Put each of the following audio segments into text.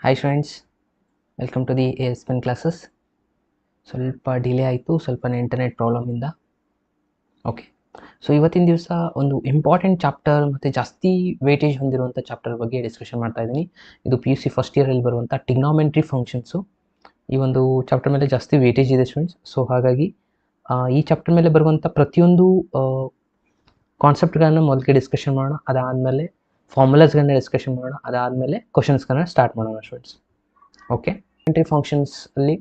Hi friends, welcome to the ASPN classes. ಸ್ವಲ್ಪ delay ಆಯಿತು, ಸ್ವಲ್ಪ ಇಂಟರ್ನೆಟ್ ಪ್ರಾಬ್ಲಮಿಂದ. ಓಕೆ, ಸೊ ಇವತ್ತಿನ ದಿವಸ ಒಂದು ಇಂಪಾರ್ಟೆಂಟ್ ಚಾಪ್ಟರ್ ಮತ್ತು ಜಾಸ್ತಿ ವೇಟೇಜ್ ಹೊಂದಿರುವಂಥ ಚಾಪ್ಟರ್ ಬಗ್ಗೆ ಡಿಸ್ಕಷನ್ ಮಾಡ್ತಾ ಇದ್ದೀನಿ. ಇದು PUC ಫಸ್ಟ್ ಇಯರಲ್ಲಿ ಬರುವಂಥ ಟಿಗ್ನಾಮೆಂಟ್ರಿ ಫಂಕ್ಷನ್ಸು. ಈ ಒಂದು ಚಾಪ್ಟರ್ ಮೇಲೆ ಜಾಸ್ತಿ ವೇಟೇಜ್ ಇದೆ ಸ್ಟೂಡೆಂಟ್ಸ್. ಸೊ ಹಾಗಾಗಿ ಈ ಚಾಪ್ಟರ್ ಮೇಲೆ ಬರುವಂಥ ಪ್ರತಿಯೊಂದು ಕಾನ್ಸೆಪ್ಟ್ಗಳನ್ನು ಮೊದಲಿಗೆ ಡಿಸ್ಕಷನ್ ಮಾಡೋಣ. ಅದಾದಮೇಲೆ ಫಾರ್ಮುಲಾಸ್ಗಳನ್ನ ಡಿಸ್ಕಷನ್ ಮಾಡೋಣ. ಅದಾದಮೇಲೆ ಕ್ವಶನ್ಸ್ಗಳನ್ನ ಸ್ಟಾರ್ಟ್ ಮಾಡೋಣ ಸ್ಟೂಡೆಂಟ್ಸ್. ಓಕೆ, ಫಂಕ್ಷನ್ಸ್ ಅಲ್ಲಿ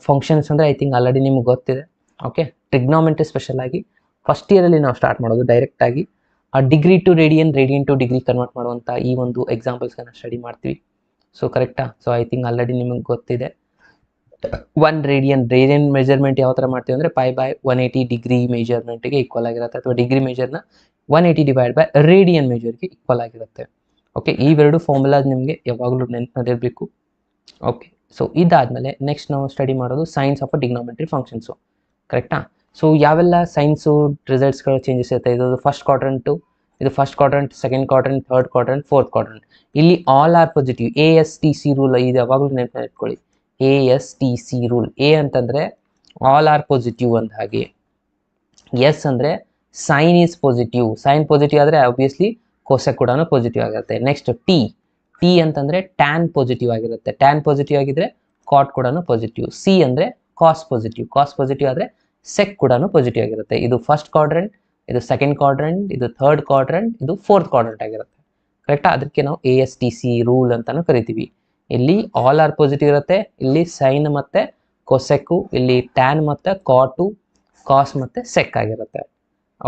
ಫಂಕ್ಷನ್ಸ್ ಅಂದರೆ ಐ ಥಿಂಕ್ ಆಲ್ರೆಡಿ ನಿಮ್ಗೆ ಗೊತ್ತಿದೆ. ಓಕೆ, ಟ್ರಿಗ್ನಾಮೆಂಟ್ರಿ ಸ್ಪೆಷಲ್ ಆಗಿ ಫಸ್ಟ್ ಇಯರಲ್ಲಿ ನಾವು ಸ್ಟಾರ್ಟ್ ಮಾಡೋದು ಡೈರೆಕ್ಟಾಗಿ degree to radian, radian to degree convert ಮಾಡುವಂಥ ಈ ಒಂದು ಎಕ್ಸಾಂಪಲ್ಸ್ಗಳನ್ನ ಸ್ಟಡಿ ಮಾಡ್ತೀವಿ. ಸೊ ಕರೆಕ್ಟಾ? ಸೊ ಐ ಥಿಂಕ್ ಆಲ್ರೆಡಿ ನಿಮಗೆ ಗೊತ್ತಿದೆ. 1 ರೇಡಿಯನ್ ಮೆಜರ್ಮೆಂಟ್ ಯಾವ ಥರ ಮಾಡ್ತೀವಿ ಅಂದರೆ π/180 ಡಿಗ್ರಿ ಮೆಜರ್ಮೆಂಟ್ಗೆ ಈಕ್ವಲ್ ಆಗಿರುತ್ತೆ, ಅಥವಾ ಡಿಗ್ರಿ ಮೆಜರ್ನ 180 ಡಿವೈಡ್ ಬೈ ರೇಡಿಯನ್ ಮೆಜರ್ಗೆ ಈಕ್ವಲ್ ಆಗಿರುತ್ತೆ. ಓಕೆ, ಇವೆರಡು ಫಾರ್ಮುಲಾಸ್ ನಿಮಗೆ ಯಾವಾಗಲೂ ನೆನಪಿರಬೇಕು. ಓಕೆ, ಸೊ ಇದಾದಮೇಲೆ ನೆಕ್ಸ್ಟ್ ನಾವು ಸ್ಟಡಿ ಮಾಡೋದು signs of a trigonometry functions. ಕರೆಕ್ಟಾ? ಸೊ ಯಾವೆಲ್ಲ ಸೈನ್ಸು ರಿಸಲ್ಟ್ಸ್ಗಳು ಚೇಂಜಸ್ ಇರುತ್ತೆ. ಇದು ಫಸ್ಟ್ ಕ್ವಾಡ್ರಂಟು, ಇದು first quadrant, second quadrant, third quadrant, fourth quadrant. ಇಲ್ಲಿ all are positive, ASTC rule ಇದು ಯಾವಾಗಲೂ ನೆನಪು ಇಟ್ಕೊಳ್ಳಿ. ASTC rule. ಎ ಅಂತಂದರೆ ಆಲ್ ಆರ್ ಪಾಸಿಟಿವ್ ಅಂದ ಹಾಗೆ, ಎಸ್ ಅಂದರೆ sine is positive. Sine positive ಆದರೆ ಆಬ್ವಿಯಸ್ಲಿ ಕೋಸೆಕ್ ಕೂಡ ಪಾಸಿಟಿವ್ ಆಗಿರುತ್ತೆ. ನೆಕ್ಸ್ಟ್ ಟಿ ಅಂತಂದರೆ ಟ್ಯಾನ್ ಪಾಸಿಟಿವ್ ಆಗಿರುತ್ತೆ. ಟ್ಯಾನ್ ಪಾಸಿಟಿವ್ ಆಗಿದ್ರೆ ಕಾಟ್ ಕೂಡ ಪಾಸಿಟಿವ್. ಸಿ ಅಂದರೆ ಕಾಸ್ ಪಾಸಿಟಿವ್ ಆದರೆ ಸೆಕ್ ಕೂಡ ಪಾಸಿಟಿವ್ ಆಗಿರುತ್ತೆ. ಇದು ಫಸ್ಟ್ ಕ್ವಾಡ್ರಂಟ್, ಇದು ಸೆಕೆಂಡ್ ಕ್ವಾಡ್ರಂಟ್, ಇದು ಥರ್ಡ್ ಕ್ವಾಡ್ರಂಟ್, ಇದು ಫೋರ್ತ್ ಕ್ವಾಡ್ರಂಟ್ ಆಗಿರುತ್ತೆ. ಕರೆಕ್ಟಾ? ಅದಕ್ಕೆ ನಾವು ASTC ರೂಲ್ ಅಂತಾನು ಕರಿತೀವಿ. ಇಲ್ಲಿ ಆಲ್ ಆರ್ ಪಾಸಿಟಿವ್ ಇರುತ್ತೆ, ಇಲ್ಲಿ ಸೈನ್ ಮತ್ತು ಕೊಸೆಕ್ಕು, ಇಲ್ಲಿ ಟ್ಯಾನ್ ಮತ್ತು ಕಾಟು, ಕಾಸ್ ಮತ್ತು ಸೆಕ್ ಆಗಿರುತ್ತೆ.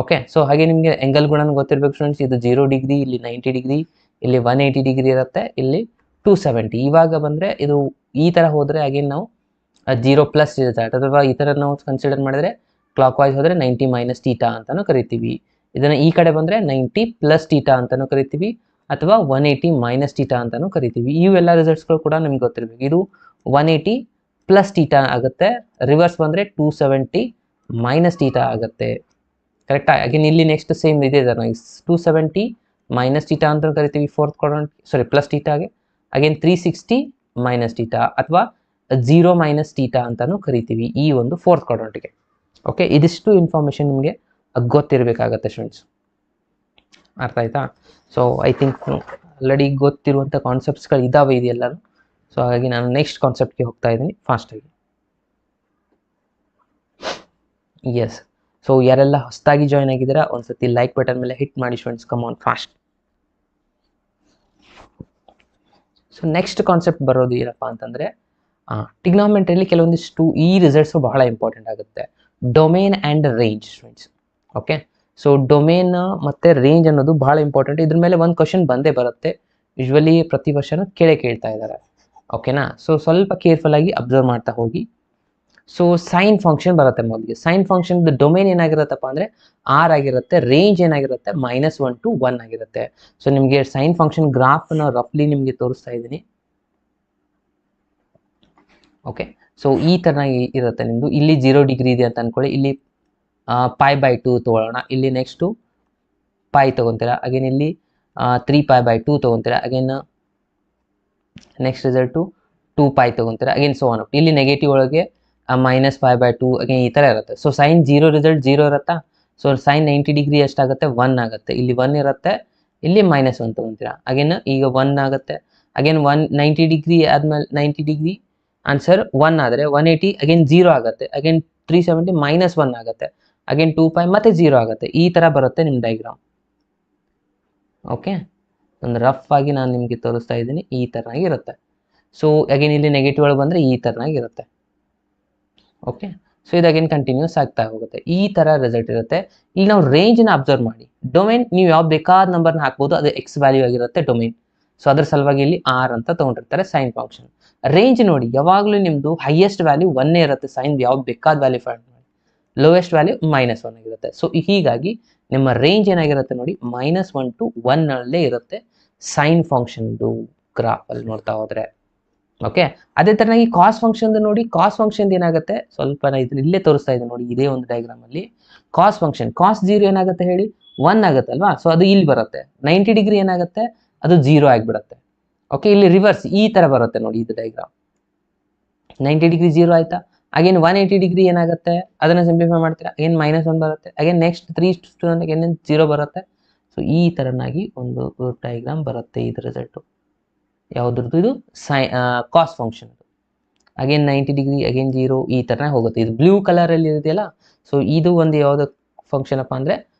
ಓಕೆ, ಸೊ ಹಾಗೆ ನಿಮಗೆ ಎಂಗಲ್ ಕೂಡ ಗೊತ್ತಿರಬೇಕು ಸ್ಟೂಡೆಂಟ್ಸ್. ಇದು 0 ಡಿಗ್ರಿ, ಇಲ್ಲಿ 90 ಡಿಗ್ರಿ, ಇಲ್ಲಿ 180 ಡಿಗ್ರಿ ಇರುತ್ತೆ, ಇಲ್ಲಿ 270. ಇವಾಗ ಬಂದರೆ ಇದು ಈ ಥರ ಹೋದರೆ ಅಗೇನ್ ನಾವು 0+ ಇರುತ್ತೆ, ಅಥವಾ ಈ ಥರ ನಾವು ಕನ್ಸಿಡರ್ ಮಾಡಿದ್ರೆ ಕ್ಲಾಕ್ ವೈಸ್ ಹೋದರೆ 90 - θ ಅಂತಲೂ ಕರಿತೀವಿ. ಇದನ್ನು ಈ ಕಡೆ ಬಂದರೆ 90 θ ಅಂತಲೂ ಕರಿತೀವಿ, ಅಥವಾ 180 - θ ಅಂತಲೂ ಕರಿತೀವಿ. ಇವೆಲ್ಲ ರಿಸಲ್ಟ್ಸ್ಗಳು ಕೂಡ ನಿಮ್ಗೆ ಗೊತ್ತಿರಬೇಕು. ಇದು 180 + θ ಆಗುತ್ತೆ, ರಿವರ್ಸ್ ಬಂದರೆ 270 - θ ಆಗುತ್ತೆ. ಕರೆಕ್ಟಾ? ಅಗೇನ್ ಇಲ್ಲಿ ನೆಕ್ಸ್ಟ್ ಸೇಮ್ ಇದೆ, 270 - θ ಅಂತ ಕರಿತೀವಿ ಫೋರ್ತ್ ಕ್ವಾಡ್ರಂಟ್, +θ ಗೆ. ಅಗೇನ್ 360 - θ, ಅಥವಾ 0 - θ ಅಂತಲೂ ಕರಿತೀವಿ ಈ ಒಂದು ಫೋರ್ತ್ ಕ್ವಾಡ್ರಂಟ್ಗೆ. ಓಕೆ, ಇದಿಷ್ಟು ಇನ್ಫಾರ್ಮೇಷನ್ ನಿಮಗೆ ಗೊತ್ತಿರಬೇಕಾಗತ್ತೆ ಸ್ಟೂಡೆಂಟ್ಸ್. ಅರ್ಥ ಆಯ್ತಾ? ಸೊ ಐ ಥಿಂಕ್ ಆಲ್ರೆಡಿ ಗೊತ್ತಿರುವಂಥ ಕಾನ್ಸೆಪ್ಟ್ಸ್ಗಳು ಇದ್ದಾವೆ ಇದೆಲ್ಲನೂ. ಸೊ ಹಾಗಾಗಿ ನಾನು ನೆಕ್ಸ್ಟ್ ಕಾನ್ಸೆಪ್ಟ್ಗೆ ಹೋಗ್ತಾ ಇದ್ದೀನಿ ಫಾಸ್ಟಾಗಿ. ಎಸ್, ಸೊ ಯಾರೆಲ್ಲ ಹೊಸದಾಗಿ ಜಾಯ್ನ್ ಆಗಿದ್ದೀರಾ ಒಂದ್ಸತಿ ಲೈಕ್ ಬಟನ್ ಮೇಲೆ ಹಿಟ್ ಮಾಡಿ students. Come on fast. So next concept ಬರೋದು ಏನಪ್ಪ ಅಂತಂದರೆ, ಟಿಗ್ನಾಮೆಂಟ್ರಿಯಲ್ಲಿ ಕೆಲವೊಂದಿಷ್ಟು ಈ ರಿಸಲ್ಟ್ಸು ಬಹಳ ಇಂಪಾರ್ಟೆಂಟ್ ಆಗುತ್ತೆ. Domain and range students. Okay, so domain ಮತ್ತು ರೇಂಜ್ ಅನ್ನೋದು ಬಹಳ ಇಂಪಾರ್ಟೆಂಟ್. ಇದ್ರ ಮೇಲೆ ಒಂದು ಕ್ವಶನ್ ಬಂದೇ ಬರುತ್ತೆ, ಯೂಶ್ವಲಿ ಪ್ರತಿ ವರ್ಷನೂ ಕೇಳ್ತಾ ಇದ್ದಾರೆ. ಓಕೆನಾ? ಸೊ ಸ್ವಲ್ಪ ಕೇರ್ಫುಲ್ಲಾಗಿ ಅಬ್ಸರ್ವ್ ಮಾಡ್ತಾ ಹೋಗಿ. ಸೊ ಸೈನ್ ಫಂಕ್ಷನ್ ಬರುತ್ತೆ ಮೊದಲಿಗೆ. ಸೈನ್ ಫಂಕ್ಷನ್ ಡೊಮೇನ್ ಏನಾಗಿರುತ್ತಪ್ಪ ಅಂದರೆ R ಆಗಿರುತ್ತೆ, ರೇಂಜ್ ಏನಾಗಿರುತ್ತೆ -1 to 1 ಆಗಿರುತ್ತೆ. ಸೊ ನಿಮಗೆ ಸೈನ್ ಫಂಕ್ಷನ್ ಗ್ರಾಫ್ನ ರಫ್ಲಿ ನಿಮಗೆ ತೋರಿಸ್ತಾ ಇದ್ದೀನಿ. ಓಕೆ, ಸೊ ಈ ಥರನಾಗಿ ಇರುತ್ತೆ ನಿಮ್ಮದು. ಇಲ್ಲಿ 0 ಡಿಗ್ರಿ ಇದೆ ಅಂತ ಅಂದ್ಕೊಳ್ಳಿ, ಇಲ್ಲಿ π/2 ತೊಗೊಳ್ಳೋಣ. ಇಲ್ಲಿ ನೆಕ್ಸ್ಟು π ತೊಗೊತೀರಾ, ಅಗೇನ್ ಇಲ್ಲಿ 3π/2 ತೊಗೊತೀರಾ, ಅಗೇನ್ ನೆಕ್ಸ್ಟ್ ರಿಸಲ್ಟು 2π ತೊಗೊತೀರಾ, ಅಗೇನ್ ಸೊ ಆನ್. ಇಲ್ಲಿ ನೆಗೆಟಿವ್ ಒಳಗೆ -π/2 ಅಗೇನ್ ಈ ಥರ ಇರುತ್ತೆ. ಸೊ ಸೈನ್ 0 ರಿಸಲ್ಟ್ 0 ಇರುತ್ತಾ? ಸೊ ಸೈನ್ 90 ಡಿಗ್ರಿ ಎಷ್ಟಾಗುತ್ತೆ? 1 ಆಗುತ್ತೆ. ಇಲ್ಲಿ 1 ಇರುತ್ತೆ, ಇಲ್ಲಿ -1 ತೊಗೊತೀರಾ, ಅಗೇನ್ ಈಗ 1 ಆಗುತ್ತೆ. ಅಗೇನ್ 90 ಡಿಗ್ರಿ ಆದಮೇಲೆ 90 ಡಿಗ್ರಿ ಆನ್ಸರ್ 1 ಆದರೆ 180 ಅಗೇನ್ 0 ಆಗುತ್ತೆ, ಅಗೇನ್ 370 -1 ಆಗುತ್ತೆ, ಅಗೇನ್ 2π ಮತ್ತೆ 0 ಆಗುತ್ತೆ. ಈ ಥರ ಬರುತ್ತೆ ನಿಮ್ಮ ಡೈಗ್ರಾಮ್. ಓಕೆ, ಒಂದು ರಫ್ ಆಗಿ ನಾನು ನಿಮಗೆ ತೋರಿಸ್ತಾ ಇದ್ದೀನಿ, ಈ ಥರನಾಗಿ ಇರುತ್ತೆ. ಸೊ ಅಗೇನ್ ಇಲ್ಲಿ ನೆಗೆಟಿವ್ ಒಳಗೆ ಬಂದರೆ ಈ ಥರನಾಗಿ ಇರುತ್ತೆ. ಓಕೆ, ಸೊ ಇದು ಅಗೇನ್ ಕಂಟಿನ್ಯೂಸ್ ಆಗ್ತಾ ಹೋಗುತ್ತೆ. ಈ ಥರ ರಿಸಲ್ಟ್ ಇರುತ್ತೆ. ಇಲ್ಲಿ ನಾವು ರೇಂಜ್ನ ಅಬ್ಸರ್ವ್ ಮಾಡಿ. ಡೊಮೇನ್ ನೀವು ಯಾವ ಬೇಕಾದ ನಂಬರ್ನ ಹಾಕ್ಬೋದು, ಅದು X ವ್ಯಾಲ್ಯೂ ಆಗಿರುತ್ತೆ ಡೊಮೇನ್. ಸೊ ಅದ್ರ ಸಲುವಾಗಿ ಇಲ್ಲಿ R ಅಂತ ತೊಗೊಂಡಿರ್ತಾರೆ ಸೈನ್ ಫಂಕ್ಷನ್. ರೇಂಜ್ ನೋಡಿ, ಯಾವಾಗಲೂ ನಿಮ್ಮದು ಹೈಯೆಸ್ಟ್ ವ್ಯಾಲ್ಯೂ 1 ಇರುತ್ತೆ. ಸೈನ್ ಯಾವ್ದು ಬೇಕಾದ ವ್ಯಾಲ್ಯೂ ಫೈಂಡ್ ಮಾಡಿ, ಲೋಯೆಸ್ಟ್ ವ್ಯಾಲ್ಯೂ -1 ಆಗಿರುತ್ತೆ. ಸೊ ಹೀಗಾಗಿ ನಿಮ್ಮ ರೇಂಜ್ ಏನಾಗಿರುತ್ತೆ ನೋಡಿ, -1 to 1 ಅಲ್ಲೇ ಇರುತ್ತೆ ಸೈನ್ ಫಂಕ್ಷನ್ದು ಗ್ರಾಫಲ್ಲಿ ನೋಡ್ತಾ ಹೋದರೆ. ಓಕೆ, ಅದೇ ಥರನಾಗಿ ಕಾಸ್ ಫಂಕ್ಷನ್ದು ನೋಡಿ. ಕಾಸ್ ಫಂಕ್ಷನ್ ಏನಾಗುತ್ತೆ, ಸ್ವಲ್ಪ ಇದನ್ನ ಇಲ್ಲೇ ತೋರಿಸ್ತಾ ಇದೆ ನೋಡಿ, ಇದೇ ಒಂದು ಡಯಾಗ್ರಾಮಲ್ಲಿ. ಕಾಸ್ ಫಂಕ್ಷನ್ ಕಾಸ್ 0 ಏನಾಗುತ್ತೆ ಹೇಳಿ, 1 ಆಗುತ್ತೆ ಅಲ್ವಾ? ಸೊ ಅದು ಇಲ್ಲಿ ಬರುತ್ತೆ. 90 ಡಿಗ್ರಿ ಏನಾಗುತ್ತೆ, ಅದು 0 ಆಗಿಬಿಡುತ್ತೆ. ಓಕೆ, ಇಲ್ಲಿ ರಿವರ್ಸ್ ಈ ಥರ ಬರುತ್ತೆ ನೋಡಿ ಇದು ಡಯಾಗ್ರಾಮ್. 90 ಡಿಗ್ರಿ 0 ಆಯ್ತಾ, ಅಗೇನ್ 180 ಡಿಗ್ರಿ ಏನಾಗುತ್ತೆ ಅದನ್ನು ಸಿಂಪ್ಲಿಫೈ ಮಾಡ್ತೀರಾ, ಅಗೇನ್ -1 ಬರುತ್ತೆ, ಅಗೇನ್ ನೆಕ್ಸ್ಟ್ 3 ಅಗೇನ್ 0 ಬರುತ್ತೆ. ಸೊ ಈ ಥರನಾಗಿ ಒಂದು ಡಯಾಗ್ರಾಮ್ ಬರುತ್ತೆ. ಇದು ರಿಸಲ್ಟು ಯಾವುದ್ರದ್ದು, ಇದು cos function. Again 90 degree again 0 ಈ ಥರ ಹೋಗುತ್ತೆ. ಇದು ಬ್ಲೂ ಕಲರಲ್ಲಿ ಇದೆಯಲ್ಲ, ಸೊ ಇದು ಒಂದು ಯಾವುದು ಫಂಕ್ಷನ್ ಅಪ್ಪ ಅಂದರೆ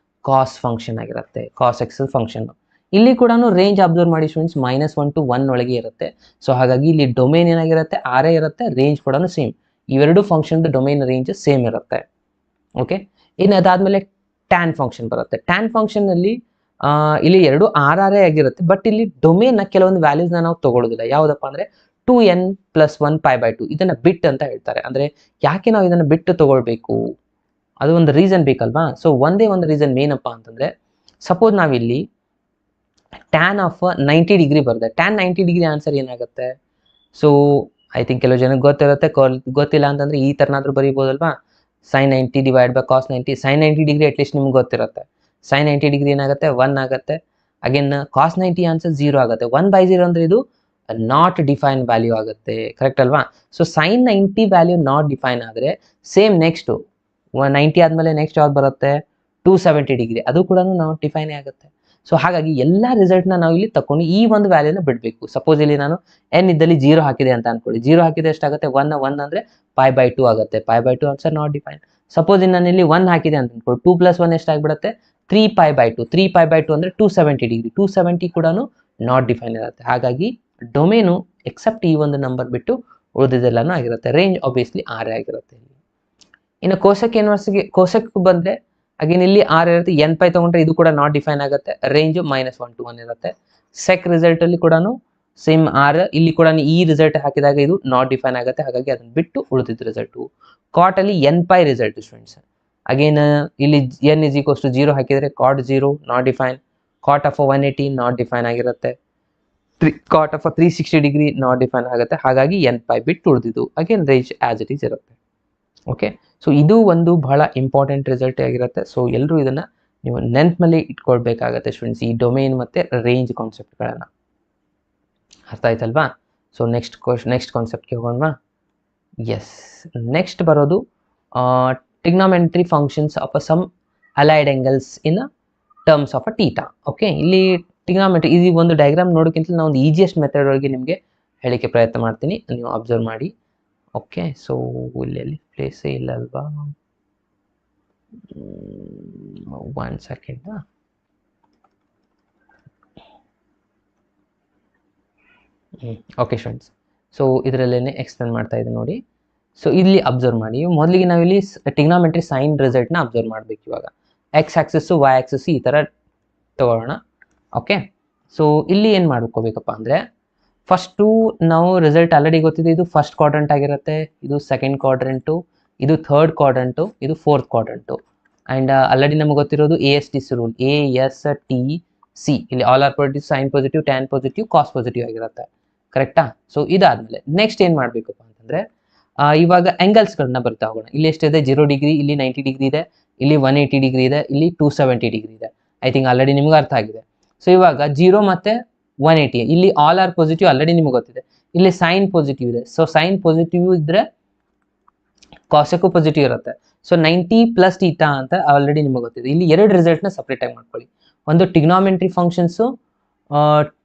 ಕಾಸ್ ಫಂಕ್ಷನ್ ಆಗಿರುತ್ತೆ, ಕಾಸ್ ಎಕ್ಸ್ ಫಂಕ್ಷನ್. ಇಲ್ಲಿ ಕೂಡ ರೇಂಜ್ ಅಬ್ಸರ್ವ್ ಮಾಡಿ ಸ್ಟೂಡೆಂಟ್ಸ್, -1 to 1 ಒಳಗೆ ಇರುತ್ತೆ. ಸೊ ಹಾಗಾಗಿ ಇಲ್ಲಿ ಡೊಮೇನ್ ಏನಾಗಿರುತ್ತೆ ಆರೇ ಇರುತ್ತೆ, ರೇಂಜ್ ಕೂಡ ಸೇಮ್. ಇವೆರಡು ಫಂಕ್ಷನ್ ಡೊಮೇನ್ ರೇಂಜ್ ಸೇಮ್ ಇರುತ್ತೆ. ಓಕೆ, ಇನ್ನು ಅದಾದಮೇಲೆ ಟ್ಯಾನ್ ಫಂಕ್ಷನ್ ಬರುತ್ತೆ. ಟ್ಯಾನ್ ಫಂಕ್ಷನ್ನಲ್ಲಿ ಇಲ್ಲಿ ಎರಡು ಆರೇ ಆಗಿರುತ್ತೆ, ಬಟ್ ಇಲ್ಲಿ ಡೊಮೇನ್ನ ಕೆಲವೊಂದು ವ್ಯಾಲ್ಯೂಸ್ನ ನಾವು ತಗೊಳ್ಳೋದಿಲ್ಲ. ಯಾವುದಪ್ಪ ಅಂದರೆ 2n+1 π/2 ಇದನ್ನು ಬಿಟ್ ಅಂತ ಹೇಳ್ತಾರೆ. ಅಂದರೆ ಯಾಕೆ ನಾವು ಇದನ್ನು ಬಿಟ್ಟು ತಗೊಳ್ಬೇಕು, ಅದು ಒಂದು ರೀಸನ್ ಬೇಕಲ್ವಾ. ಸೊ ಒಂದೇ ಒಂದು ರೀಸನ್ ಏನಪ್ಪ ಅಂತಂದರೆ, ಸಪೋಸ್ ನಾವಿಲ್ಲಿ ಟ್ಯಾನ್ ಆಫ್ 90 ಡಿಗ್ರಿ ಬರುತ್ತೆ. ಟ್ಯಾನ್ 90 ಡಿಗ್ರಿ ಆನ್ಸರ್ ಏನಾಗುತ್ತೆ? ಸೊ ಐ ಥಿಂಕ್ ಕೆಲವು ಜನಕ್ಕೆ ಗೊತ್ತಿರುತ್ತೆ, ಗೊತ್ತಿಲ್ಲ ಅಂತಂದರೆ ಈ ಥರನಾದರೂ ಬರೀಬೋದಲ್ವಾ. sin 90 / cos 90. sin 90 degree at least ನಿಮ್ಗೆ ಗೊತ್ತಿರುತ್ತೆ. sin 90 ಡಿಗ್ರಿ ಏನಾಗುತ್ತೆ 1 ಆಗುತ್ತೆ. ಅಗೇನ್ cos 90 ಆನ್ಸರ್ 0 ಆಗುತ್ತೆ. 1/0 ಅಂದರೆ ಇದು ನಾಟ್ ಡಿಫೈನ್ ವ್ಯಾಲ್ಯೂ ಆಗುತ್ತೆ, ಕರೆಕ್ಟ್ ಅಲ್ವಾ. So sin 90 value not define ಆದರೆ ಸೇಮ್ ನೆಕ್ಸ್ಟು 90 ಆದಮೇಲೆ ನೆಕ್ಸ್ಟ್ ಯಾವ್ದು ಬರುತ್ತೆ 270 ಡಿಗ್ರಿ, ಅದು ಕೂಡ ನಾಟ್ ಡಿಫೈನೇ ಆಗುತ್ತೆ. ಸೊ ಹಾಗಾಗಿ ಎಲ್ಲ ರಿಸಲ್ಟ್ನ ನಾವು ಇಲ್ಲಿ ತಗೊಂಡು ಈ ಒಂದು ವ್ಯಾಲ್ಯೂನ ಬಿಡಬೇಕು. ಸಪೋಸ್ ಇಲ್ಲಿ ನಾನು n ಇದ್ದಲ್ಲಿ 0 ಹಾಕಿದೆ ಅಂತ ಅನ್ಕೊಳ್ಳಿ. 0 ಹಾಕಿದೆ ಎಷ್ಟಾಗುತ್ತೆ 1 ಅಂದರೆ π/2 ಆಗುತ್ತೆ. π/2 ಆನ್ಸರ್ ನಾಟ್ ಡಿಫೈನ್. ಸಪೋಸ್ ನಾನು ಇಲ್ಲಿ 1 ಹಾಕಿದೆ ಅಂತ ಅನ್ಕೊಳ್ಳಿ, 2 + 1 ಎಷ್ಟಾಗ್ಬಿಡುತ್ತೆ 3π/2. 3π/2 ಅಂದರೆ 270 ಡಿಗ್ರಿ. 270 ಕೂಡ ನಾಟ್ ಡಿಫೈನ್ ಇರುತ್ತೆ. ಹಾಗಾಗಿ ಡೊಮೇನು ಎಕ್ಸೆಪ್ಟ್ ಈ ಒಂದು ನಂಬರ್ ಬಿಟ್ಟು ಉಳಿದಿದ್ದೆಲ್ಲನೂ ಆಗಿರುತ್ತೆ. ರೇಂಜ್ ಆಬ್ವಿಯಸ್ಲಿ 6 ಆಗಿರುತ್ತೆ. ಇನ್ನು ಕೋಸಕ್ಕೆ ಬಂದರೆ ಅಗೇನ್ ಇಲ್ಲಿ 6 ಇರುತ್ತೆ. nπ ತೊಗೊಂಡ್ರೆ ಇದು ಕೂಡ ನಾಟ್ ಡಿಫೈನ್ ಆಗುತ್ತೆ. ರೇಂಜು -1 to 1 ಇರುತ್ತೆ. ಸೆಕ್ ರಿಸಲ್ಟಲ್ಲಿ ಕೂಡ ಸೇಮ್ 6. ಇಲ್ಲಿ ಕೂಡ ಈ ರಿಸಲ್ಟ್ ಹಾಕಿದಾಗ ಇದು ನಾಟ್ ಡಿಫೈನ್ ಆಗುತ್ತೆ. ಹಾಗಾಗಿ ಅದನ್ನು ಬಿಟ್ಟು ಉಳಿದಿದ್ದ ರಿಸಲ್ಟು. ಕಾಟಲ್ಲಿ nπ ರಿಸಲ್ಟ್ ಸ್ಟೂಡೆಂಟ್ಸ್. ಅಗೇನ್ ಇಲ್ಲಿ n = 0 ಹಾಕಿದರೆ cot 0 not define. Cot of 180 not define ಆಗಿರುತ್ತೆ. Cot of 360 degree not define ಆಗುತ್ತೆ. ಹಾಗಾಗಿ nπ ಬಿಟ್ಟು ಉಳಿದಿದ್ದು again range as it is ಇರುತ್ತೆ. ಓಕೆ, ಸೊ ಇದು ಒಂದು ಬಹಳ ಇಂಪಾರ್ಟೆಂಟ್ ರಿಸಲ್ಟ್ ಆಗಿರುತ್ತೆ. ಸೊ ಎಲ್ಲರೂ ಇದನ್ನು ನೀವು ನೆನಪಲ್ಲಿ ಇಟ್ಕೊಳ್ಬೇಕಾಗತ್ತೆ ಸ್ಟೂಡೆಂಟ್ಸ್, ಈ ಡೊಮೇನ್ ಮತ್ತು ರೇಂಜ್ ಕಾನ್ಸೆಪ್ಟ್ಗಳನ್ನು. ಅರ್ಥ ಆಯ್ತಲ್ವಾ. ಸೊ ನೆಕ್ಸ್ಟ್ ಕಾನ್ಸೆಪ್ಟ್ಗೆ ಹೋಗೋಣವಾ. ಎಸ್, ನೆಕ್ಸ್ಟ್ ಬರೋದು trigonometry functions of some allied angles in terms of theta. Okay, ಇಲ್ಲಿ ಟ್ರಿಗ್ನಾಮೆಂಟ್ರಿ ಈ ಒಂದು ಡಯಾಗ್ರಾಮ್ ನೋಡೋಕ್ಕಿಂತ ನಾನು ಒಂದು ಈಸಿಯೆಸ್ಟ್ ಮೆಥಡ್ ಒಳಗೆ ನಿಮಗೆ ಹೇಳೋಕ್ಕೆ ಪ್ರಯತ್ನ ಮಾಡ್ತೀನಿ, ನೀವು ಅಬ್ಸರ್ವ್ ಮಾಡಿ. ಓಕೆ, ಸೊ ಇಲ್ಲಿ ಪ್ಲೇಸೇ ಇಲ್ಲ ಅಲ್ವಾ, 1 ಸೆಕೆಂಡ್. ಓಕೆ ಸ್ಟೂಡೆಂಟ್ಸ್, ಸೊ ಇದರಲ್ಲೇ ಎಕ್ಸ್ಪ್ಲೇನ್ ಮಾಡ್ತಾ ಇದ್ದೀನಿ ನೋಡಿ. ಸೊ ಇಲ್ಲಿ ಅಬ್ಸರ್ವ್ ಮಾಡಿ, ಮೊದಲಿಗೆ ನಾವಿಲ್ಲಿ ಟ್ರಿಗ್ನಾಮೆಂಟ್ರಿ ಸೈನ್ ರಿಸಲ್ಟ್ನ ಅಬ್ಸರ್ವ್ ಮಾಡಬೇಕು. ಇವಾಗ ಎಕ್ಸ್ ಆಕ್ಸಿಸ್ಸು ವೈ ಆಕ್ಸಿಸ್ಸು ಈ ಥರ ತಗೊಳ್ಳೋಣ. ಓಕೆ, ಸೊ ಇಲ್ಲಿ ಏನು ಮಾಡ್ಕೋಬೇಕಪ್ಪ ಅಂದರೆ, ಫಸ್ಟು ನಾವು ರಿಸಲ್ಟ್ ಆಲ್ರೆಡಿ ಗೊತ್ತಿದೆ, ಇದು ಫಸ್ಟ್ ಕ್ವಾಡ್ರಂಟ್ ಆಗಿರುತ್ತೆ, ಇದು ಸೆಕೆಂಡ್ ಕ್ವಾಡ್ರಂಟು, ಇದು ಥರ್ಡ್ ಕ್ವಾಡ್ರಂಟು, ಇದು ಫೋರ್ತ್ ಕ್ವಾಡ್ರಂಟು. ಆ್ಯಂಡ್ ಆಲ್ರೆಡಿ ನಮಗೆ ಗೊತ್ತಿರೋದು ASTC ರೂಲ್, ASTC. ಇಲ್ಲಿ all are positive, sine positive, tan positive, cos positive ಆಗಿರುತ್ತೆ, ಕರೆಕ್ಟಾ. ಸೊ ಇದಾದಮೇಲೆ ನೆಕ್ಸ್ಟ್ ಏನು ಮಾಡಬೇಕಪ್ಪ ಅಂತಂದರೆ, ಇವಾಗ ಆ್ಯಂಗಲ್ಸ್ಗಳನ್ನ ಬರ್ತಾ ಹೋಗೋಣ. ಇಲ್ಲಿ ಎಷ್ಟಿದೆ 0 ಡಿಗ್ರಿ, ಇಲ್ಲಿ 90 ಡಿಗ್ರಿ ಇದೆ, ಇಲ್ಲಿ 180 ಡಿಗ್ರಿ ಇದೆ, ಇಲ್ಲಿ 270 ಡಿಗ್ರಿ ಇದೆ. ಐ ಥಿಂಕ್ ಆಲ್ರೆಡಿ ನಿಮ್ಗೆ ಅರ್ಥ ಆಗಿದೆ. ಸೊ ಇವಾಗ 0 ಮತ್ತು 180, ಇಲ್ಲಿ ಆಲ್ ಆರ್ ಪಾಸಿಟಿವ್ ಆಲ್ರೆಡಿ ನಿಮಗೆ ಗೊತ್ತಿದೆ, ಇಲ್ಲಿ ಸೈನ್ ಪಾಸಿಟಿವ್ ಇದೆ. ಸೊ ಸೈನ್ ಪಾಸಿಟಿವ್ ಇದ್ದರೆ ಕಾಸಕ್ಕೂ ಪಾಸಿಟಿವ್ ಇರುತ್ತೆ. ಸೊ 90 + ಥೀಟಾ ಅಂತ ಆಲ್ರೆಡಿ ನಿಮಗೆ ಗೊತ್ತಿದೆ. ಇಲ್ಲಿ ಎರಡು ರಿಸಲ್ಟ್ನ ಸಪ್ರೇಟಾಗಿ ಮಾಡ್ಕೊಳ್ಳಿ, ಒಂದು ಟ್ರಿಗ್ನಾಮೆಂಟ್ರಿ ಫಂಕ್ಷನ್ಸು,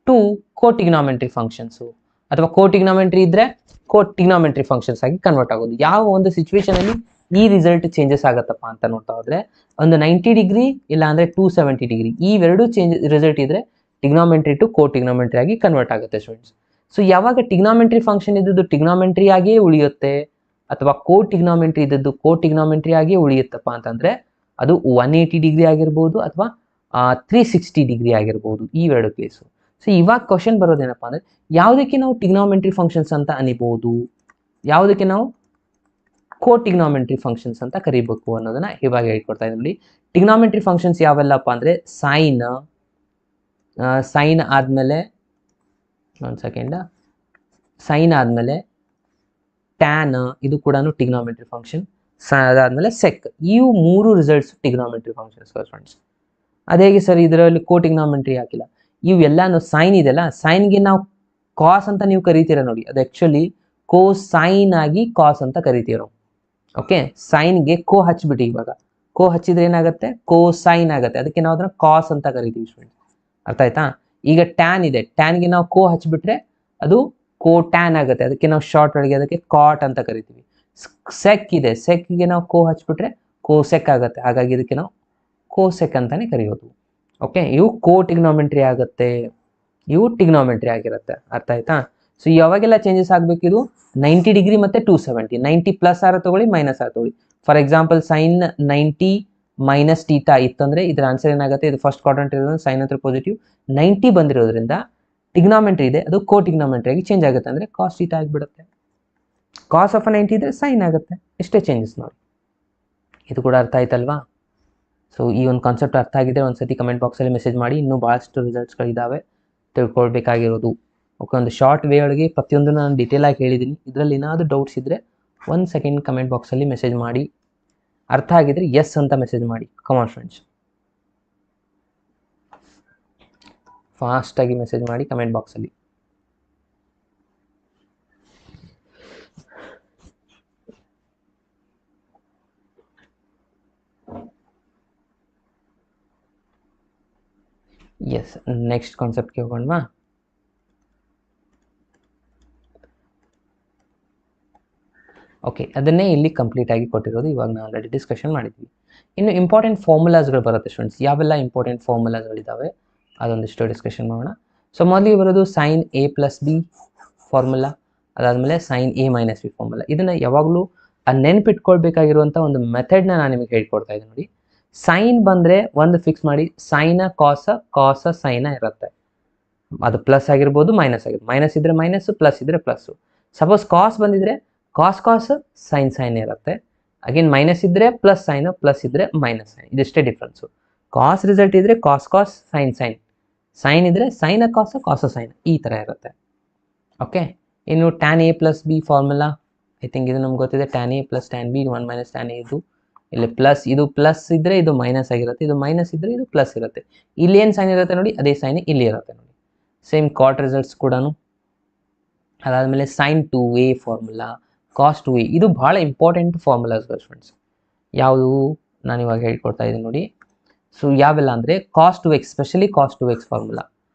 2 ಕೋಟಿಗ್ನಾಮೆಂಟ್ರಿ ಫಂಕ್ಷನ್ಸು, ಅಥವಾ ಕೋಟಿಗ್ನಾಮೆಂಟ್ರಿ ಇದ್ದರೆ ಕೋಟಿಗ್ನಾಮೆಂಟ್ರಿ ಫಂಕ್ಷನ್ಸ್ ಆಗಿ ಕನ್ವರ್ಟ್ ಆಗೋದು. ಯಾವ ಒಂದು ಸಿಚುವೇಶನಲ್ಲಿ ಈ ರಿಸಲ್ಟ್ ಚೇಂಜಸ್ ಆಗುತ್ತಪ್ಪ ಅಂತ ನೋಡ್ತಾ ಹೋದರೆ, ಒಂದು 90 ಡಿಗ್ರಿ ಇಲ್ಲ ಅಂದರೆ 270 ಡಿಗ್ರಿ, ಇವೆರಡು ರಿಸಲ್ಟ್ ಇದ್ದರೆ ಟ್ರಿಗ್ನಾಮೆಂಟ್ರಿ ಟು ಕೋಟಿಗ್ನಾಮೆಂಟ್ರಿ ಆಗಿ ಕನ್ವರ್ಟ್ ಆಗುತ್ತೆ ಸ್ಟೂಡೆಂಟ್ಸ್. ಸೊ ಯಾವಾಗ ಟ್ರಿಗ್ನಾಮೆಂಟ್ರಿ ಫಂಕ್ಷನ್ ಇದ್ದದ್ದು ಟ್ರಿಗ್ನಾಮೆಂಟ್ರಿ ಆಗಿಯೇ ಉಳಿಯುತ್ತೆ, ಅಥವಾ ಕೋಟಿಗ್ನಾಮೆಂಟ್ರಿ ಇದ್ದದ್ದು ಕೋಟಿಗ್ನಾಮೆಂಟ್ರಿ ಆಗಿಯೇ ಉಳಿಯುತ್ತಪ್ಪ ಅಂತಂದರೆ ಅದು 180 ಡಿಗ್ರಿ ಆಗಿರ್ಬೋದು ಅಥವಾ 360 ಡಿಗ್ರಿ ಆಗಿರ್ಬೋದು, ಇವೆರಡು ಕೇಸು. ಸೊ ಇವಾಗ ಕ್ವಶನ್ ಬರೋದೇನಪ್ಪ ಅಂದರೆ, ಯಾವುದಕ್ಕೆ ನಾವು ಟ್ರಿಗ್ನಾಮೆಂಟ್ರಿ ಫಂಕ್ಷನ್ಸ್ ಅಂತ ಅನಿಬೋದು, ಯಾವುದಕ್ಕೆ ನಾವು ಕೋಟಿಗ್ನಾಮೆಂಟ್ರಿ ಫಂಕ್ಷನ್ಸ್ ಅಂತ ಕರಿಬೇಕು ಅನ್ನೋದನ್ನ ಇವಾಗ ಹೇಳ್ಕೊಡ್ತಾ ಇದ್ದೀನಿ. ಟ್ರಿಗ್ನಾಮೆಂಟ್ರಿ ಫಂಕ್ಷನ್ಸ್ ಯಾವೆಲ್ಲಪ್ಪ ಅಂದರೆ, ಸೈನ್ ಆದಮೇಲೆ ಒಂದು ಸೆಕೆಂಡ, ಸೈನ್ ಆದಮೇಲೆ ಟ್ಯಾನ್, ಇದು ಕೂಡ ಟ್ರಿಗ್ನಾಮೆಂಟ್ರಿ ಫಂಕ್ಷನ್. ಅದಾದಮೇಲೆ ಸೆಕ್, ಇವು 3 ರಿಸಲ್ಟ್ಸ್ ಟ್ರಿಗ್ನಾಮೆಂಟ್ರಿ ಫಂಕ್ಷನ್ಸ್ ಫ್ರೆಂಡ್ಸ್. ಅದೇ ಹೇಗೆ ಸರ್ ಇದರಲ್ಲಿ ಕೋಟಿಗ್ನಾಮೆಂಟ್ರಿ ಹಾಕಿಲ್ಲ, ಇವೆಲ್ಲಾನು ಸೈನ್ ಇದೆಲ್ಲ, ಸೈನ್ಗೆ ನಾವು ಕಾಸ್ ಅಂತ ನೀವು ಕರಿತೀರ ನೋಡಿ, ಅದು ಆ್ಯಕ್ಚುಲಿ ಕೋಸೈನ್ ಆಗಿ ಕಾಸ್ ಅಂತ ಕರಿತೀವಿ ನಾವು. ಓಕೆ, ಸೈನ್ಗೆ ಕೋ ಹಚ್ಬಿಟ್ಟು ಇವಾಗ ಕೋ ಹಚ್ಚಿದ್ರೆ ಏನಾಗುತ್ತೆ, ಕೋಸೈನ್ ಆಗುತ್ತೆ. ಅದಕ್ಕೆ ನಾವು ಅದನ್ನ ಕಾಸ್ ಅಂತ ಕರಿತೀವಿ ಸ್ಟೂಡೆಂಟ್. ಅರ್ಥ ಆಯ್ತಾ? ಈಗ ಟ್ಯಾನ್ ಇದೆ, ಟ್ಯಾನ್ಗೆ ನಾವು ಕೋ ಹಚ್ಬಿಟ್ರೆ ಅದು ಕೋ ಟ್ಯಾನ್ ಆಗುತ್ತೆ. ಅದಕ್ಕೆ ನಾವು ಶಾರ್ಟ್ ಒಳಗೆ ಅದಕ್ಕೆ ಕಾಟ್ ಅಂತ ಕರಿತೀವಿ. ಸೆಕ್ ಇದೆ, ಸೆಕ್ಗೆ ನಾವು ಕೋ ಹಚ್ಬಿಟ್ರೆ ಕೋಸೆಕ್ ಆಗುತ್ತೆ. ಹಾಗಾಗಿ ಇದಕ್ಕೆ ನಾವು ಕೋಸೆಕ್ ಅಂತಾನೆ ಕರೆಯೋದು. ಓಕೆ, ಇವು ಕೋ ಟಿಗ್ನೋಮೆಂಟ್ರಿ ಆಗುತ್ತೆ, ಇವು ಟಿಗ್ನೋಮೆಂಟ್ರಿ ಆಗಿರುತ್ತೆ. ಅರ್ಥ ಆಯ್ತಾ? ಸೊ ಯಾವಾಗೆಲ್ಲ ಚೇಂಜಸ್ ಆಗಬೇಕು, ಇದು 90 ಡಿಗ್ರಿ ಮತ್ತು 270, 90 ಪ್ಲಸ್ ಆರ ತಗೊಳ್ಳಿ, ಮೈನಸ್ ಆರ ತಗೊಳ್ಳಿ. For example sine 90 minus theta ಇತ್ತಂದ್ರೆ ಇದ್ರ ಆನ್ಸರ್ ಏನಾಗುತ್ತೆ, ಇದು ಫಸ್ಟ್ ಕ್ವಾಡ್ರಂಟ್ ಇರೋದ್ರಿಂದ ಸೈನ್ ಹತ್ರ ಪಾಸಿಟಿವ್, 90 ಬಂದಿರೋದ್ರಿಂದ ಟಿಗ್ನಾಮೆಂಟ್ರಿ ಇದೆ, ಅದು ಕೋ ಟಿಗ್ನಾಮೆಂಟ್ರಿ ಆಗಿ ಚೇಂಜ್ ಆಗುತ್ತೆ, ಅಂದರೆ ಕಾಸ್ ಟೀಟಾ ಆಗಿಬಿಡುತ್ತೆ. ಕಾಸ್ ಆಫ್ 90 ಇದ್ರೆ ಸೈನ್ ಆಗುತ್ತೆ. ಇಷ್ಟೇ ಚೇಂಜಸ್ ನೋಡಿ. ಇದು ಕೂಡ ಅರ್ಥ ಆಯ್ತಲ್ವಾ? ಸೊ ಈ ಒಂದು ಕಾನ್ಸೆಪ್ಟ್ ಅರ್ಥ ಆಗಿದ್ರೆ ಒಂದ್ಸತಿ ಕಮೆಂಟ್ ಬಾಕ್ಸಲ್ಲಿ ಮೆಸೇಜ್ ಮಾಡಿ. ಇನ್ನೂ ಭಾಳಷ್ಟು ರಿಸಲ್ಟ್ಸ್ಗಳಿದ್ದಾವೆ ತಿಳ್ಕೊಳ್ಬೇಕಾಗಿರೋದು. ಓಕೆ, ಒಂದು ಶಾರ್ಟ್ ವೇ ಒಳಗೆ ಪ್ರತಿಯೊಂದನ್ನು ನಾನು ಡೀಟೇಲ್ ಆಗಿ ಹೇಳಿದ್ದೀನಿ. ಇದರಲ್ಲಿ ಏನಾದರೂ ಡೌಟ್ಸ್ ಇದ್ದರೆ 1 ಸೆಕೆಂಡ್ ಕಮೆಂಟ್ ಬಾಕ್ಸಲ್ಲಿ ಮೆಸೇಜ್ ಮಾಡಿ. ಅರ್ಥ ಆಗಿದ್ರೆ ಎಸ್ ಅಂತ ಮೆಸೇಜ್ ಮಾಡಿ. ಕಮಾನ್ ಫ್ರೆಂಡ್ಸ್, ಫಾಸ್ಟಾಗಿ ಮೆಸೇಜ್ ಮಾಡಿ ಕಮೆಂಟ್ ಬಾಕ್ಸಲ್ಲಿ. ಎಸ್, ನೆಕ್ಸ್ಟ್ ಕಾನ್ಸೆಪ್ಟ್ಗೆ ಹೋಗೋಣವಾ? ಓಕೆ, ಅದನ್ನೇ ಇಲ್ಲಿ ಕಂಪ್ಲೀಟ್ ಆಗಿ ಕೊಟ್ಟಿರೋದು. ಇವಾಗ ನಾವು ಆಲ್ರೆಡಿ ಡಿಸ್ಕಷನ್ ಮಾಡಿದ್ವಿ. ಇನ್ನು ಇಂಪಾರ್ಟೆಂಟ್ ಫಾರ್ಮುಲಾಸ್ಗಳು ಬರುತ್ತೆ ಸ್ಟೂಡೆಂಟ್ಸ್. ಯಾವೆಲ್ಲ ಇಂಪಾರ್ಟೆಂಟ್ ಫಾರ್ಮುಲಾಸ್ಗಳಿದ್ದಾವೆ ಅದೊಂದಿಷ್ಟು ಡಿಸ್ಕಷನ್ ಮಾಡೋಣ. ಸೊ ಮೊದಲಿಗೆ ಬರೋದು sine A plus B formula, ಅದಾದಮೇಲೆ sine A minus B formula. ಇದನ್ನು ಯಾವಾಗಲೂ ನೆನ್ಪಿಟ್ಕೊಳ್ಬೇಕಾಗಿರುವಂಥ ಒಂದು ಮೆಥಡ್ನ ನಾನು ನಿಮಗೆ ಹೇಳ್ಕೊಡ್ತಾ ಇದ್ದೀನಿ ನೋಡಿ. ಸೈನ್ ಬಂದರೆ ಒಂದು ಫಿಕ್ಸ್ ಮಾಡಿ, ಸೈನ ಕಾಸ, ಕಾಸ ಸೈನ ಇರುತ್ತೆ. ಅದು ಪ್ಲಸ್ ಆಗಿರ್ಬೋದು, ಮೈನಸ್ ಆಗಿರ್ಬೋದು. ಮೈನಸ್ ಇದ್ದರೆ ಮೈನಸ್ಸು, ಪ್ಲಸ್ ಇದ್ದರೆ ಪ್ಲಸ್ಸು. ಸಪೋಸ್ ಕಾಸ್ ಬಂದಿದ್ರೆ ಕಾಸ್ ಕಾಸ್ ಸೈನ್ ಸೈನ್ ಇರುತ್ತೆ. ಅಗೇನ್ ಮೈನಸ್ ಇದ್ದರೆ ಪ್ಲಸ್ ಸೈನ್, ಪ್ಲಸ್ ಇದ್ದರೆ ಮೈನಸ್ ಸೈನ್. ಇದಿಷ್ಟೇ ಡಿಫ್ರೆನ್ಸು. ಕಾಸ್ ರಿಸಲ್ಟ್ ಇದ್ದರೆ ಕಾಸ್ ಕಾಸ್ ಸೈನ್ ಸೈನ್, ಸೈನ್ ಇದ್ದರೆ ಸೈನ ಕಾಸ, ಕಾಸ ಸೈನ್, ಈ ಥರ ಇರುತ್ತೆ. ಓಕೆ, ಇನ್ನು tan A plus B formula, I think ಇದು ನಮ್ಗೆ ಗೊತ್ತಿದೆ. Tan A plus tan B 1 minus tan A. ಇದು ಇಲ್ಲಿ ಪ್ಲಸ್, ಇದು ಪ್ಲಸ್ ಇದ್ದರೆ ಇದು ಮೈನಸ್ ಆಗಿರುತ್ತೆ, ಇದು ಮೈನಸ್ ಇದ್ದರೆ ಇದು ಪ್ಲಸ್ ಇರುತ್ತೆ. ಇಲ್ಲಿ ಏನು ಸೈನ್ ಇರುತ್ತೆ ನೋಡಿ, ಅದೇ ಸೈನ್ ಇಲ್ಲಿ ಇರುತ್ತೆ ನೋಡಿ. ಸೇಮ್ ಕಾಟ್ ರಿಸಲ್ಟ್ಸ್ ಕೂಡ. ಅದಾದಮೇಲೆ ಸೈನ್ 2a ಫಾರ್ಮುಲಾ, ಕಾಸ್ 2a. ಇದು ಭಾಳ ಇಂಪಾರ್ಟೆಂಟ್ ಫಾರ್ಮುಲಾಸ್ಗಳು ಫ್ರೆಂಡ್ಸ್. ಯಾವುದು ನಾನು ಇವಾಗ ಹೇಳ್ಕೊಡ್ತಾ ಇದ್ದೀನಿ ನೋಡಿ. ಸೊ ಯಾವೆಲ್ಲ ಅಂದರೆ ಕಾಸ್ 2x, ಸ್ಪೆಷಲಿ ಕಾಸ್ 2x ಫಾರ್ಮುಲಾ.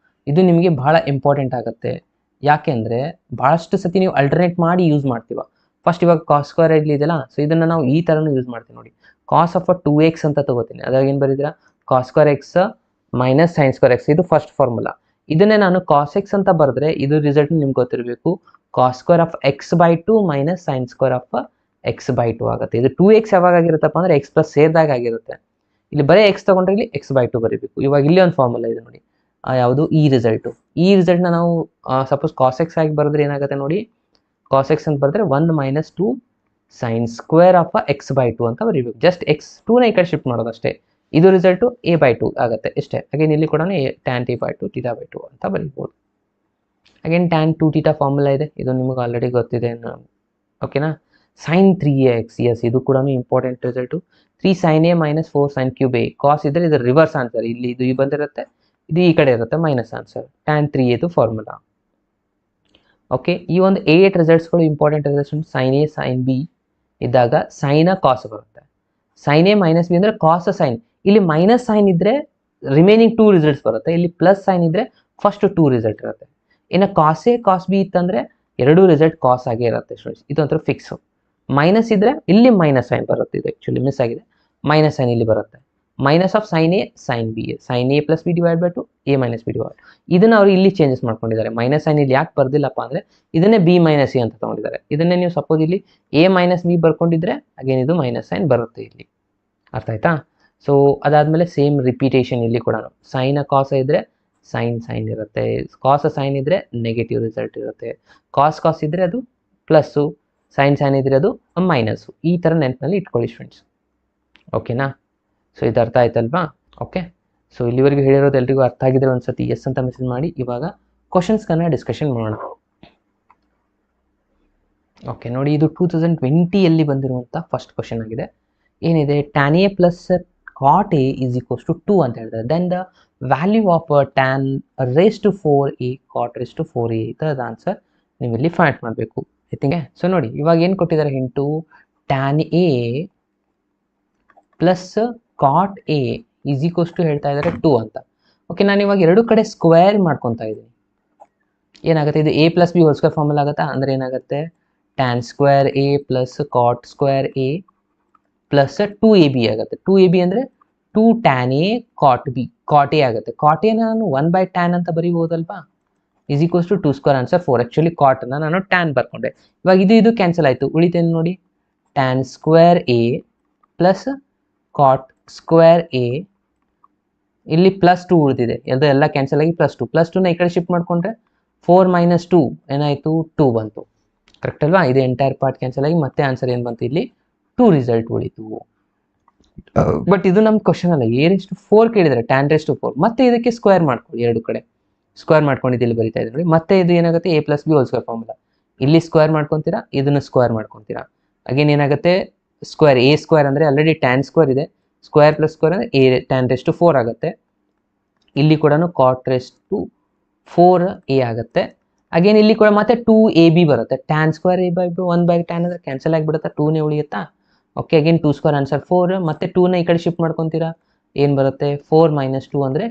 ಇದು ನಿಮಗೆ ಭಾಳ ಇಂಪಾರ್ಟೆಂಟ್ ಆಗುತ್ತೆ. ಯಾಕೆ ಅಂದರೆ ಭಾಳಷ್ಟು ಸತಿ ನೀವು ಅಲ್ಟರ್ನೇಟ್ ಮಾಡಿ ಯೂಸ್ ಮಾಡ್ತೀವ. ಫಸ್ಟ್ ಇವಾಗ ಕಾಸ್ ಸ್ಕ್ವೇರ್ ಇದೆಯಲ್ಲ, ಸೊ ಇದನ್ನು ನಾವು ಈ ಥರನೂ ಯೂಸ್ ಮಾಡ್ತೀವಿ ನೋಡಿ. ಕಾಸ್ ಆಫ್ 2x ಅಂತ ತಗೋತೀನಿ, ಅದಾಗ ಏನು ಬರೀತೀರಾ, cos square x minus sine square x. ಇದು ಫಸ್ಟ್ ಫಾರ್ಮುಲಾ. ಇದನ್ನೇ ನಾನು ಕಾಸ್ ಎಕ್ಸ್ ಅಂತ ಬರೆದ್ರೆ ಇದು ರಿಸಲ್ಟ್ ನಿಮ್ಗೆ ಗೊತ್ತಿರಬೇಕು. Cos square of x by 2 minus sine square of x by 2 ಆಗುತ್ತೆ. ಇದು 2x ಯಾವಾಗ ಆಗಿರುತ್ತಪ್ಪ ಅಂದರೆ ಎಕ್ಸ್ ಪ್ಲಸ್ ಸೇರಿದಾಗ ಆಗಿರುತ್ತೆ. ಇಲ್ಲಿ ಬರೀ ಎಕ್ಸ್ ತೊಗೊಂಡ್ರೆ ಇಲ್ಲಿ ಎಕ್ಸ್ ಬೈ 2 ಬರೀಬೇಕು. ಇವಾಗ ಇಲ್ಲಿ ಒಂದು ಫಾರ್ಮುಲಾ ಇದೆ ನೋಡಿ, ಯಾವುದು ಈ ರಿಸಲ್ಟು. ಈ ರಿಸಲ್ಟ್ನ ನಾವು ಸಪೋಸ್ ಕಾಸ್ ಎಕ್ಸ್ ಆಗಿ ಬರೆದ್ರೆ ಏನಾಗುತ್ತೆ ನೋಡಿ, ಕಾಸ್ ಎಕ್ಸ್ ಅಂತ ಬರೆದ್ರೆ 1 minus 2 sign square of x by 2 ಅಂತ ಬರೀಬೇಕು. ಜಸ್ಟ್ ಎಕ್ಸ್ 2ನ ಈ ಕಡೆ ಶಿಫ್ಟ್ ಮಾಡೋದು ಅಷ್ಟೇ. ಇದು ರಿಸಲ್ಟು ಎ ಬೈ 2 ಆಗುತ್ತೆ ಇಷ್ಟೇ. ಅಗೇನ್ ಇಲ್ಲಿ ಕೂಡ tan T by 2 theta by 2 ಅಂತ ಬರೀಬೋದು. ಅಗೇನ್ ಟ್ಯಾನ್ 2 ಟೀಟಾ ಫಾರ್ಮುಲಾ ಇದೆ, ಇದು ನಿಮಗೆ ಆಲ್ರೆಡಿ ಗೊತ್ತಿದೆ. ಓಕೆನಾ? ಸೈನ್ 3x, ಎಸ್, ಇದು ಕೂಡ important result. 3 sine A minus 4 sine cube A. Cos ಇದ್ದರೆ ಇದು ರಿವರ್ಸ್ ಆನ್ಸರ್, ಇಲ್ಲಿ ಇದು ಈ ಬಂದಿರುತ್ತೆ, ಇದು ಈ ಕಡೆ ಇರುತ್ತೆ minus answer. Tan 3a formula. Okay, ಈ ಒಂದು 8 ರಿಸಲ್ಟ್ಸ್ಗಳು important results. Sine A sine B ಇದ್ದಾಗ ಸೈನ ಕಾಸ್ ಬರುತ್ತೆ. ಸೈನ್ ಎ ಮೈನಸ್ ಬಿ ಅಂದರೆ ಕಾಸ್ ಸೈನ್. ಇಲ್ಲಿ ಮೈನಸ್ ಸೈನ್ ಇದ್ದರೆ ರಿಮೈನಿಂಗ್ 2 ರಿಸಲ್ಟ್ಸ್ ಬರುತ್ತೆ. ಇಲ್ಲಿ ಪ್ಲಸ್ ಸೈನ್ ಇದ್ದರೆ ಫಸ್ಟ್ 2 ರಿಸಲ್ಟ್ ಇರುತ್ತೆ. ಇನ್ನು ಕಾಸ್ ಎ ಕಾಸ್ ಬಿ ಇತ್ತಂದರೆ 2 ರಿಸಲ್ಟ್ ಕಾಸ್ ಆಗೇ ಇರುತ್ತೆ ಸ್ಟೂಡೆಂಟ್ಸ್. ಇದು ಒಂಥರ ಫಿಕ್ಸು. ಮೈನಸ್ ಇದ್ದರೆ ಇಲ್ಲಿ ಮೈನಸ್ ಸೈನ್ ಬರುತ್ತೆ. ಇದು ಆ್ಯಕ್ಚುಲಿ ಮಿಸ್ ಆಗಿದೆ, ಮೈನಸ್ ಸೈನ್ ಇಲ್ಲಿ ಬರುತ್ತೆ. Minus of sine A sine B, sine A plus B divide by 2 A minus B divide. ಇದನ್ನು ಅವರು ಇಲ್ಲಿ ಚೇಂಜಸ್ ಮಾಡ್ಕೊಂಡಿದ್ದಾರೆ. ಮೈನಸ್ ಸೈನ್ ಇಲ್ಲಿ ಯಾಕೆ ಬರ್ದಿಲ್ಲಪ್ಪ ಅಂದರೆ ಇದನ್ನೇ ಬಿ ಮೈನಸ್ ಎ ಅಂತ ತೊಗೊಂಡಿದ್ದಾರೆ. ಇದನ್ನೇ ನೀವು ಸಪೋಸ್ ಇಲ್ಲಿ ಎ ಮೈನಸ್ ಬಿ ಬರ್ಕೊಂಡಿದ್ರೆ ಅಗೇನ್ ಇದು ಮೈನಸ್ ಸೈನ್ ಬರುತ್ತೆ ಇಲ್ಲಿ. ಅರ್ಥ ಆಯ್ತಾ? ಸೊ ಅದಾದಮೇಲೆ ಸೇಮ್ ರಿಪೀಟೇಷನ್ ಇಲ್ಲಿ ಕೂಡ. ಸೈನ ಕಾಸ ಇದ್ದರೆ ಸೈನ್ ಸೈನ್ ಇರುತ್ತೆ, ಕಾಸ ಸೈನ್ ಇದ್ದರೆ ನೆಗೆಟಿವ್ ರಿಸಲ್ಟ್ ಇರುತ್ತೆ. ಕಾಸ್ ಕಾಸ್ ಇದ್ದರೆ ಅದು ಪ್ಲಸ್ಸು, ಸೈನ್ ಸೈನ್ ಇದ್ದರೆ ಅದು ಮೈನಸ್ಸು. ಈ ಥರ ನೆನಪಿನಲ್ಲಿ ಇಟ್ಕೊಳ್ಳಿ ಫ್ರೆಂಡ್ಸ್. ಓಕೆನಾ? ಸೊ ಇದು ಅರ್ಥ ಆಯ್ತಲ್ವಾ? ಓಕೆ, ಸೊ ಇಲ್ಲಿವರೆಗೂ ಹೇಳಿರೋದು ಎಲ್ರಿಗೂ ಅರ್ಥ ಆಗಿದ್ರೆ ಒಂದು ಸತಿ ಎಸ್ ಅಂತ ಮೆಸೇಜ್ ಮಾಡಿ. ಇವಾಗ ಕ್ವಶನ್ಸ್ಗಳನ್ನ ಡಿಸ್ಕಷನ್ ಮಾಡೋಣ. ಓಕೆ ನೋಡಿ, ಇದು 2020ಯಲ್ಲಿ ಬಂದಿರುವಂಥ ಫಸ್ಟ್ ಕ್ವಶನ್ ಆಗಿದೆ. ಏನಿದೆ, tan A plus cot A is equals to 2 ಅಂತ ಹೇಳ್ತಾರೆ. Then the value of tan raise to 4a cot raise to 4a ಇದರದ ಆನ್ಸರ್ ನೀವು ಇಲ್ಲಿ ಫೈಂಡ್ ಮಾಡಬೇಕು. ಐ ಥಿಂಕ್ ಸೊ ನೋಡಿ ಇವಾಗ ಏನು ಕೊಟ್ಟಿದ್ದಾರೆ hint tan A plus cot A is equals to ಹೇಳ್ತಾ ಇದ್ದಾರೆ 2 ಅಂತ. ಓಕೆ, ನಾನು ಇವಾಗ ಎರಡು ಕಡೆ ಸ್ಕ್ವೇರ್ ಮಾಡ್ಕೊತಾ ಇದ್ದೀನಿ. ಏನಾಗುತ್ತೆ ಇದು A plus B whole square formula ಆಗುತ್ತಾ, ಅಂದರೆ ಏನಾಗುತ್ತೆ tan square A plus cot square A plus 2ab ಆಗುತ್ತೆ. 2ab ಅಂದರೆ 2 tan A cot B, cot A ಆಗುತ್ತೆ. ಕಾಟ್ ಎನ ನಾನು 1/tan ಅಂತ ಬರೀಬಹುದಲ್ವಾ, is equals to 2 square answer 4. Actually ಕಾಟನ್ನು ನಾನು ಟ್ಯಾನ್ ಬರ್ಕೊಂಡೆ. ಇವಾಗ ಇದು ಕ್ಯಾನ್ಸಲ್ ಆಯಿತು, ಉಳಿತೇನೆ ನೋಡಿ tan square A plus cot square A, ಇಲ್ಲಿ ಪ್ಲಸ್ 2 ಉಳಿದಿದೆ, ಎಲ್ಲ ಕ್ಯಾನ್ಸಲ್ ಆಗಿ ಪ್ಲಸ್ 2. ಪ್ಲಸ್ 2ನ ಈ ಕಡೆ ಶಿಫ್ಟ್ ಮಾಡಿಕೊಂಡ್ರೆ 4 - 2 ಏನಾಯಿತು 2 ಬಂತು. ಕರೆಕ್ಟ್ ಅಲ್ವಾ? ಇದು ಎಂಟೈರ್ ಪಾರ್ಟ್ ಕ್ಯಾನ್ಸಲ್ ಆಗಿ ಮತ್ತೆ ಆನ್ಸರ್ ಏನು ಬಂತು ಇಲ್ಲಿ 2 ರಿಸಲ್ಟ್ ಉಳಿತು. ಬಟ್ ಇದು ನಮ್ಮ ಕ್ವಶನ್ ಅಲ್ಲ, a⁴ ಕೇಳಿದರೆ tan⁴ ಮತ್ತೆ ಇದಕ್ಕೆ ಸ್ಕ್ವೇರ್ ಮಾಡ್ಕೊಳ್ಳಿ, ಎರಡು ಕಡೆ ಸ್ಕ್ವೇರ್ ಮಾಡ್ಕೊಂಡಿದ್ದು ಇಲ್ಲಿ ಬರೀತಾ ಇದ್ದೀವಿ ನೋಡಿ. ಮತ್ತೆ ಇದು ಏನಾಗುತ್ತೆ a + b hole square formula, ಇಲ್ಲಿ ಸ್ಕ್ವೇರ್ ಮಾಡ್ಕೊತೀರಾ, ಇದನ್ನು ಸ್ಕ್ವೇರ್ ಮಾಡ್ಕೊತೀರಾ. ಅಗೇನ್ ಏನಾಗುತ್ತೆ ಸ್ಕ್ವೇರ್ a ಸ್ಕ್ವೇರ್ ಅಂದರೆ ಆಲ್ರೆಡಿ ಟ್ಯಾನ್ ಸ್ಕ್ವೇರ್ ಇದೆ, ಸ್ಕ್ವೇರ್ ಪ್ಲಸ್ ಸ್ಕ್ವೇರ್ ಅಂದರೆ a tan⁴ ಆಗುತ್ತೆ. ಇಲ್ಲಿ ಕೂಡ cot⁴a ಆಗುತ್ತೆ. ಅಗೇನ್ ಇಲ್ಲಿ ಕೂಡ ಮತ್ತೆ 2ab ಬರುತ್ತೆ. tan ಸ್ಕ್ವೇರ್ a/2 1/tan ಅಂದರೆ ಕ್ಯಾನ್ಸಲ್ ಆಗಿಬಿಡುತ್ತಾ, 2ನೇ ಉಳಿಯುತ್ತಾ. ಓಕೆ, ಅಗೇನ್ 2 ಸ್ಕ್ವೇರ್ ಆನ್ಸರ್ 4, ಮತ್ತೆ 2ನ ಈ ಕಡೆ ಶಿಫ್ಟ್ ಮಾಡ್ಕೊತೀರಾ, ಏನು ಬರುತ್ತೆ 4 - 2 ಅಂದರೆ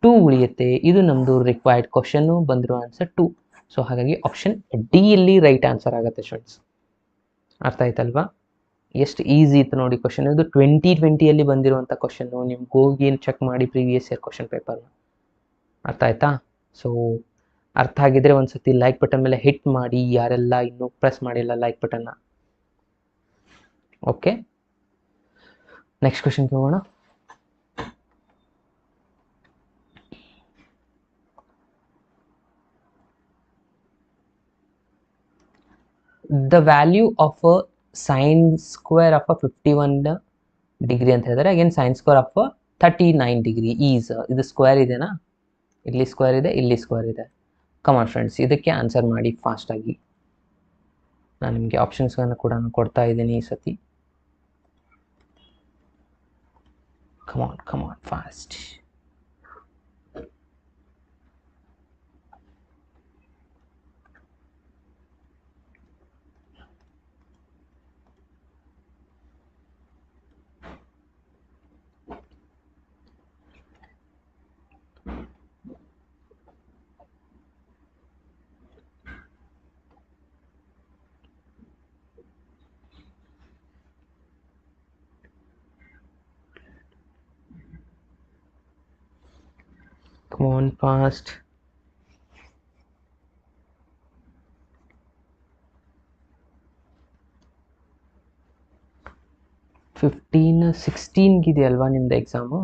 2 ಉಳಿಯುತ್ತೆ. ಇದು ನಮ್ಮದು ರಿಕ್ವೈರ್ಡ್ ಕ್ವಶನ್ನು, ಬಂದಿರೋ ಆನ್ಸರ್ 2. ಸೊ ಹಾಗಾಗಿ ಆಪ್ಷನ್ ಡಿ ಇಲ್ಲಿ ರೈಟ್ ಆನ್ಸರ್ ಆಗುತ್ತೆ ಸ್ಟೂಡೆಂಟ್ಸ್. ಅರ್ಥ ಆಯ್ತಲ್ವಾ? ಎಷ್ಟು ಈಸಿ ಇತ್ತು ನೋಡಿ ಕ್ವಶನ್. ಇದು 2020ಯಲ್ಲಿ ಬಂದಿರುವಂಥ ಕ್ವಶನ್ನು. ನಿಮ್ಗೆ ಹೋಗಿ ಏನು ಚೆಕ್ ಮಾಡಿ ಪ್ರೀವಿಯಸ್ ಇಯರ್ ಕ್ವಶನ್ ಪೇಪರ್ನ. ಅರ್ಥ ಆಯ್ತಾ? ಸೊ ಅರ್ಥ ಆಗಿದ್ರೆ ಒಂದ್ಸತಿ ಲೈಕ್ ಬಟನ್ ಮೇಲೆ ಹಿಟ್ ಮಾಡಿ, ಯಾರೆಲ್ಲ ಇನ್ನೂ ಪ್ರೆಸ್ ಮಾಡಿಲ್ಲ ಲೈಕ್ ಬಟನ್ನ. ಓಕೆ, ನೆಕ್ಸ್ಟ್ ಕ್ವಶನ್ಗೆ ಹೋಗೋಣ. The value of sin square of 51 degree ಅಂತ ಹೇಳಿದರೆ, again sin square of 39 degree is, ಇದು ಸ್ಕ್ವೇರ್ ಇದೆನಾ, ಇಲ್ಲಿ ಸ್ಕ್ವೇರ್ ಇದೆ, ಇಲ್ಲಿ ಸ್ಕ್ವೇರ್ ಇದೆ. ಕಮಾನ್ ಫ್ರೆಂಡ್ಸ್, ಇದಕ್ಕೆ ಆನ್ಸರ್ ಮಾಡಿ ಫಾಸ್ಟಾಗಿ. ನಾನು ನಿಮಗೆ ಆಪ್ಷನ್ಸ್ಗಳನ್ನು ಕೂಡ ಕೊಡ್ತಾ ಇದ್ದೀನಿ ಈ ಸತಿ. ಕಮಾನ್ fast. Come on, fast. Fifteen 16 ಅಲ್ವಾ ನಿಮ್ದು ಎಕ್ಸಾಮು?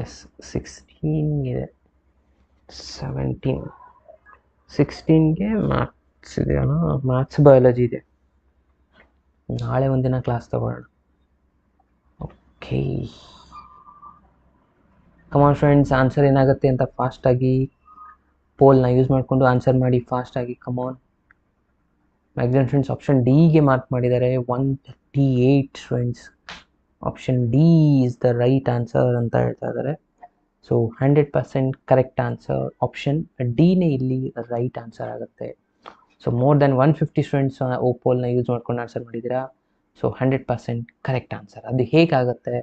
ಎಸ್ 16 17 16ಗೆ ಮ್ಯಾಥ್ಸ್ ಇದೆಯಲ್ಲ, ಮ್ಯಾಥ್ಸ್ ಬಯಾಲಜಿ ಇದೆ. ನಾಳೆ ಒಂದಿನ ಕ್ಲಾಸ್ ತಗೊಳ್ಳೋಣ. ಓಕೆ, ಕಮಾನ್ ಫ್ರೆಂಡ್ಸ್, ಆನ್ಸರ್ ಏನಾಗುತ್ತೆ ಅಂತ ಫಾಸ್ಟಾಗಿ ಪೋಲ್ನ ಯೂಸ್ ಮಾಡಿಕೊಂಡು ಆನ್ಸರ್ ಮಾಡಿ ಫಾಸ್ಟಾಗಿ. ಕಮಾನ್ ಮ್ಯಾಕ್ಸಿಮಮ್ ಫ್ರೆಂಡ್ಸ್ ಆಪ್ಷನ್ ಡಿಗೆ ಮಾರ್ಕ್ ಮಾಡಿದ್ದಾರೆ 138 friends. Option D is the right answer ಅಂತ ಹೇಳ್ತಾ ಇದ್ದಾರೆ. ಸೊ 100% ಕರೆಕ್ಟ್ ಆನ್ಸರ್ ಆಪ್ಷನ್ ಡಿನೇ ಇಲ್ಲಿ ರೈಟ್ ಆನ್ಸರ್ ಆಗುತ್ತೆ. ಸೊ ಮೋರ್ ದೆನ್ 150 ಸ್ಟೂಡೆಂಟ್ಸ್ ಪೋಲ್ನ ಯೂಸ್ ಮಾಡ್ಕೊಂಡು ಆನ್ಸರ್ ಮಾಡಿದ್ದೀರಾ. So 100% correct answer. ಅದು ಹೇಗಾಗುತ್ತೆ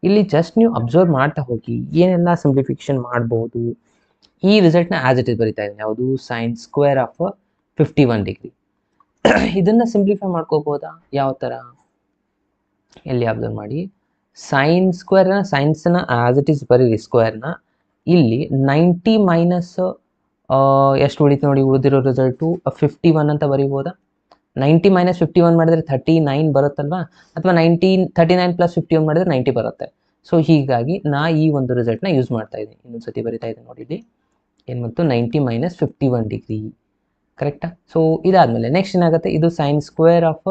ಇಲ್ಲಿ ಜಸ್ಟ್ ನೀವು ಅಬ್ಸರ್ವ್ ಮಾಡ್ತಾ ಹೋಗಿ, ಏನೆಲ್ಲ ಸಿಂಪ್ಲಿಫಿಕೇಶನ್ ಮಾಡ್ಬೋದು. ಈ ರಿಸಲ್ಟ್ನ ಆ್ಯಸ್ ಇಟ್ ಇಸ್ ಬರಿತಾ ಇದ್ದೀನಿ, ಯಾವುದು sin square of 51 ಡಿಗ್ರಿ. ಇದನ್ನು ಸಿಂಪ್ಲಿಫೈ ಮಾಡ್ಕೋಬೋದಾ? ಯಾವ ಥರ ಇಲ್ಲಿ ಅಬ್ಸರ್ವ್ ಮಾಡಿ, ಸೈನ್ ಸ್ಕ್ವೇರ್ನ ಸೈನ್ಸ್ನ ಆ್ಯಸ್ ಇಟ್ ಈಸ್ ಬರೀರಿ ಸ್ಕ್ವೇರ್ನ. ಇಲ್ಲಿ 90 ಮೈನಸ್ ಎಷ್ಟು ಉಳಿತು ನೋಡಿ, ಉಳಿದಿರೋ ರಿಸಲ್ಟು 51 ಅಂತ ಬರೀಬೋದಾ? 90 - 51 ಮಾಡಿದರೆ 39 ಬರುತ್ತಲ್ವಾ, ಅಥವಾ 39 + 51 ಮಾಡಿದರೆ 90 ಬರುತ್ತೆ. ಸೊ ಹೀಗಾಗಿ ನಾ ಈ ಒಂದು ರಿಸಲ್ಟ್ನ ಯೂಸ್ ಮಾಡ್ತಾ ಇದ್ದೀನಿ. ಇನ್ನೊಂದು ಸತಿ ಬರಿತಾ ಇದ್ದೀನಿ ನೋಡಿ, ಇಲ್ಲಿ ಏನು ಬಂತು 90 - 51 ಡಿಗ್ರಿ. ಕರೆಕ್ಟಾ? ಸೊ ಇದಾದಮೇಲೆ ನೆಕ್ಸ್ಟ್ ಏನಾಗುತ್ತೆ, ಇದು sin square of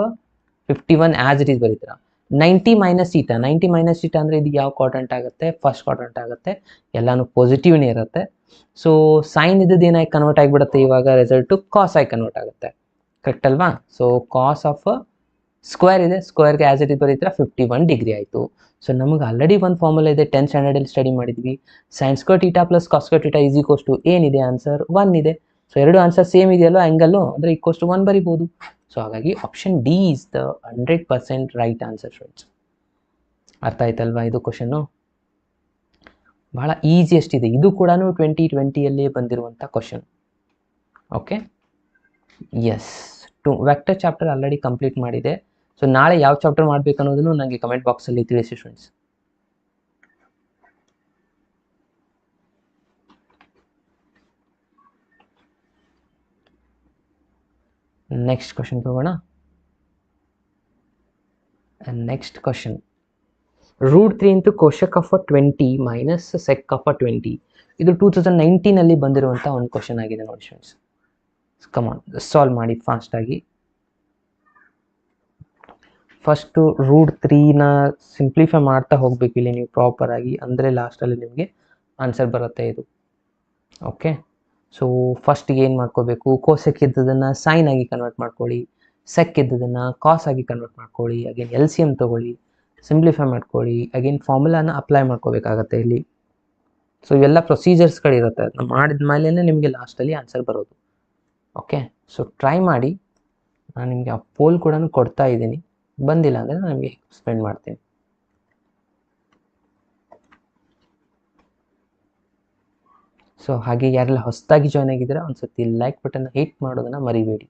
51 as it is ಬರೀತೀರಾ. 90 - θ, 90 - θ ಅಂದರೆ ಇದು ಯಾವ ಕ್ವಾಡ್ರಂಟ್ ಆಗುತ್ತೆ? ಫಸ್ಟ್ ಕ್ವಾಡ್ರಂಟ್ ಆಗುತ್ತೆ. ಎಲ್ಲನೂ ಪಾಸಿಟಿವ್ನೇ ಇರುತ್ತೆ. ಸೊ ಸೈನ್ ಇದ್ದದ್ದು ಏನಾಗಿ ಕನ್ವರ್ಟ್ ಆಗಿಬಿಡುತ್ತೆ, ಇವಾಗ ರಿಸಲ್ಟು ಕಾಸ್ ಆಗಿ ಕನ್ವರ್ಟ್ ಆಗುತ್ತೆ. ಕರೆಕ್ಟ್ ಅಲ್ವಾ? ಸೊ ಕಾಸ್ ಆಫ್ ಸ್ಕ್ವೇರ್ ಇದೆ, ಸ್ಕ್ವೇರ್ಗೆ ಆ್ಯಸ್ ಇಟ್ ಇಸ್ ಬರೀತೀರಾ 51 ಡಿಗ್ರಿ ಆಯಿತು. ಸೊ ನಮಗೆ ಆಲ್ರೆಡಿ ಒಂದು ಫಾರ್ಮುಲಾ ಇದೆ 10th ಸ್ಟ್ಯಾಂಡರ್ಡಲ್ಲಿ ಸ್ಟಡಿ ಮಾಡಿದ್ವಿ. Sine square theta plus cos square theta is equals to ಏನಿದೆ ಆನ್ಸರ್ 1 ಇದೆ. ಸೊ ಎರಡು ಆನ್ಸರ್ ಸೇಮ್ ಇದೆಯಲ್ಲೋ ಆ್ಯಂಗಲ್ಲು, ಅಂದರೆ ಈಕ್ವಲ್ಸ್ ಟು 1 ಬರಿಬೋದು. ಸೊ ಹಾಗಾಗಿ option D is the 100% right answer friends. ಅರ್ಥ ಆಯ್ತಲ್ವಾ ಇದು ಕ್ವಶನ್ನು? ಬಹಳ ಈಸಿಯೆಸ್ಟ್ ಇದೆ. ಇದು ಕೂಡ 2020ಯಲ್ಲೇ ಬಂದಿರುವಂಥ question. Okay, yes. Vector chapter already complete ಮಾಡಿದೆ. ಸೊ ನಾಳೆ ಯಾವ ಚಾಪ್ಟರ್ ಮಾಡಬೇಕು ಅನ್ನೋದನ್ನು ನನಗೆ ಕಮೆಂಟ್ ಬಾಕ್ಸಲ್ಲಿ ತಿಳಿಸಿ ಫ್ರೆಂಡ್ಸ್. ನೆಕ್ಸ್ಟ್ ಕ್ವಶನ್ ಹೋಗೋಣ. Next question, √3 into cosec of 20 minus sec of 20. ಇದು 2019ಅಲ್ಲಿ ಬಂದಿರುವಂಥ ಒಂದು ಕ್ವಶನ್ ಆಗಿದೆ ನೋಡಿ ಫ್ರೆಂಡ್ಸ್. ಕಮಾನ್ ಸಾಲ್ವ್ ಮಾಡಿ ಫಾಸ್ಟಾಗಿ. ಫಸ್ಟು √3ನ ಸಿಂಪ್ಲಿಫೈ ಮಾಡ್ತಾ ಹೋಗಬೇಕು ಇಲ್ಲಿ ನೀವು ಪ್ರಾಪರಾಗಿ, ಅಂದರೆ ಲಾಸ್ಟಲ್ಲಿ ನಿಮಗೆ ಆನ್ಸರ್ ಬರುತ್ತೆ ಇದು. ಓಕೆ, ಸೊ ಫಸ್ಟಿಗೆ ಏನು ಮಾಡ್ಕೋಬೇಕು, ಕೋಸೆಕ್ ಇದ್ದದನ್ನು ಸೈನ್ ಆಗಿ ಕನ್ವರ್ಟ್ ಮಾಡ್ಕೊಳ್ಳಿ, ಸೆಕ್ ಇದ್ದದನ್ನು ಕಾಸ್ ಆಗಿ ಕನ್ವರ್ಟ್ ಮಾಡ್ಕೊಳ್ಳಿ, ಅಗೇನ್ LCM ತೊಗೊಳ್ಳಿ, ಸಿಂಪ್ಲಿಫೈ ಮಾಡ್ಕೊಳ್ಳಿ, ಅಗೇನ್ ಫಾರ್ಮುಲಾನ ಅಪ್ಲೈ ಮಾಡ್ಕೋಬೇಕಾಗತ್ತೆ ಇಲ್ಲಿ. ಸೊ ಇವೆಲ್ಲ ಪ್ರೊಸೀಜರ್ಸ್ಗಳಿರುತ್ತೆ, ಅದನ್ನ ಮಾಡಿದ ಮೇಲೆ ನಿಮಗೆ ಲಾಸ್ಟಲ್ಲಿ ಆನ್ಸರ್ ಬರೋದು. ಓಕೆ, ಸೊ ಟ್ರೈ ಮಾಡಿ. ನಾನು ನಿಮಗೆ ಆ ಪೋಲ್ ಕೂಡ ಕೊಡ್ತಾ ಇದ್ದೀನಿ, ಬಂದಿಲ್ಲ ಅಂದರೆ ನಾನು ನಿಮಗೆ ಎಕ್ಸ್ಪ್ಲೇನ್ ಮಾಡ್ತೀನಿ. ಸೊ ಹಾಗೆ ಯಾರೆಲ್ಲ ಹೊಸದಾಗಿ ಜಾಯ್ನ್ ಆಗಿದ್ದೀರಾ ಒಂದ್ಸತಿ ಲೈಕ್ ಬಟನ್ ಹಿಟ್ ಮಾಡೋದನ್ನ ಮರಿಬೇಡಿ.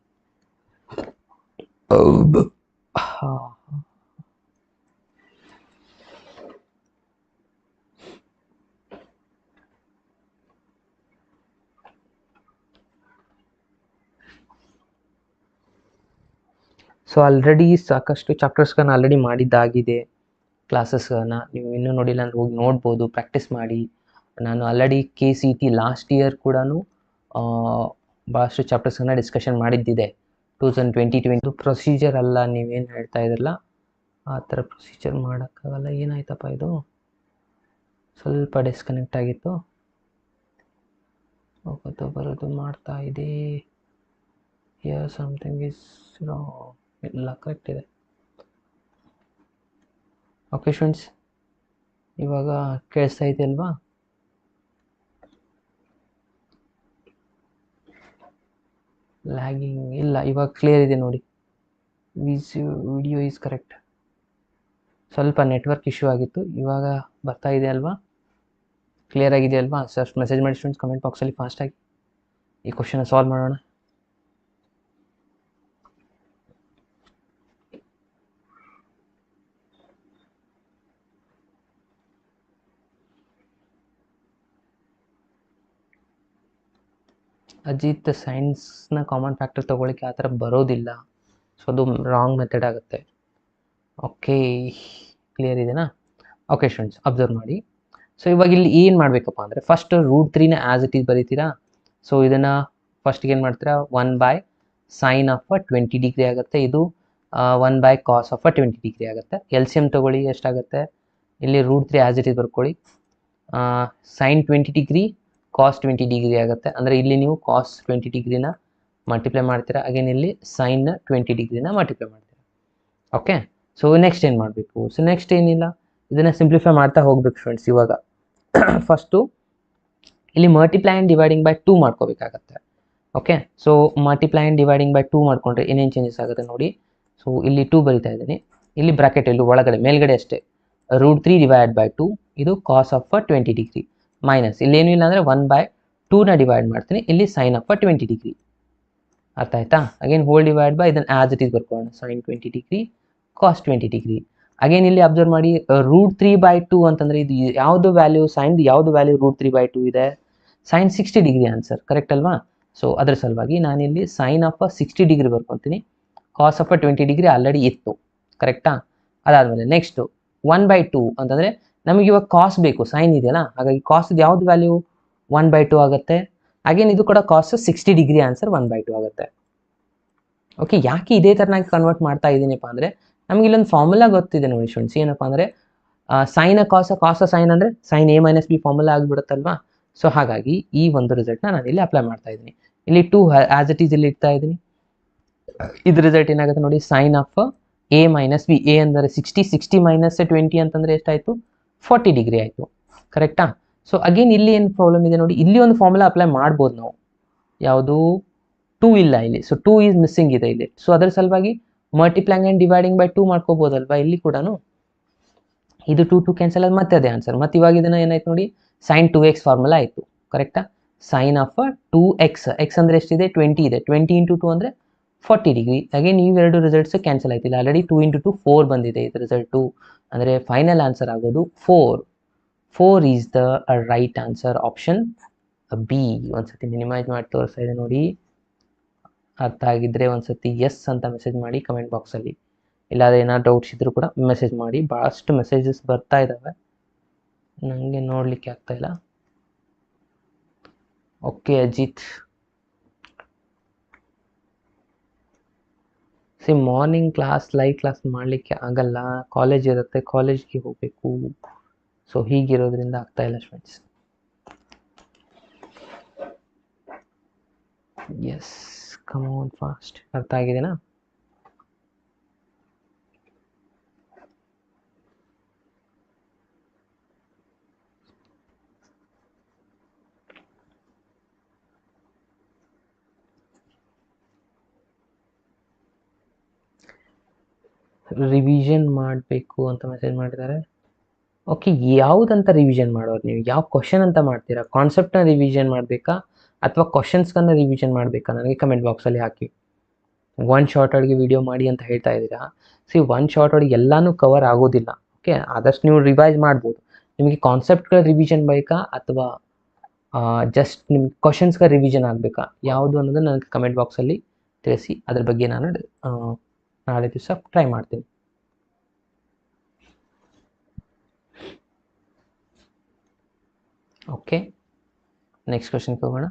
ಸೊ ಆಲ್ರೆಡಿ ಸಾಕಷ್ಟು ಚಾಪ್ಟರ್ಸ್ಗಳನ್ನ ಆಲ್ರೆಡಿ ಮಾಡಿದ್ದಾಗಿದೆ, ಕ್ಲಾಸಸ್ಗಳನ್ನ ನೀವು ಇನ್ನೂ ನೋಡಿಲ್ಲ ಅಂದ್ರೆ ಹೋಗಿ ನೋಡ್ಬೋದು, ಪ್ರಾಕ್ಟೀಸ್ ಮಾಡಿ. ನಾನು ಆಲ್ರೆಡಿ KCET ಲಾಸ್ಟ್ ಇಯರ್ ಕೂಡ ಭಾಳಷ್ಟು ಚಾಪ್ಟರ್ಸ್ಗಳನ್ನ ಡಿಸ್ಕಷನ್ ಮಾಡಿದ್ದಿದೆ. 2020 ಪ್ರೊಸೀಜರ್ ಅಲ್ಲ, ನೀವೇನು ಹೇಳ್ತಾ ಇದ್ರಲ್ಲ ಆ ಥರ ಪ್ರೊಸೀಜರ್ ಮಾಡೋಕ್ಕಾಗಲ್ಲ. ಏನಾಯ್ತಪ್ಪ ಇದು, ಸ್ವಲ್ಪ ಡಿಸ್ಕನೆಕ್ಟ್ ಆಗಿತ್ತು, ಹೋಗೋದು ಬರೋದು ಮಾಡ್ತಾ ಇದೆ. Here something is wrong. ಎಲ್ಲ ಕರೆಕ್ಟ್ ಇದೆ. ಓಕೆ ಫ್ರೆಂಡ್ಸ್, ಇವಾಗ ಕೇಳಿಸ್ತಾ ಇದೆ ಅಲ್ವಾ? ಲ್ಯಾಗಿಂಗ್ ಇಲ್ಲ, ಇವಾಗ ಕ್ಲಿಯರ್ ಇದೆ ನೋಡಿ. Video is correct. ಸ್ವಲ್ಪ ನೆಟ್ವರ್ಕ್ ಇಶ್ಯೂ ಆಗಿತ್ತು, ಇವಾಗ ಬರ್ತಾ ಇದೆ ಅಲ್ವಾ? ಕ್ಲಿಯರ್ ಆಗಿದೆ ಅಲ್ವಾ? ಸರ್ ಮೆಸೇಜ್ ಮಾಡಿ ಫ್ರೆಂಡ್ಸ್ ಕಮೆಂಟ್ ಬಾಕ್ಸಲ್ಲಿ ಫಾಸ್ಟಾಗಿ. ಈ ಕ್ವಶನ್ ಸಾಲ್ವ್ ಮಾಡೋಣ. ಅಜಿತ್, ಸೈನ್ಸ್ನ ಕಾಮನ್ ಫ್ಯಾಕ್ಟರ್ ತೊಗೊಳಿಕ್ಕೆ ಆ ಥರ ಬರೋದಿಲ್ಲ, ಸೊ ಅದು ರಾಂಗ್ ಮೆಥಡ್ ಆಗುತ್ತೆ. ಓಕೆ, ಕ್ಲಿಯರ್ ಇದೆನಾ? ಓಕೆ ಫ್ರೆಂಡ್ಸ್, ಅಬ್ಸರ್ವ್ ಮಾಡಿ. ಸೊ ಇವಾಗ ಇಲ್ಲಿ ಏನು ಮಾಡಬೇಕಪ್ಪ ಅಂದರೆ, ಫಸ್ಟ್ √3ನ ಆ್ಯಸ್ ಇಟ್ ಈಸ್ ಬರೀತೀರಾ. ಸೊ ಇದನ್ನು ಫಸ್ಟಿಗೆ ಏನು ಮಾಡ್ತೀರಾ, 1/sin ಆಫ್ 20 ಡಿಗ್ರಿ ಆಗುತ್ತೆ. ಇದು 1/cos ಆಫ್ 20 ಡಿಗ್ರಿ ಆಗುತ್ತೆ. LCM ತೊಗೊಳ್ಳಿ, ಎಷ್ಟಾಗುತ್ತೆ ಇಲ್ಲಿ √3 ಆ್ಯಸ್ ಇಟ್ ಈಸ್ ಬರ್ಕೊಳ್ಳಿ. sin 20 ಡಿಗ್ರಿ cos 20 ಡಿಗ್ರಿ ಆಗುತ್ತೆ. ಅಂದರೆ ಇಲ್ಲಿ ನೀವು cos 20 ಡಿಗ್ರಿನ ಮಲ್ಟಿಪ್ಲೈ ಮಾಡ್ತೀರಾ, ಅಗೇನ್ ಇಲ್ಲಿ sin 20 ಡಿಗ್ರಿನ ಮಲ್ಟಿಪ್ಲೈ ಮಾಡ್ತೀರಾ. ಓಕೆ, ಸೊ ನೆಕ್ಸ್ಟ್ ಏನು ಮಾಡಬೇಕು? ಸೊ ನೆಕ್ಸ್ಟ್ ಏನಿಲ್ಲ, ಇದನ್ನು ಸಿಂಪ್ಲಿಫೈ ಮಾಡ್ತಾ ಹೋಗ್ಬೇಕು ಫ್ರೆಂಡ್ಸ್. ಇವಾಗ ಫಸ್ಟು ಇಲ್ಲಿ ಮಲ್ಟಿಪ್ಲೈ ಆ್ಯಂಡ್ ಡಿವೈಡಿಂಗ್ ಬೈ 2 ಮಾಡ್ಕೋಬೇಕಾಗತ್ತೆ. Okay, so multiply and dividing by 2 ಮಾಡ್ಕೊಂಡ್ರೆ ಏನೇನು ಚೇಂಜಸ್ ಆಗುತ್ತೆ ನೋಡಿ. ಸೊ ಇಲ್ಲಿ 2 ಬರಿತಾ ಇದ್ದೀನಿ, ಇಲ್ಲಿ ಬ್ರಾಕೆಟ್ ಇಲ್ಲಿ ಒಳಗಡೆ ಮೇಲ್ಗಡೆ ಅಷ್ಟೇ √3 ಡಿವೈಡ್ ಬೈ 2, ಇದು cos ಆಫ್ 20 ಡಿಗ್ರಿ, ಮೈನಸ್ ಇಲ್ಲೇನು ಇಲ್ಲ ಅಂದರೆ 1/2ನ ಡಿವೈಡ್ ಮಾಡ್ತೀನಿ, ಇಲ್ಲಿ sin ಆಫ್ 20 ಡಿಗ್ರಿ. ಅರ್ಥ ಆಯ್ತಾ? ಅಗೇನ್ ಹೋಲ್ ಡಿವೈಡ್ ಬೈ, ಇದನ್ನು ಆ್ಯಸ್ ಇಟ್ ಈಸ್ ಬರ್ಕೊಳ್ಳೋಣ, sin 20 degree cos 20 degree. Again ಇಲ್ಲಿ ಅಬ್ಸರ್ವ್ ಮಾಡಿ, √3/2 ಅಂತಂದರೆ ಇದು ಯಾವುದು ವ್ಯಾಲ್ಯೂ, ಸೈನ್ದು ಯಾವುದು ವ್ಯಾಲ್ಯೂ √3/2 ಇದೆ? sin 60 ಡಿಗ್ರಿ ಆನ್ಸರ್, ಕರೆಕ್ಟ್ ಅಲ್ವಾ? ಸೊ ಅದರ ಸಲುವಾಗಿ ನಾನಿಲ್ಲಿ sin ಆಫ್ 60 ಡಿಗ್ರಿ ಬರ್ಕೊತೀನಿ, cos ಆಫ್ 20 ಡಿಗ್ರಿ ಆಲ್ರೆಡಿ ಇತ್ತು, ಕರೆಕ್ಟಾ? ಅದಾದಮೇಲೆ ನೆಕ್ಸ್ಟು 1/2 ಅಂತಂದರೆ ನಮಗೆ ಇವಾಗ ಕಾಸ್ ಬೇಕು, ಸೈನ್ ಇದೆಯಲ್ಲ, ಹಾಗಾಗಿ ಕಾಸ್ದು ಯಾವುದು ವ್ಯಾಲ್ಯೂ 1/2 ಆಗುತ್ತೆ. ಅಗೇನ್ ಇದು ಕೂಡ ಕಾಸ್ 60 ಡಿಗ್ರಿ ಆನ್ಸರ್ 1/2 ಆಗುತ್ತೆ. ಓಕೆ, ಯಾಕೆ ಇದೇ ಥರನಾಗಿ ಕನ್ವರ್ಟ್ ಮಾಡ್ತಾ ಇದ್ದೀನಪ್ಪ ಅಂದರೆ, ನಮಗೆ ಇಲ್ಲೊಂದು ಫಾರ್ಮುಲಾ ಗೊತ್ತಿದೆ ನೋಡಿ ಫ್ರೆಂಡ್ಸ್. ಏನಪ್ಪ ಅಂದರೆ ಸೈನ ಕಾಸ ಸೈನ್ ಅಂದರೆ sin A - B ಫಾರ್ಮುಲಾ ಆಗಿಬಿಡುತ್ತಲ್ವಾ? ಸೊ ಹಾಗಾಗಿ ಈ ಒಂದು ರಿಸಲ್ಟ್ನ ನಾನು ಇಲ್ಲಿ ಅಪ್ಲೈ ಮಾಡ್ತಾ ಇದ್ದೀನಿ. ಇಲ್ಲಿ 2 ಆ್ಯಸ್ ಇಟ್ ಈಸ್ ಇಲ್ಲಿ ಇಡ್ತಾ ಇದ್ದೀನಿ. ಇದು ರಿಸಲ್ಟ್ ಏನಾಗುತ್ತೆ ನೋಡಿ, sin of A minus B, A ಅಂದರೆ 60, 60 ಮೈನಸ್ 20 ಅಂತಂದರೆ ಎಷ್ಟಾಯಿತು? 40 ಡಿಗ್ರಿ ಆಯಿತು. ಕರೆಕ್ಟಾ? ಸೊ ಅಗೇನ್ ಇಲ್ಲಿ ಏನು ಪ್ರಾಬ್ಲಮ್ ಇದೆ ನೋಡಿ, ಇಲ್ಲಿ ಒಂದು ಫಾರ್ಮುಲಾ ಅಪ್ಲೈ ಮಾಡ್ಬೋದು ನಾವು. ಯಾವುದು? 2 ಇಲ್ಲ ಇಲ್ಲಿ, ಸೊ 2 ಈಸ್ ಮಿಸ್ಸಿಂಗ್ ಇದೆ ಇಲ್ಲಿ. ಸೊ ಅದರ ಸಲುವಾಗಿ ಮಲ್ಟಿಪ್ಲೈಂಗ್ ಆ್ಯಂಡ್ ಡಿವೈಡಿಂಗ್ ಬೈ 2 ಮಾಡ್ಕೋಬೋದಲ್ವಾ ಇಲ್ಲಿ ಕೂಡ. ಇದು 2 ಕ್ಯಾನ್ಸಲ್ ಆದ ಮತ್ತೆ ಅದೇ ಆನ್ಸರ್. ಮತ್ತು ಇವಾಗ ಇದನ್ನು ಏನಾಯ್ತು ನೋಡಿ, sin 2x ಫಾರ್ಮುಲಾ ಆಯಿತು. ಕರೆಕ್ಟಾ? ಸೈನ್ ಆಫ್ 2x, ಎಕ್ಸ್ ಅಂದರೆ ಎಷ್ಟಿದೆ? 20 ಇದೆ. 20 ಇಂಟು 2 ಅಂದರೆ 40 ಡಿಗ್ರಿ. ಅಗೇನ್ ಇವೆರಡು ರಿಸಲ್ಟ್ಸ್ ಕ್ಯಾನ್ಸಲ್ ಆಯ್ತಿಲ್ಲ. ಆಲ್ರೆಡಿ 2 ಇಂಟು 2 4 ಬಂದಿದೆ ಇದು ರಿಸಲ್ಟು. ಅಂದರೆ ಫೈನಲ್ ಆನ್ಸರ್ ಆಗೋದು 4. 4 is the right answer, option B. ಒಂದ್ಸತಿ ಮಿನಿಮೈಸ್ ಮಾಡಿ ತೋರಿಸ್ತಾ ಇದೆ ನೋಡಿ. ಅರ್ಥ ಆಗಿದ್ದರೆ ಒಂದ್ಸತಿ ಎಸ್ ಅಂತ ಮೆಸೇಜ್ ಮಾಡಿ ಕಮೆಂಟ್ ಬಾಕ್ಸಲ್ಲಿ. ಇಲ್ಲಾಂದರೆ ಏನಾದ್ರು ಡೌಟ್ಸ್ ಇದ್ದರೂ ಕೂಡ ಮೆಸೇಜ್ ಮಾಡಿ. ಭಾಳಷ್ಟು ಮೆಸೇಜಸ್ ಬರ್ತಾ ಇದ್ದಾವೆ, ನನಗೆ ನೋಡಲಿಕ್ಕೆ ಆಗ್ತಾಯಿಲ್ಲ. Okay Ajit, morning class live class ಮಾಡಲಿಕ್ಕೆ ಆಗಲ್ಲ, ಕಾಲೇಜ್ ಇರುತ್ತೆ, ಕಾಲೇಜ್ಗೆ ಹೋಗಬೇಕು. ಸೊ ಹೀಗಿರೋದ್ರಿಂದ ಆಗ್ತಾಯಿಲ್ಲ friends. Yes, come on fast. ಅರ್ಥ ಆಗಿದೆನಾ? ರಿವಿಷನ್ ಮಾಡಬೇಕು ಅಂತ ಮೆಸೇಜ್ ಮಾಡಿದ್ದಾರೆ. ಓಕೆ, ಯಾವುದಂತ ರಿವಿಷನ್ ಮಾಡೋರು ನೀವು? ಯಾವ ಕ್ವಶನ್ ಅಂತ ಮಾಡ್ತೀರಾ? ಕಾನ್ಸೆಪ್ಟನ್ನ ರಿವಿಷನ್ ಮಾಡಬೇಕಾ ಅಥವಾ ಕ್ವಶನ್ಸ್ಗಳನ್ನ ರಿವಿಷನ್ ಮಾಡಬೇಕಾ? ನನಗೆ ಕಮೆಂಟ್ ಬಾಕ್ಸಲ್ಲಿ ಹಾಕಿ. ಒನ್ ಶಾರ್ಟ್ ಅಡಿಗೆ ವಿಡಿಯೋ ಮಾಡಿ ಅಂತ ಹೇಳ್ತಾ ಇದ್ದೀರಾ. ಒನ್ ಶಾರ್ಟ್ ಅಡಿಗೆ ಎಲ್ಲನೂ ಕವರ್ ಆಗೋದಿಲ್ಲ. ಓಕೆ, ಆದಷ್ಟು ನೀವು ರಿವೈಸ್ ಮಾಡ್ಬೋದು. ನಿಮಗೆ ಕಾನ್ಸೆಪ್ಟ್ಗಳ ರಿವಿಷನ್ ಬೇಕಾ ಅಥವಾ ಜಸ್ಟ್ ನಿಮ್ಗೆ ಕ್ವಶನ್ಸ್ಗಳ ರಿವಿಷನ್ ಆಗಬೇಕಾ? ಯಾವುದು ಅನ್ನೋದನ್ನು ನನಗೆ ಕಮೆಂಟ್ ಬಾಕ್ಸಲ್ಲಿ ತಿಳಿಸಿ. ಅದ್ರ ಬಗ್ಗೆ ನಾನು ನಾಳೆ ದಿವಸ ಟ್ರೈ ಮಾಡ್ತೀನಿ. ಓಕೆ, ನೆಕ್ಸ್ಟ್ ಕ್ವಶನ್ಗೆ ಹೋಗೋಣ.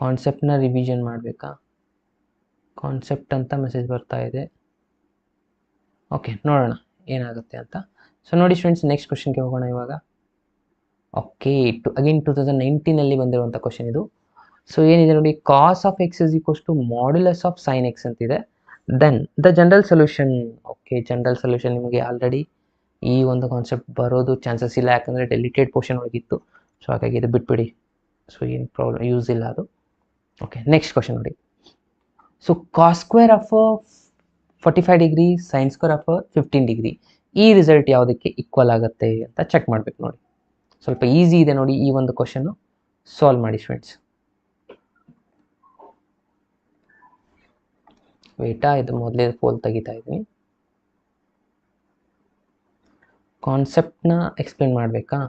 ಕಾನ್ಸೆಪ್ಟ್ನ ರಿವಿಷನ್ ಮಾಡಬೇಕಾ? ಕಾನ್ಸೆಪ್ಟ್ ಅಂತ ಮೆಸೇಜ್ ಬರ್ತಾ ಇದೆ. ಓಕೆ, ನೋಡೋಣ ಏನಾಗುತ್ತೆ ಅಂತ. ಸೊ ನೋಡಿ ಫ್ರೆಂಡ್ಸ್, ನೆಕ್ಸ್ಟ್ ಕ್ವಶನ್ಗೆ ಹೋಗೋಣ ಇವಾಗ. ಓಕೆ, ಅಗೇನ್ 2019 ಬಂದಿರುವಂಥ ಕ್ವಶನ್ ಇದು. ಸೊ ಏನಿದೆ ನೋಡಿ, cos of x is equals to modulus of sine x ಅಂತಿದೆ. Then the general solution. Okay, general solution ನಿಮಗೆ ಆಲ್ರೆಡಿ ಈ ಒಂದು ಕಾನ್ಸೆಪ್ಟ್ ಬರೋದು ಚಾನ್ಸಸ್ ಇಲ್ಲ, ಯಾಕಂದರೆ ಡೆಲಿಟೆಡ್ ಪೋರ್ಷನ್ ಹೋಗಿತ್ತು. ಸೊ ಹಾಗಾಗಿ ಇದು ಬಿಟ್ಬಿಡಿ. ಸೊ ಏನು ಪ್ರಾಬ್ಲಮ್, ಯೂಸ್ ಇಲ್ಲ ಅದು. ಓಕೆ, ನೆಕ್ಸ್ಟ್ ಕ್ವಶನ್ ನೋಡಿ. So cos square of 45 degree, sine square of 15 degree, ಈ ರಿಸಲ್ಟ್ ಯಾವುದಕ್ಕೆ ಈಕ್ವಲ್ ಆಗುತ್ತೆ ಅಂತ ಚೆಕ್ ಮಾಡಬೇಕು ನೋಡಿ. ಸ್ವಲ್ಪ ಈಸಿ ಇದೆ ನೋಡಿ ಈ ಒಂದು ಕ್ವಶನ್ನು, ಸಾಲ್ವ್ ಮಾಡಿ ಫ್ರೆಂಡ್ಸ್. ವೇಟಾ, ಇದು ಮೊದಲೇ ಪೋಲ್ ತೆಗಿತಾ ಇದ್ದೀನಿ. ಕಾನ್ಸೆಪ್ಟ್ನ ಎಕ್ಸ್ಪ್ಲೇನ್ ಮಾಡಬೇಕಾ?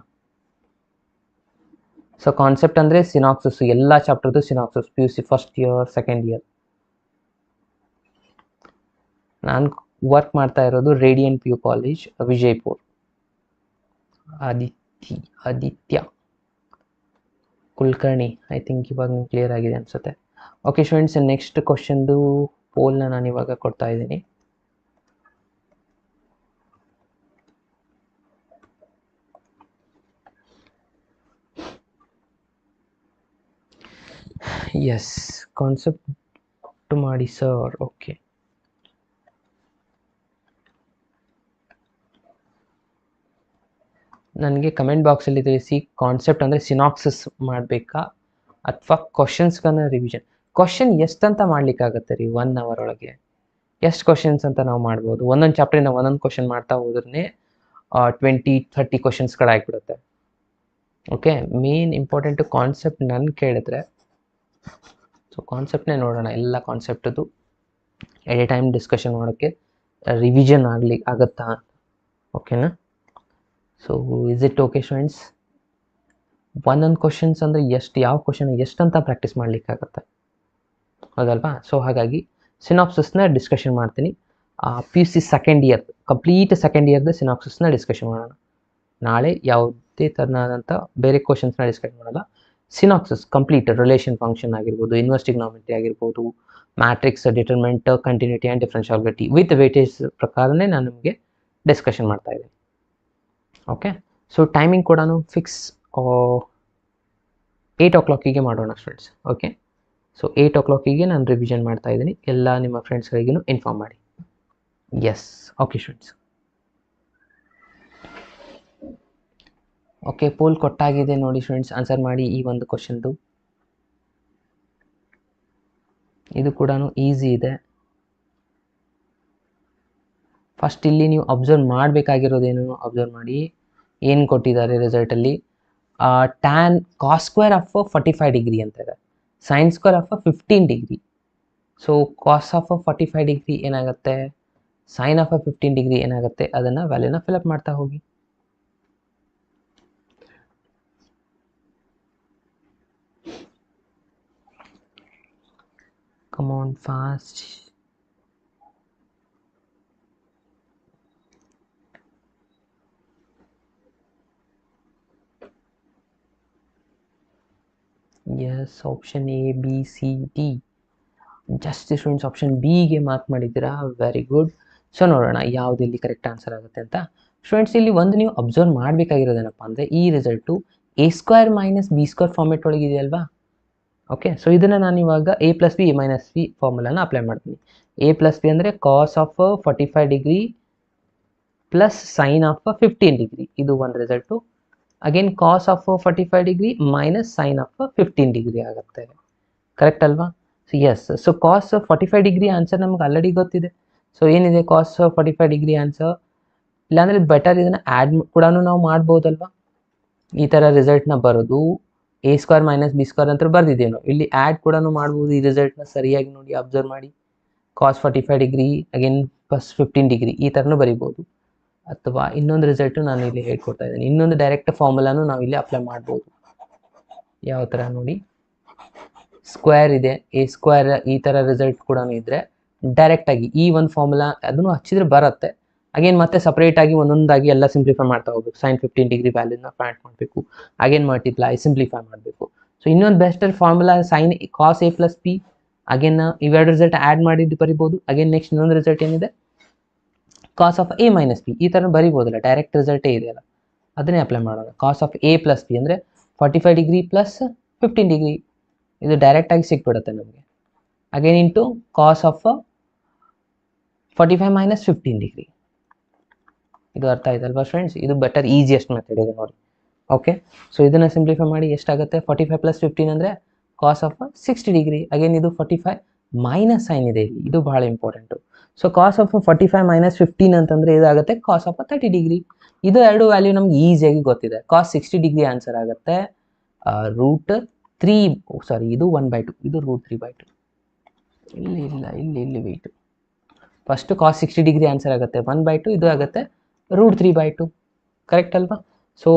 ಸೊ ಕಾನ್ಸೆಪ್ಟ್ ಅಂದರೆ ಸಿನಾಪ್ಸಿಸ್, ಎಲ್ಲ ಚಾಪ್ಟರ್ದು synopsis, PUC first year, second year. ನಾನು ವರ್ಕ್ ಮಾಡ್ತಾ ಇರೋದು radiant PU college, Vijayapur. Aditya Kulkarni, I think ಇವಾಗ ಕ್ಲಿಯರ್ ಆಗಿದೆ ಅನಿಸುತ್ತೆ. ಓಕೆ ಫ್ರೆಂಡ್ಸ್, ನೆಕ್ಸ್ಟ್ ಕ್ವಶನ್ದು ಪೋಲ್ನ ನಾನು ಇವಾಗ ಕೊಡ್ತಾ ಇದ್ದೀನಿ. ಎಸ್, ಕಾನ್ಸೆಪ್ಟ್ ಮಾಡಿ ಸರ್. ಓಕೆ, ನನಗೆ ಕಮೆಂಟ್ ಬಾಕ್ಸಲ್ಲಿ ತಿಳಿಸಿ, ಕಾನ್ಸೆಪ್ಟ್ ಅಂದರೆ ಸಿನಾಪ್ಸಿಸ್ ಮಾಡಬೇಕಾ ಅಥವಾ ಕ್ವಶನ್ಸ್ಗಳನ್ನ ರಿವಿಷನ್? ಕ್ವಶನ್ ಎಷ್ಟಂತ ಮಾಡಲಿಕ್ಕಾಗತ್ತೆ ರೀ 1 ಅವರ್ ಒಳಗೆ? ಎಷ್ಟು ಕ್ವಶನ್ಸ್ ಅಂತ ನಾವು ಮಾಡ್ಬೋದು? ಒಂದೊಂದು ಚಾಪ್ಟ್ರಿಂದ ಒಂದೊಂದು ಕ್ವಶನ್ ಮಾಡ್ತಾ ಹೋದ್ರೆ 20-30 ಕ್ವಶನ್ಸ್ಗಳಾಗಿಬಿಡುತ್ತೆ. ಓಕೆ, ಮೇನ್ ಇಂಪಾರ್ಟೆಂಟು ಕಾನ್ಸೆಪ್ಟ್ ನನ್ನ ಕೇಳಿದ್ರೆ, ಸೊ ಕಾನ್ಸೆಪ್ಟ್ನೇ ನೋಡೋಣ. ಎಲ್ಲ ಕಾನ್ಸೆಪ್ಟದು ಎನಿ ಟೈಮ್ ಡಿಸ್ಕಷನ್ ಮಾಡೋಕ್ಕೆ ರಿವಿಷನ್ ಆಗುತ್ತಾ? ಓಕೆನಾ? So is it okay friends? ಒಂದೊಂದು ಕ್ವಶನ್ಸ್ ಅಂದರೆ ಎಷ್ಟು, ಯಾವ ಕ್ವಶನ್ ಎಷ್ಟಂತ ಪ್ರಾಕ್ಟೀಸ್ ಮಾಡಲಿಕ್ಕಾಗತ್ತೆ, ಹೌದಲ್ವಾ? ಸೊ ಹಾಗಾಗಿ ಸಿನಾಪ್ಸಿಸ್ನ ಡಿಸ್ಕಷನ್ ಮಾಡ್ತೀನಿ. PUC second year, complete second ಇಯರ್ದು ಸಿನಾಪ್ಸಿಸ್ನ ಡಿಸ್ಕಷನ್ ಮಾಡೋಣ. ನಾಳೆ ಯಾವುದೇ ಥರನಾದಂಥ ಬೇರೆ ಕ್ವಶನ್ಸ್ನ ಡಿಸ್ಕಷನ್ ಮಾಡಲ್ಲ. ಸಿನಾಪ್ಸಿಸ್ ಕಂಪ್ಲೀಟ್, ರಿಲೇಷನ್ ಫಂಕ್ಷನ್ ಆಗಿರ್ಬೋದು, ಇನ್ವರ್ಸ್ ಟ್ರಿಗೊನೋಮೆಟ್ರಿ ಆಗಿರ್ಬೋದು, matrix, determinant, continuity and differentiability with weightage ಪ್ರಕಾರನೇ ನಾನು ನಿಮಗೆ ಡಿಸ್ಕಷನ್ ಮಾಡ್ತಾ ಇದ್ದೀನಿ. ಓಕೆ, ಸೊ ಟೈಮಿಂಗ್ ಕೂಡ ಫಿಕ್ಸ್ 8 o'clock ಮಾಡೋಣ ಫ್ರೆಂಡ್ಸ್. ಓಕೆ, ಸೊ 8 o'clock ನಾನು ರಿವಿಷನ್ ಮಾಡ್ತಾ ಇದ್ದೀನಿ. ಎಲ್ಲ ನಿಮ್ಮ ಫ್ರೆಂಡ್ಸ್ಗಳಿಗೂ ಇನ್ಫಾರ್ಮ್ ಮಾಡಿ. Yes, okay students. Okay, poll ಕೊಟ್ಟಾಗಿದೆ ನೋಡಿ ಸ್ಟೂಡೆಂಟ್ಸ್, ಆನ್ಸರ್ ಮಾಡಿ ಈ ಒಂದು ಕ್ವಶನ್ದು. ಇದು ಕೂಡ ಈಸಿ ಇದೆ. ಫಸ್ಟ್ ಇಲ್ಲಿ ನೀವು ಅಬ್ಸರ್ವ್ ಮಾಡಬೇಕಾಗಿರೋದೇನು ಅಬ್ಸರ್ವ್ ಮಾಡಿ. ಏನು ಕೊಟ್ಟಿದ್ದಾರೆ ರಿಸಲ್ಟಲ್ಲಿ? Tan cos square of 45 degree ಅಂತ ಇದೆ, sine square of 15 degree. So cos of 45 degree ಏನಾಗುತ್ತೆ, ಸೈನ್ ಆಫ್ 15 ಡಿಗ್ರಿ ಏನಾಗುತ್ತೆ, ಅದನ್ನು ವ್ಯಾಲ್ಯೂನ ಫಿಲಪ್ ಮಾಡ್ತಾ ಹೋಗಿ. Come on, fast. Yes, option A, B, C, D. Just students option ಬಿಗೆ ಮಾರ್ಕ್ ಮಾಡಿದ್ದೀರಾ, ವೆರಿ ಗುಡ್. ಸೊ ನೋಡೋಣ ಯಾವುದು ಇಲ್ಲಿ ಕರೆಕ್ಟ್ ಆನ್ಸರ್ ಆಗುತ್ತೆ ಅಂತ. ಸ್ಟೂಡೆಂಟ್ಸ್ ಇಲ್ಲಿ ಒಂದು ನೀವು ಅಬ್ಸರ್ವ್ ಮಾಡಬೇಕಾಗಿರೋದೇನಪ್ಪ ಅಂದರೆ, ಈ ರಿಸಲ್ಟು A² - B² ಫಾರ್ಮೆಟ್ ಒಳಗೆ ಇದೆಯಲ್ವಾ. ಓಕೆ, ಸೊ ಇದನ್ನು ನಾನು ಇವಾಗ A+B A- B ಫಾರ್ಮುಲಾನ ಅಪ್ಲೈ ಮಾಡ್ತೀನಿ. A+B ಅಂದರೆ cos of 45 degree plus sine of 15 degree, ಇದು ಒಂದು result. Again cos of 45 degree minus sine of 15 degree ಆಗುತ್ತೆ. ಕರೆಕ್ಟ್ ಅಲ್ವಾ? So yes, so cos 45 degree answer ನಮ್ಗೆ ಆಲ್ರೆಡಿ ಗೊತ್ತಿದೆ. ಸೊ ಏನಿದೆ ಕಾಸ್ 45 ಡಿಗ್ರಿ ಆನ್ಸರ್, ಇಲ್ಲಾಂದರೆ ಬೆಟರ್ ಇದನ್ನು ಆ್ಯಡ್ ಕೂಡ ನಾವು ಮಾಡ್ಬೋದಲ್ವಾ. ಈ ಥರ ರಿಸಲ್ಟ್ನ ಬರೋದು A² - B² ಅಂತ ಬರ್ದಿದ್ದೇವೆ ನಾವು, ಇಲ್ಲಿ ಆ್ಯಡ್ ಕೂಡ ಮಾಡ್ಬೋದು. ಈ ರಿಸಲ್ಟ್ನ ಸರಿಯಾಗಿ ನೋಡಿ ಅಬ್ಸರ್ವ್ ಮಾಡಿ. ಕಾಸ್ 45 ಡಿಗ್ರಿ ಅಗೇನ್ ಪ್ಲಸ್ 15 ಡಿಗ್ರಿ ಈ ಥರನೂ ಬರಿಬೋದು. ಅಥವಾ ಇನ್ನೊಂದು ರಿಸಲ್ಟು ನಾನು ಇಲ್ಲಿ ಹೇಳ್ಕೊಡ್ತಾ ಇದ್ದೀನಿ, ಇನ್ನೊಂದು ಡೈರೆಕ್ಟ್ ಫಾರ್ಮುಲಾನು ನಾವು ಇಲ್ಲಿ ಅಪ್ಲೈ ಮಾಡ್ಬೋದು. ಯಾವ ಥರ ನೋಡಿ, ಸ್ಕ್ವೇರ್ ಇದೆ, A² ಈ ಥರ ರಿಸಲ್ಟ್ ಕೂಡ ಇದ್ದರೆ ಡೈರೆಕ್ಟಾಗಿ ಈ ಒಂದು ಫಾರ್ಮುಲಾ ಅದನ್ನು ಹಚ್ಚಿದ್ರೆ ಬರುತ್ತೆ. ಅಗೇನ್ ಮತ್ತೆ ಸಪ್ರೇಟಾಗಿ ಒಂದೊಂದಾಗಿ ಎಲ್ಲ ಸಿಂಪ್ಲಿಫೈ ಮಾಡ್ತಾ ಹೋಗ್ಬೇಕು. ಸೈನ್ 15 ಡಿಗ್ರಿ ವ್ಯಾಲ್ಯೂನ ಫೈಂಡ್ ಮಾಡಬೇಕು, ಅಗೇನ್ ಮಲ್ಟಿಪ್ಲೈ ಸಿಂಪ್ಲಿಫೈ ಮಾಡಬೇಕು. ಸೊ ಇನ್ನೊಂದು ಬೆಸ್ಟರ್ ಫಾರ್ಮುಲಾ ಸೈನ್ ಕಾಸ್ A+B, ಅಗೇನ್ ಇವೆರಡು ರಿಸಲ್ಟ್ ಆ್ಯಡ್ ಮಾಡಿದ್ದು ಬರಿಬೋದು. ಅಗೇನ್ ನೆಕ್ಸ್ಟ್ ಇನ್ನೊಂದು ರಿಸಲ್ಟ್ ಏನಿದೆ, ಕಾಸ್ ಆಫ್ A - B ಈ ಥರ ಬರಿಬೋದಲ್ಲ, ಡೈರೆಕ್ಟ್ ರಿಸಲ್ಟೇ ಇದೆಯಲ್ಲ, ಅದನ್ನೇ ಅಪ್ಲೈ ಮಾಡೋಣ. ಕಾಸ್ ಆಫ್ A+B ಅಂದರೆ 45 ಡಿಗ್ರಿ ಪ್ಲಸ್ 15 ಡಿಗ್ರಿ, ಇದು ಡೈರೆಕ್ಟಾಗಿ ಸಿಕ್ಬಿಡುತ್ತೆ ನಮಗೆ. Again into cos of 45 - 15 degree. ಇದು ಅರ್ಥ ಆಯ್ತಲ್ವಾ ಫ್ರೆಂಡ್ಸ್? ಇದು ಬೆಟರ್ ಈಸಿಯೆಸ್ಟ್ ಮೆಥಡ್ ಇದೆ ನೋಡಿ. ಓಕೆ, ಸೊ ಇದನ್ನು ಸಿಂಪ್ಲಿಫೈ ಮಾಡಿ ಎಷ್ಟಾಗುತ್ತೆ, 45 + 15 ಅಂದರೆ ಕಾಸ್ ಆಫ್ 60 ಡಿಗ್ರಿ. ಅಗೇನ್ ಇದು 45 ಮೈನಸ್ ಸೈನ್ ಇದೆ ಇಲ್ಲಿ, ಇದು ಬಹಳ ಇಂಪಾರ್ಟೆಂಟು. ಸೊ ಕಾಸ್ ಆಫ್ 45 - 15 ಅಂತಂದರೆ ಇದಾಗುತ್ತೆ ಕಾಸ್ ಆಫ್ 30 ಡಿಗ್ರಿ. ಇದು ಎರಡು ವ್ಯಾಲ್ಯೂ ನಮ್ಗೆ ಈಸಿಯಾಗಿ ಗೊತ್ತಿದೆ. ಕಾಸ್ 60 ಡಿಗ್ರಿ ಆನ್ಸರ್ ಆಗುತ್ತೆ √3, ಸಾರಿ ಇದು 1/2, ಇದು √3/2. ಇಲ್ಲಿ ವೆಯ್ಟು ಫಸ್ಟ್ ಕಾಸ್ 60 ಡಿಗ್ರಿ ಆನ್ಸರ್ ಆಗುತ್ತೆ 1/2, ಇದು ಆಗುತ್ತೆ √3/2. ಕರೆಕ್ಟ್ ಅಲ್ವಾ? ಸೊ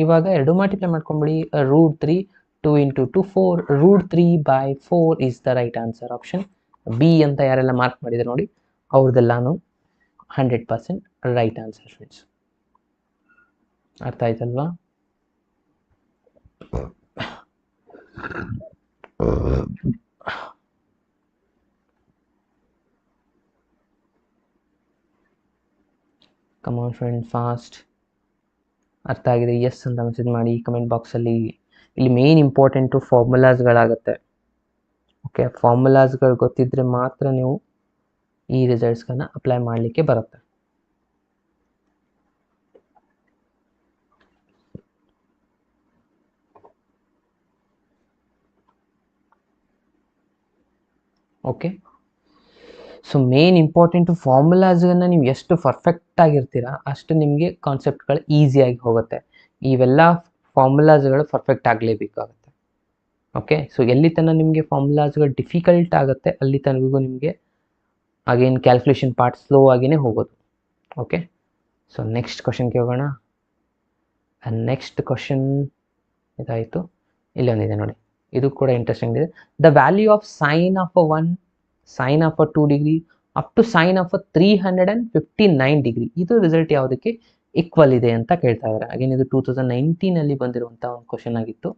ಇವಾಗ ಎರಡು ಮಲ್ಟಿಪ್ಲೈ ಮಾಡ್ಕೊಂಬಿಡಿ. √3, 2 × 2 4, √3/4 is the right answer. Option B ಅಂತ ಯಾರೆಲ್ಲ ಮಾರ್ಕ್ ಮಾಡಿದ್ರೆ ನೋಡಿ, ಅವ್ರದ್ದೆಲ್ಲಾನು 100% ರೈಟ್ ಆನ್ಸರ್ ಫ್ರೆಂಡ್ಸ್. ಅರ್ಥ ಆಯ್ತಲ್ವಾ? Come on friend, fast. ಅರ್ಥ ಆಗಿದೆ ಎಸ್ ಅಂತ ಮೆಸೇಜ್ ಮಾಡಿ ಕಮೆಂಟ್ ಬಾಕ್ಸಲ್ಲಿ. ಇಲ್ಲಿ ಮೇನ್ ಇಂಪಾರ್ಟೆಂಟು ಫಾರ್ಮುಲಾಸ್ಗಳಾಗುತ್ತೆ. ಓಕೆ, ಫಾರ್ಮುಲಾಸ್ಗಳು ಗೊತ್ತಿದ್ದರೆ ಮಾತ್ರ ನೀವು ಈ ರಿಸಲ್ಟ್ಸ್ಗಳನ್ನ ಅಪ್ಲೈ ಮಾಡಲಿಕ್ಕೆ ಬರುತ್ತೆ. ಓಕೆ, ಸೊ ಮೇನ್ ಇಂಪಾರ್ಟೆಂಟು ಫಾರ್ಮುಲಾಸ್ಗಳನ್ನ ನೀವು ಎಷ್ಟು ಪರ್ಫೆಕ್ಟ್ ಆಗಿರ್ತೀರಾ ಅಷ್ಟು ನಿಮಗೆ ಕಾನ್ಸೆಪ್ಟ್ಗಳು ಈಸಿಯಾಗಿ ಹೋಗುತ್ತೆ. ಇವೆಲ್ಲ ಫಾರ್ಮುಲಾಸ್ಗಳು ಪರ್ಫೆಕ್ಟ್ ಆಗಲೇಬೇಕಾಗುತ್ತೆ. ಓಕೆ, ಸೊ ಎಲ್ಲಿ ತನಕ ನಿಮಗೆ ಫಾರ್ಮುಲಾಸ್ಗಳು ಡಿಫಿಕಲ್ಟ್ ಆಗುತ್ತೆ ಅಲ್ಲಿ ತನಗೂ ನಿಮಗೆ ಅಗೇನ್ ಕ್ಯಾಲ್ಕುಲೇಷನ್ ಪಾರ್ಟ್ ಸ್ಲೋ ಆಗಿಯೇ ಹೋಗೋದು. ಓಕೆ, ಸೊ ನೆಕ್ಸ್ಟ್ ಕ್ವಶನ್ಗೆ ಹೋಗೋಣ. ನೆಕ್ಸ್ಟ್ ಕ್ವಶನ್ ಇದಾಯಿತು. ಇಲ್ಲೊಂದಿದೆ ನೋಡಿ, ಇದು ಕೂಡ ಇಂಟ್ರೆಸ್ಟಿಂಗ್ ಇದೆ. The value of sine of 1, sine of 2 degree up to sine of 359 degree, ಇದು ರಿಸಲ್ಟ್ ಯಾವುದಕ್ಕೆ ಈಕ್ವಲ್ ಇದೆ ಅಂತ ಕೇಳ್ತಾ ಇದ್ದಾರೆ. ಅಗೇನ್ ಇದು 2019 ಬಂದಿರುವಂಥ ಒಂದು ಕ್ವಶನ್ ಆಗಿತ್ತು.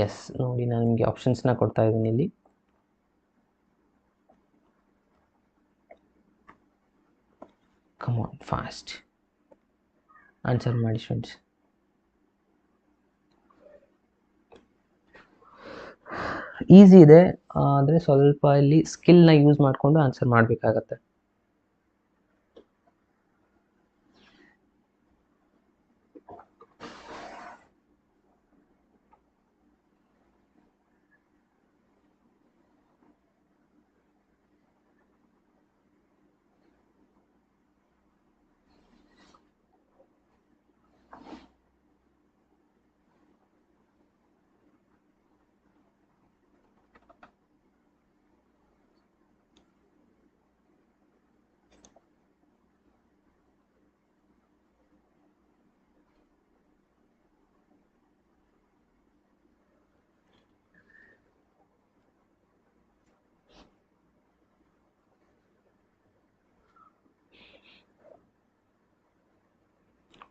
ಎಸ್ ನೋಡಿ, ನಾನು ನಿಮಗೆ ಆಪ್ಷನ್ಸ್ನ ಕೊಡ್ತಾ ಇದ್ದೀನಿ ಇಲ್ಲಿ. ಕಮ್ ಆನ್ ಫಾಸ್ಟ್, ಆನ್ಸರ್ ಮಾಡಿ ಫ್ರೆಂಡ್ಸ್. ಈಸಿ ಇದೆ, ಆದರೆ ಸ್ವಲ್ಪ ಇಲ್ಲಿ ಸ್ಕಿಲ್ನ ಯೂಸ್ ಮಾಡಿಕೊಂಡು ಆನ್ಸರ್ ಮಾಡಬೇಕಾಗತ್ತೆ.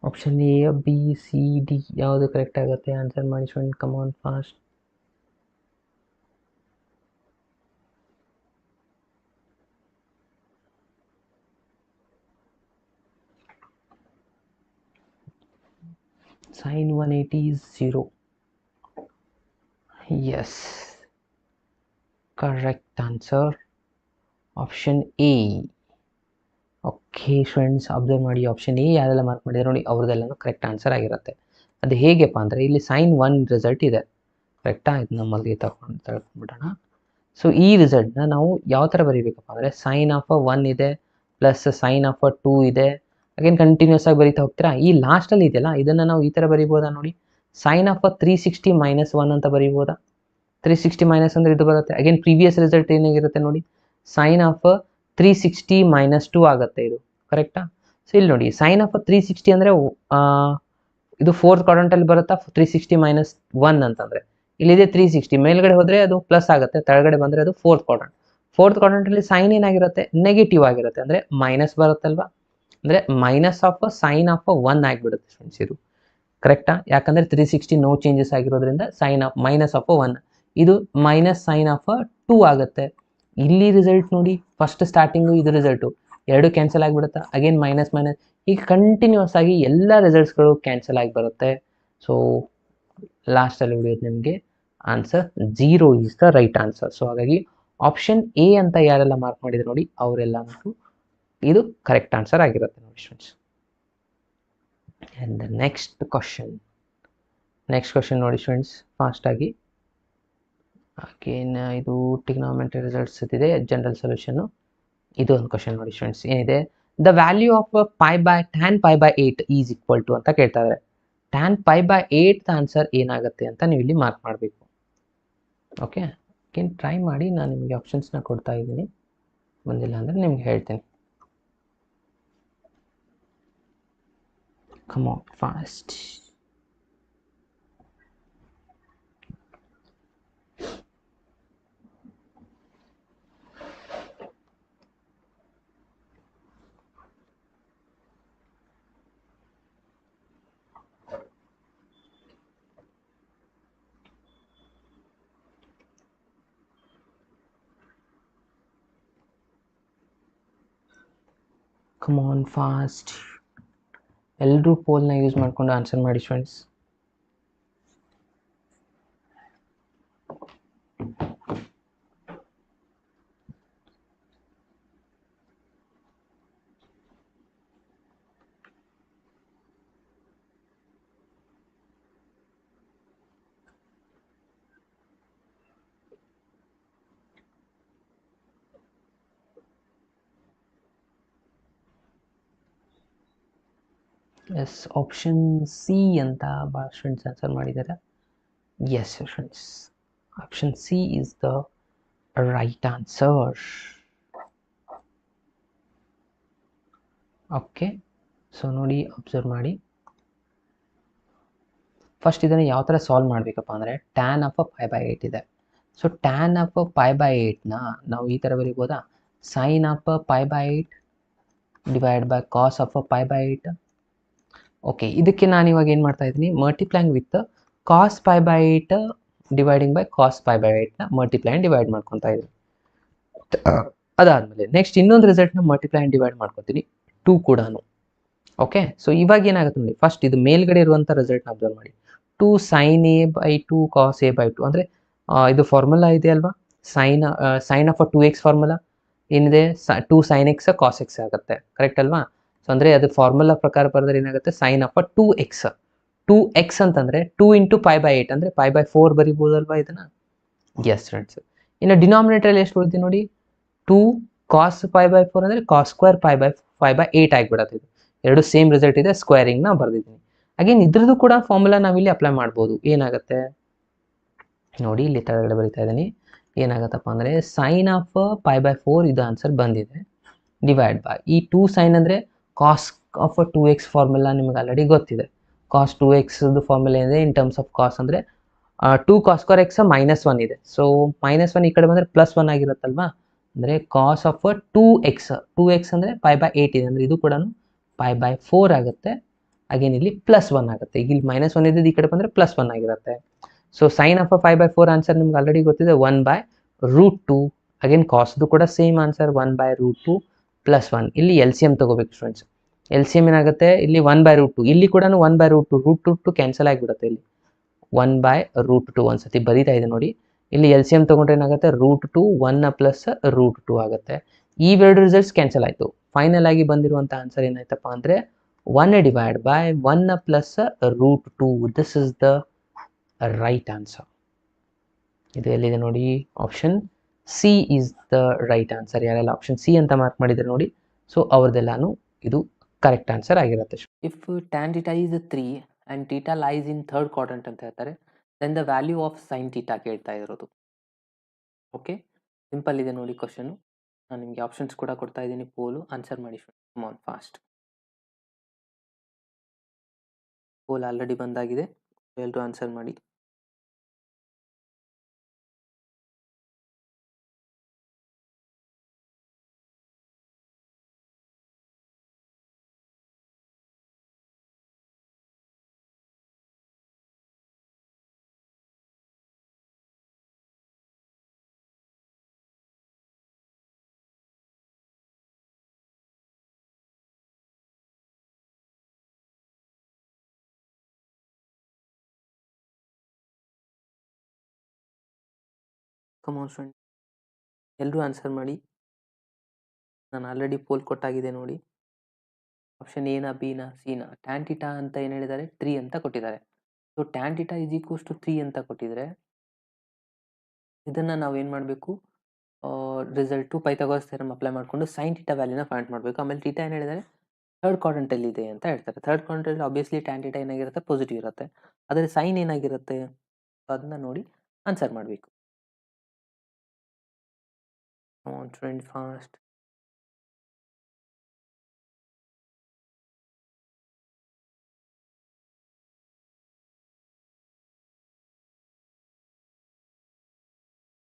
Option A, B, C, D ಯಾವುದು ಕರೆಕ್ಟ್ ಆಗುತ್ತೆ? ಆನ್ಸರ್ ಮಾಡಿ student, come on fast. Sin 180 is 0. Yes, correct answer option A. Okay students, observe ಮಾಡಿ, ಆಪ್ಷನ್ ಎ ಯಾರೆಲ್ಲ ಮಾರ್ಕ್ ಮಾಡಿದ್ರೆ ನೋಡಿ ಅವ್ರದ್ದೆಲ್ಲನೂ ಕರೆಕ್ಟ್ ಆನ್ಸರ್ ಆಗಿರುತ್ತೆ. ಅದು ಹೇಗೆಪ್ಪ ಅಂದರೆ ಇಲ್ಲಿ sin 1 ರಿಸಲ್ಟ್ ಇದೆ, ಕರೆಕ್ಟಾ? ಇದು ನಮ್ಮಲ್ಲಿ ತಗೊಂಡ್ಬಿಡೋಣ. ಸೊ ಈ ರಿಸಲ್ಟ್ನ ನಾವು ಯಾವ ಥರ ಬರೀಬೇಕಪ್ಪ ಅಂದರೆ sin ಆಫ್ 1 ಇದೆ ಪ್ಲಸ್ sin ಆಫ್ 2 ಇದೆ, ಅಗೇನ್ ಕಂಟಿನ್ಯೂಸ್ ಆಗಿ ಬರೀತಾ ಹೋಗ್ತೀರಾ. ಈ ಲಾಸ್ಟಲ್ಲಿ ಇದೆಯಲ್ಲ, ಇದನ್ನು ನಾವು ಈ ಥರ ಬರೀಬೋದಾ ನೋಡಿ, sin ಆಫ್ 360 - 1 ಅಂತ ಬರೀಬೋದಾ? 360 ಮೈನಸ್ ಅಂದರೆ ಇದು ಬರುತ್ತೆ. ಅಗೇನ್ ಪ್ರೀವಿಯಸ್ ರಿಸಲ್ಟ್ ಏನಾಗಿರುತ್ತೆ ನೋಡಿ, sin ಆಫ್ 360 - 2 ಆಗುತ್ತೆ, ಇದು ಕರೆಕ್ಟಾ? ಸೊ ಇಲ್ಲಿ ನೋಡಿ sin ಆಫ್ 360 ಅಂದರೆ ಇದು ಫೋರ್ತ್ ಕ್ವಾಡ್ರಂಟಲ್ಲಿ ಬರುತ್ತಾ, 360 - 1 ಅಂತಂದರೆ ಇಲ್ಲಿದೆ 360, ಮೇಲ್ಗಡೆ ಹೋದರೆ ಅದು ಪ್ಲಸ್ ಆಗುತ್ತೆ, ತೆಳಗಡೆ ಬಂದರೆ ಅದು ಫೋರ್ತ್ ಕ್ವಾಡ್ರಂಟ್. ಫೋರ್ತ್ ಕ್ವಾಡ್ರಂಟಲ್ಲಿ ಸೈನ್ ಏನಾಗಿರುತ್ತೆ, ನೆಗೆಟಿವ್ ಆಗಿರುತ್ತೆ, ಅಂದರೆ ಮೈನಸ್ ಬರುತ್ತಲ್ವಾ, ಅಂದರೆ ಮೈನಸ್ ಆಫ್ sin ಆಫ್ 1 ಆಗಿಬಿಡುತ್ತೆ ಫ್ರೆಂಡ್ಸ್, ಇದು ಕರೆಕ್ಟಾ? ಯಾಕಂದರೆ 360 ನೋ ಚೇಂಜಸ್ ಆಗಿರೋದ್ರಿಂದ ಮೈನಸ್ ಆಫ್ 1, ಇದು ಮೈನಸ್ sin ಆಫ್ 2 ಆಗುತ್ತೆ. ಇಲ್ಲಿ ರಿಸಲ್ಟ್ ನೋಡಿ, ಫಸ್ಟ್ ಸ್ಟಾರ್ಟಿಂಗು ಇದು ರಿಸಲ್ಟು ಎರಡು ಕ್ಯಾನ್ಸಲ್ ಆಗಿಬಿಡುತ್ತಾ, ಅಗೇನ್ ಮೈನಸ್ ಮೈನಸ್, ಈಗ ಕಂಟಿನ್ಯೂಸ್ ಆಗಿ ಎಲ್ಲ ರಿಸಲ್ಟ್ಸ್ಗಳು ಕ್ಯಾನ್ಸಲ್ ಆಗಿ ಬರುತ್ತೆ. ಸೊ ಲಾಸ್ಟಲ್ಲಿ ಉಳಿಯೋದು ನಿಮಗೆ answer 0 is the right answer. So ಹಾಗಾಗಿ ಆಪ್ಷನ್ ಎ ಅಂತ ಯಾರೆಲ್ಲ ಮಾರ್ಕ್ ಮಾಡಿದ್ರು ನೋಡಿ ಅವರೆಲ್ಲ ಇದು ಕರೆಕ್ಟ್ ಆನ್ಸರ್ ಆಗಿರುತ್ತೆ ನೋಡಿ ಸ್ಟೂಡೆಂಟ್ಸ್. ಆ್ಯಂಡ್ ನೆಕ್ಸ್ಟ್ ಕ್ವಶನ್ ನೋಡಿ ಸ್ಟೂಡೆಂಟ್ಸ್, ಫಾಸ್ಟಾಗಿ. ಅಗೇನ್ ಇದು ಟ್ರಿಗ್ನೋಮೆಟ್ರಿ ರಿಸಲ್ಟ್ಸ್ ಇದೆ, ಜನರಲ್ ಸೊಲ್ಯೂಷನ್ನು. ಇದು ಒಂದು ಕ್ವಶನ್ ನೋಡಿ ಸ್ಟೂಡೆಂಟ್ಸ್, ಏನಿದೆ, the value of tan π/8 is equal to ಅಂತ ಕೇಳ್ತಾ ಇದ್ದಾರೆ. tan π/8 ಆನ್ಸರ್ ಏನಾಗುತ್ತೆ ಅಂತ ನೀವು ಇಲ್ಲಿ ಮಾರ್ಕ್ ಮಾಡಬೇಕು. ಓಕೆ, ಅಗೇನ್ ಟ್ರೈ ಮಾಡಿ, ನಾನು ನಿಮಗೆ ಆಪ್ಷನ್ಸ್ನ ಕೊಡ್ತಾ ಇದ್ದೀನಿ, ಬಂದಿಲ್ಲ ಅಂದರೆ ನಿಮ್ಗೆ ಹೇಳ್ತೀನಿ. Come on fast. Come on fast, ಎಲ್ಲರೂ ಪೋಲ್ನ ಯೂಸ್ ಮಾಡಿಕೊಂಡು ಆನ್ಸರ್ ಮಾಡಿ ಸ್ಟೂಡೆಂಟ್ಸ್. ಎಸ್, ಆಪ್ಷನ್ ಸಿ ಅಂತ ಭಾಳ ಸ್ಟೂಡೆಂಟ್ಸ್ ಆನ್ಸರ್ ಮಾಡಿದ್ದಾರೆ. S friends, option C is the right answer. Okay, so ನೋಡಿ, ಅಬ್ಸರ್ವ್ ಮಾಡಿ. ಫಸ್ಟ್ ಇದನ್ನು ಯಾವ ಥರ ಸಾಲ್ವ್ ಮಾಡಬೇಕಪ್ಪ ಅಂದರೆ tan ಆಫ್ π/8 ಇದೆ. ಸೊ tan ಆಫ್ π/8ನ ನಾವು ಈ ಥರ ಬರೀಬೋದಾ, sin ಆಫ್ π/8 divide by cos of π/8. Okay, ಇದಕ್ಕೆ ನಾನು ಇವಾಗ ಏನು ಮಾಡ್ತಾ ಇದ್ದೀನಿ, multiplying with cos π/8 dividing by cos π/8ನ ಮಲ್ಟಿಪ್ಲೈ ಆ್ಯಂಡ್ ಡಿವೈಡ್ ಮಾಡ್ಕೊತಾ ಇದ್ದೀನಿ. ಅದಾದಮೇಲೆ ನೆಕ್ಸ್ಟ್ ಇನ್ನೊಂದು ರಿಸಲ್ಟ್ನ ಮಲ್ಟಿಪ್ಲೈ ಆ್ಯಂಡ್ ಡಿವೈಡ್ ಮಾಡ್ಕೊತೀನಿ 2 ಕೂಡ. ಓಕೆ, ಸೊ ಇವಾಗ ಏನಾಗುತ್ತೆ ನೋಡಿ, ಫಸ್ಟ್ ಇದು ಮೇಲ್ಗಡೆ ಇರುವಂಥ ರಿಸಲ್ಟ್ನ ಅಬ್ಸರ್ವ್ ಮಾಡಿ, 2 sin a/2 cos a/2 ಅಂದರೆ ಇದು ಫಾರ್ಮುಲಾ ಇದೆ ಅಲ್ವಾ, ಸೈನ್ ಆಫ್ 2x ಫಾರ್ಮುಲಾ ಏನಿದೆ, 2 sin x cos x ಆಗುತ್ತೆ, ಕರೆಕ್ಟ್ ಅಲ್ವಾ? ಸೊ ಅಂದರೆ ಅದು ಫಾರ್ಮುಲಾ ಪ್ರಕಾರ ಬರೆದ್ರೆ ಏನಾಗುತ್ತೆ, ಸೈನ್ ಆಫ್ 2x ಅಂತಂದರೆ 2 ಇಂಟು π/8 ಅಂದರೆ π/4 ಬರಿಬೋದಲ್ವಾ ಇದನ್ನು? S friends. ಇನ್ನು ಡಿನಾಮಿನೇಟರಲ್ಲಿ ಎಷ್ಟು ಉಳಿದಿ ನೋಡಿ, 2 cos π/4 ಅಂದರೆ cos ಸ್ಕ್ವೇರ್ π/8 ಆಗಿಬಿಡುತ್ತೆ. ಇದು ಎರಡು ಸೇಮ್ ರಿಸಲ್ಟ್ ಇದೆ, ಸ್ಕ್ವೇರಿಂಗ್ನ ಬರೆದಿದ್ದೀನಿ. ಅಗೇನ್ ಇದ್ರದ್ದು ಕೂಡ ಫಾರ್ಮುಲಾ ನಾವಿಲ್ಲಿ ಅಪ್ಲೈ ಮಾಡ್ಬೋದು. ಏನಾಗುತ್ತೆ ನೋಡಿ, ಇಲ್ಲಿ ಕೆಳಗಡೆ ಬರಿತಾ ಇದ್ದೀನಿ. ಏನಾಗುತ್ತಪ್ಪ ಅಂದರೆ ಸೈನ್ ಆಫ್ π/4 ಇದು ಆನ್ಸರ್ ಬಂದಿದೆ, ಡಿವೈಡ್ ಬೈ ಈ 2 ಸೈನ್ ಅಂದರೆ ಕಾಸ್ ಆಫ್ 2x ಫಾರ್ಮುಲಾ ನಿಮಗೆ ಆಲ್ರೆಡಿ ಗೊತ್ತಿದೆ. ಕಾಸ್ 2x ಫಾರ್ಮುಲಾ ಏನಿದೆ ಇನ್ ಟರ್ಮ್ಸ್ ಆಫ್ ಕಾಸ್ ಅಂದರೆ 2 cos ಸ್ಕ್ವೇರ್ ಎಕ್ಸ್ -1 ಇದೆ. ಸೊ -1 ಈ ಕಡೆ ಬಂದರೆ +1 ಆಗಿರುತ್ತಲ್ವಾ, ಅಂದರೆ ಕಾಸ್ ಆಫ್ 2x ಅಂದರೆ π/8 ಇದೆ, ಅಂದರೆ ಇದು ಕೂಡ π/4 ಆಗುತ್ತೆ. ಅಗೇನ್ ಇಲ್ಲಿ +1 ಆಗುತ್ತೆ. ಈಗ ಇಲ್ಲಿ -1 ಇದ್ದಿದ್ದು ಈ ಕಡೆ ಬಂದರೆ +1 ಆಗಿರುತ್ತೆ. ಸೊ ಸೈನ್ ಆಫ್ 5/4 ಆನ್ಸರ್ ನಿಮ್ಗೆ ಆಲ್ರೆಡಿ ಗೊತ್ತಿದೆ, 1/√2. ಅಗೇನ್ ಕಾಸ್ದು ಕೂಡ ಸೇಮ್ ಆನ್ಸರ್ 1/√2 +1. ಇಲ್ಲಿ ಎಲ್ ಸಿ ಎಮ್ ತಗೋಬೇಕು ಸ್ಟೂಡೆಂಟ್ಸ್. ಎಲ್ ಸಿ ಎಮ್ ಏನಾಗುತ್ತೆ, ಇಲ್ಲಿ 1/√2, ಇಲ್ಲಿ ಕೂಡ 1/√2, √2 ಕ್ಯಾನ್ಸಲ್ ಆಗಿಬಿಡುತ್ತೆ. ಇಲ್ಲಿ 1/√2 ಒಂದ್ಸತಿ ಬರೀತಾ ಇದೆ ನೋಡಿ. ಇಲ್ಲಿ ಎಲ್ ಸಿ ಎಮ್ ತೊಗೊಂಡ್ರೆ ಏನಾಗುತ್ತೆ, √2 1 + √2 ಆಗುತ್ತೆ. ಇವೆರಡು ರಿಸಲ್ಟ್ಸ್ ಕ್ಯಾನ್ಸಲ್ ಆಯಿತು. ಫೈನಲ್ ಆಗಿ ಬಂದಿರುವಂಥ ಆನ್ಸರ್ ಏನಾಯ್ತಪ್ಪ ಅಂದರೆ 1 divide by 1 + √2. This is the right answer. ಇದು ಎಲ್ಲಿದೆ ನೋಡಿ, option C is the right answer. ಯಾರೆಲ್ಲ ಆಪ್ಷನ್ ಸಿ ಅಂತ ಮಾರ್ಕ್ ಮಾಡಿದರೆ ನೋಡಿ, ಸೊ ಅವ್ರದ್ದೆಲ್ಲಾನು ಇದು ಕರೆಕ್ಟ್ ಆನ್ಸರ್ ಆಗಿರುತ್ತೆ. If tan θ is 3 and θ lies in third quadrant ಅಂತ ಹೇಳ್ತಾರೆ, then the value of sin θ ಕೇಳ್ತಾ ಇರೋದು. ಓಕೆ, ಸಿಂಪಲ್ ಇದೆ ನೋಡಿ ಕ್ವಶನು. ನಾನು ನಿಮಗೆ ಆಪ್ಷನ್ಸ್ ಕೂಡ ಕೊಡ್ತಾ ಇದ್ದೀನಿ, ಪೋಲು ಆನ್ಸರ್ ಮಾಡಿ. Come on fast. Poll already ಬಂದಾಗಿದೆ, ಎಲ್ಲರೂ ಆನ್ಸರ್ ಮಾಡಿ. ಕಮ್ ಆನ್ ಫ್ರೆಂಡ್, ಎಲ್ಲರೂ ಆನ್ಸರ್ ಮಾಡಿ. ನಾನು ಆಲ್ರೆಡಿ ಪೋಲ್ ಕೊಟ್ಟಾಗಿದೆ ನೋಡಿ. ಆಪ್ಷನ್ ಎನ, ಬಿನ, ಸಿನ. ಟ್ಯಾನ್ ಥೀಟಾ ಅಂತ ಏನು ಹೇಳಿದ್ದಾರೆ, 3 ಅಂತ ಕೊಟ್ಟಿದ್ದಾರೆ. So tan theta is equals to 3 ಅಂತ ಕೊಟ್ಟಿದ್ರೆ ಇದನ್ನು ನಾವು ಏನು ಮಾಡಬೇಕು, ರಿಸಲ್ಟು ಪೈಥಾಗೋರಸ್ ಥಿಯರಮ್ ಅಪ್ಲೈ ಮಾಡಿಕೊಂಡು ಸೈನ್ ಥೀಟಾ ವ್ಯಾಲ್ಯೂನ ಫೈಂಡ್ ಮಾಡಬೇಕು. ಆಮೇಲೆ ಥೀಟಾ ಏನು ಹೇಳಿದ್ದಾರೆ, ಥರ್ಡ್ ಕ್ವಾಡ್ರಂಟಲ್ಲಿ ಇದೆ ಅಂತ ಹೇಳ್ತಾರೆ. ಥರ್ಡ್ ಕ್ವಾಡ್ರಂಟಲ್ಲಿ ಆಬ್ವಿಯಸ್ಲಿ ಟ್ಯಾನ್ ಥೀಟಾ ಏನಾಗಿರುತ್ತೆ, ಪಾಸಿಟಿವ್ ಇರುತ್ತೆ. ಆದರೆ ಸೈನ್ ಏನಾಗಿರುತ್ತೆ ಅದನ್ನ ನೋಡಿ ಆನ್ಸರ್ ಮಾಡಬೇಕು. Friend fast.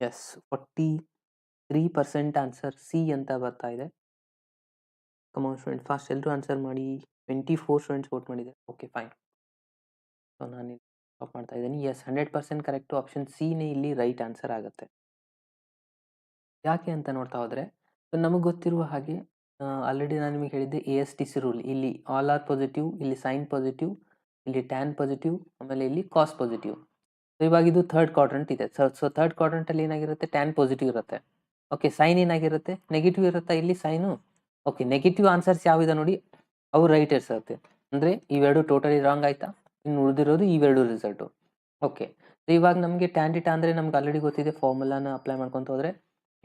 Yes, 43% answer C ಅಂತ ಬರ್ತಾ ಇದೆ. ಕಮಾನ್ ಸ್ಟೂಡೆಂಟ್ ಫಾಸ್ಟ್, ಎಲ್ಲರೂ ಆನ್ಸರ್ ಮಾಡಿ. 24 ಸ್ಟೂಡೆಂಟ್ಸ್ ವೋಟ್ ಮಾಡಿದೆ. Okay fine. ಸೊ ನಾನು ಸ್ಟಾಪ್ ಮಾಡ್ತಾ ಇದ್ದೀನಿ. S, 100% correct. ಆಪ್ಷನ್ ಸಿನೇ ಇಲ್ಲಿ ರೈಟ್ ಆನ್ಸರ್ ಆಗುತ್ತೆ. ಯಾಕೆ ಅಂತ ನೋಡ್ತಾ ಹೋದರೆ, ನಮಗೆ ಗೊತ್ತಿರುವ ಹಾಗೆ ಆಲ್ರೆಡಿ ನಾನು ನಿಮಗೆ ಹೇಳಿದ್ದೆ ASTC ರೂಲ್. ಇಲ್ಲಿ ಆಲ್ ಆರ್ ಪಾಸಿಟಿವ್, ಇಲ್ಲಿ ಸೈನ್ ಪಾಸಿಟಿವ್, ಇಲ್ಲಿ ಟ್ಯಾನ್ ಪಾಸಿಟಿವ್, ಆಮೇಲೆ ಇಲ್ಲಿ ಕಾಸ್ ಪಾಸಿಟಿವ್. ಸೊ ಇವಾಗ ಇದು ಥರ್ಡ್ ಕ್ವಾಡ್ರಂಟ್ ಇದೆ. ಸೊ ಥರ್ಡ್ ಕ್ವಾಡ್ರಂಟಲ್ಲಿ ಏನಾಗಿರುತ್ತೆ, ಟ್ಯಾನ್ ಪಾಸಿಟಿವ್ ಇರುತ್ತೆ. ಓಕೆ, ಸೈನ್ ಏನಾಗಿರುತ್ತೆ, ನೆಗೆಟಿವ್ ಇರುತ್ತಾ ಇಲ್ಲಿ ಸೈನು? ಓಕೆ, ನೆಗೆಟಿವ್ ಆನ್ಸರ್ಸ್ ಯಾವಿದೆ ನೋಡಿ ಅವು ರೈಟ್ ಇರ್ಸುತ್ತೆ. ಅಂದರೆ ಇವೆರಡು ಟೋಟಲಿ ರಾಂಗ್ ಆಯ್ತಾ, ಇನ್ನು ಉಳಿದಿರೋದು ಇವೆರಡು ರಿಸಲ್ಟು. ಓಕೆ, ಸೊ ಇವಾಗ ನಮಗೆ ಟ್ಯಾನ್ ಥೀಟಾ ಅಂದರೆ ನಮ್ಗೆ ಆಲ್ರೆಡಿ ಗೊತ್ತಿದೆ. ಫಾರ್ಮುಲಾನ ಅಪ್ಲೈ ಮಾಡ್ಕೊತ ಹೋದರೆ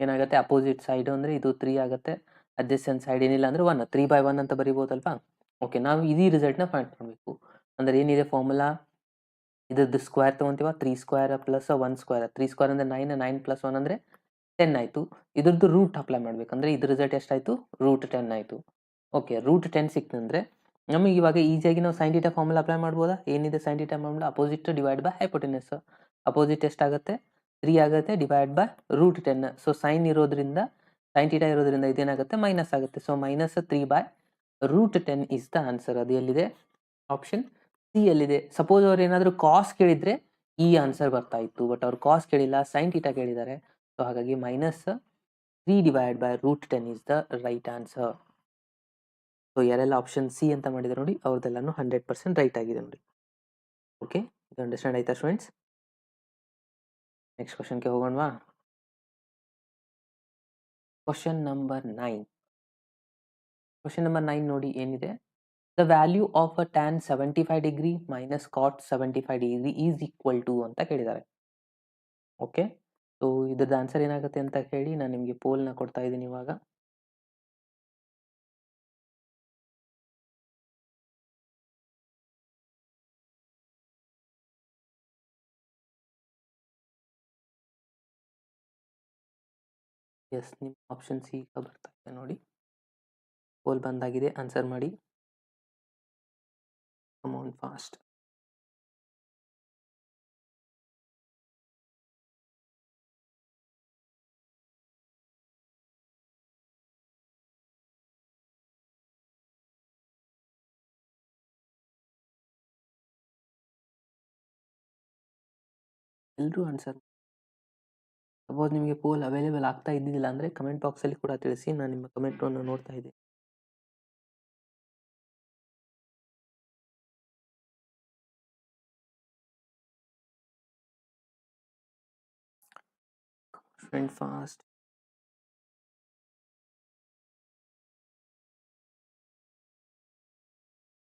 ಏನಾಗುತ್ತೆ, ಅಪೋಸಿಟ್ ಸೈಡು ಅಂದರೆ ಇದು 3 ಆಗುತ್ತೆ, ಅಡ್ಜಸೆಂಟ್ ಸೈಡ್ ಏನಿಲ್ಲ ಅಂದರೆ 1, 3/1 ಅಂತ ಬರಿಬೋದಲ್ವಾ. ಓಕೆ, ನಾವು ಇದೇ ರಿಸಲ್ಟ್ನ ಫೈಂಡ್ ಮಾಡಬೇಕು. ಅಂದರೆ ಏನಿದೆ ಫಾರ್ಮುಲಾ, ಇದ್ರದ್ದು ಸ್ಕ್ವೇರ್ ತೊಗೊತೀವ, 3² + 1². 3² ಅಂದರೆ 9, 9 + 1 ಅಂದರೆ 10 ಆಯಿತು. ಇದ್ರದ್ದು ರೂಟ್ ಅಪ್ಲೈ ಮಾಡಬೇಕಂದ್ರೆ ಇದ್ರ ರಿಸಲ್ಟ್ ಎಷ್ಟಾಯಿತು, √10 ಆಯಿತು. ಓಕೆ, √10 ಸಿಕ್ತಂದರೆ ನಮಗೆ ಇವಾಗ ಈಸಿಯಾಗಿ ನಾವು ಸೈನ್ ಥೀಟಾ ಫಾರ್ಮುಲಾ ಅಪ್ಲೈ ಮಾಡ್ಬೋದಾ? ಏನಿದೆ sine theta formula, opposite divide by hypotenuse. Opposite ಎಷ್ಟಾಗುತ್ತೆ, 3 ಆಗುತ್ತೆ, ಡಿವೈಡ್ ಬೈ √10. ಸೊ ಸೈನ್ ಇರೋದ್ರಿಂದ, ಸೈನ್ ಥೀಟಾ ಇರೋದ್ರಿಂದ ಇದೇನಾಗುತ್ತೆ, ಮೈನಸ್ ಆಗುತ್ತೆ. So -3/√10 is the answer. ಅದು ಎಲ್ಲಿದೆ, ಆಪ್ಷನ್ ಸಿ ಅಲ್ಲಿದೆ. ಸಪೋಸ್ ಅವ್ರು ಏನಾದರೂ ಕಾಸ್ ಕೇಳಿದರೆ ಈ ಆನ್ಸರ್ ಬರ್ತಾ ಇತ್ತು, ಬಟ್ ಅವ್ರು ಕಾಸ್ ಕೇಳಿಲ್ಲ, ಸೈನ್ ಥೀಟಾ ಕೇಳಿದ್ದಾರೆ. ಸೊ ಹಾಗಾಗಿ -3/√10 is the right answer. So ಯಾರೆಲ್ಲ ಆಪ್ಷನ್ ಸಿ ಅಂತ ಮಾಡಿದ್ದಾರೆ ನೋಡಿ ಅವ್ರದ್ದೆಲ್ಲನೂ 100% ರೈಟ್ ಆಗಿದೆ ನೋಡಿ. ಓಕೆ, ಇದು ಅಂಡರ್ಸ್ಟ್ಯಾಂಡ್ ಆಯ್ತಾ ಸ್ಟೂಡೆಂಟ್ಸ್? ನೆಕ್ಸ್ಟ್ ಕ್ವಶನ್ಗೆ ಹೋಗೋಣವಾ? Question number 9. ಕ್ವಶನ್ ನಂಬರ್ 9 ನೋಡಿ ಏನಿದೆ. The value of a tan 75 degree minus cot 75 degree is equal to ಅಂತ ಕೇಳಿದ್ದಾರೆ. ಓಕೆ, ಸೊ ಇದ್ರದ್ದು ಆನ್ಸರ್ ಏನಾಗುತ್ತೆ ಅಂತ ಹೇಳಿ ನಾನು ನಿಮಗೆ ಪೋಲ್ನ ಕೊಡ್ತಾ ಇದ್ದೀನಿ ಇವಾಗ. ಎಸ್, ನಿಮ್ಮ ಆಪ್ಷನ್ಸ್ ಈಗ ಬರ್ತಾ ಇದೆ ನೋಡಿ. ಪೋಲ್ ಬಂದಾಗಿದೆ, ಆನ್ಸರ್ ಮಾಡಿ. Come on fast. ಎಲ್ಲರೂ ಆನ್ಸರ್. ಸಪೋಸ್ ನಿಮಗೆ ಪೋಲ್ ಅವೈಲೇಬಲ್ ಆಗ್ತಾ ಇದ್ದಿಲ್ಲ ಅಂದರೆ ಕಮೆಂಟ್ ಬಾಕ್ಸಲ್ಲಿ ಕೂಡ ತಿಳಿಸಿ, ನಾನು ನಿಮ್ಮ ಕಮೆಂಟನ್ನು ನೋಡ್ತಾ ಇದ್ದೀನಿ. Friend fast.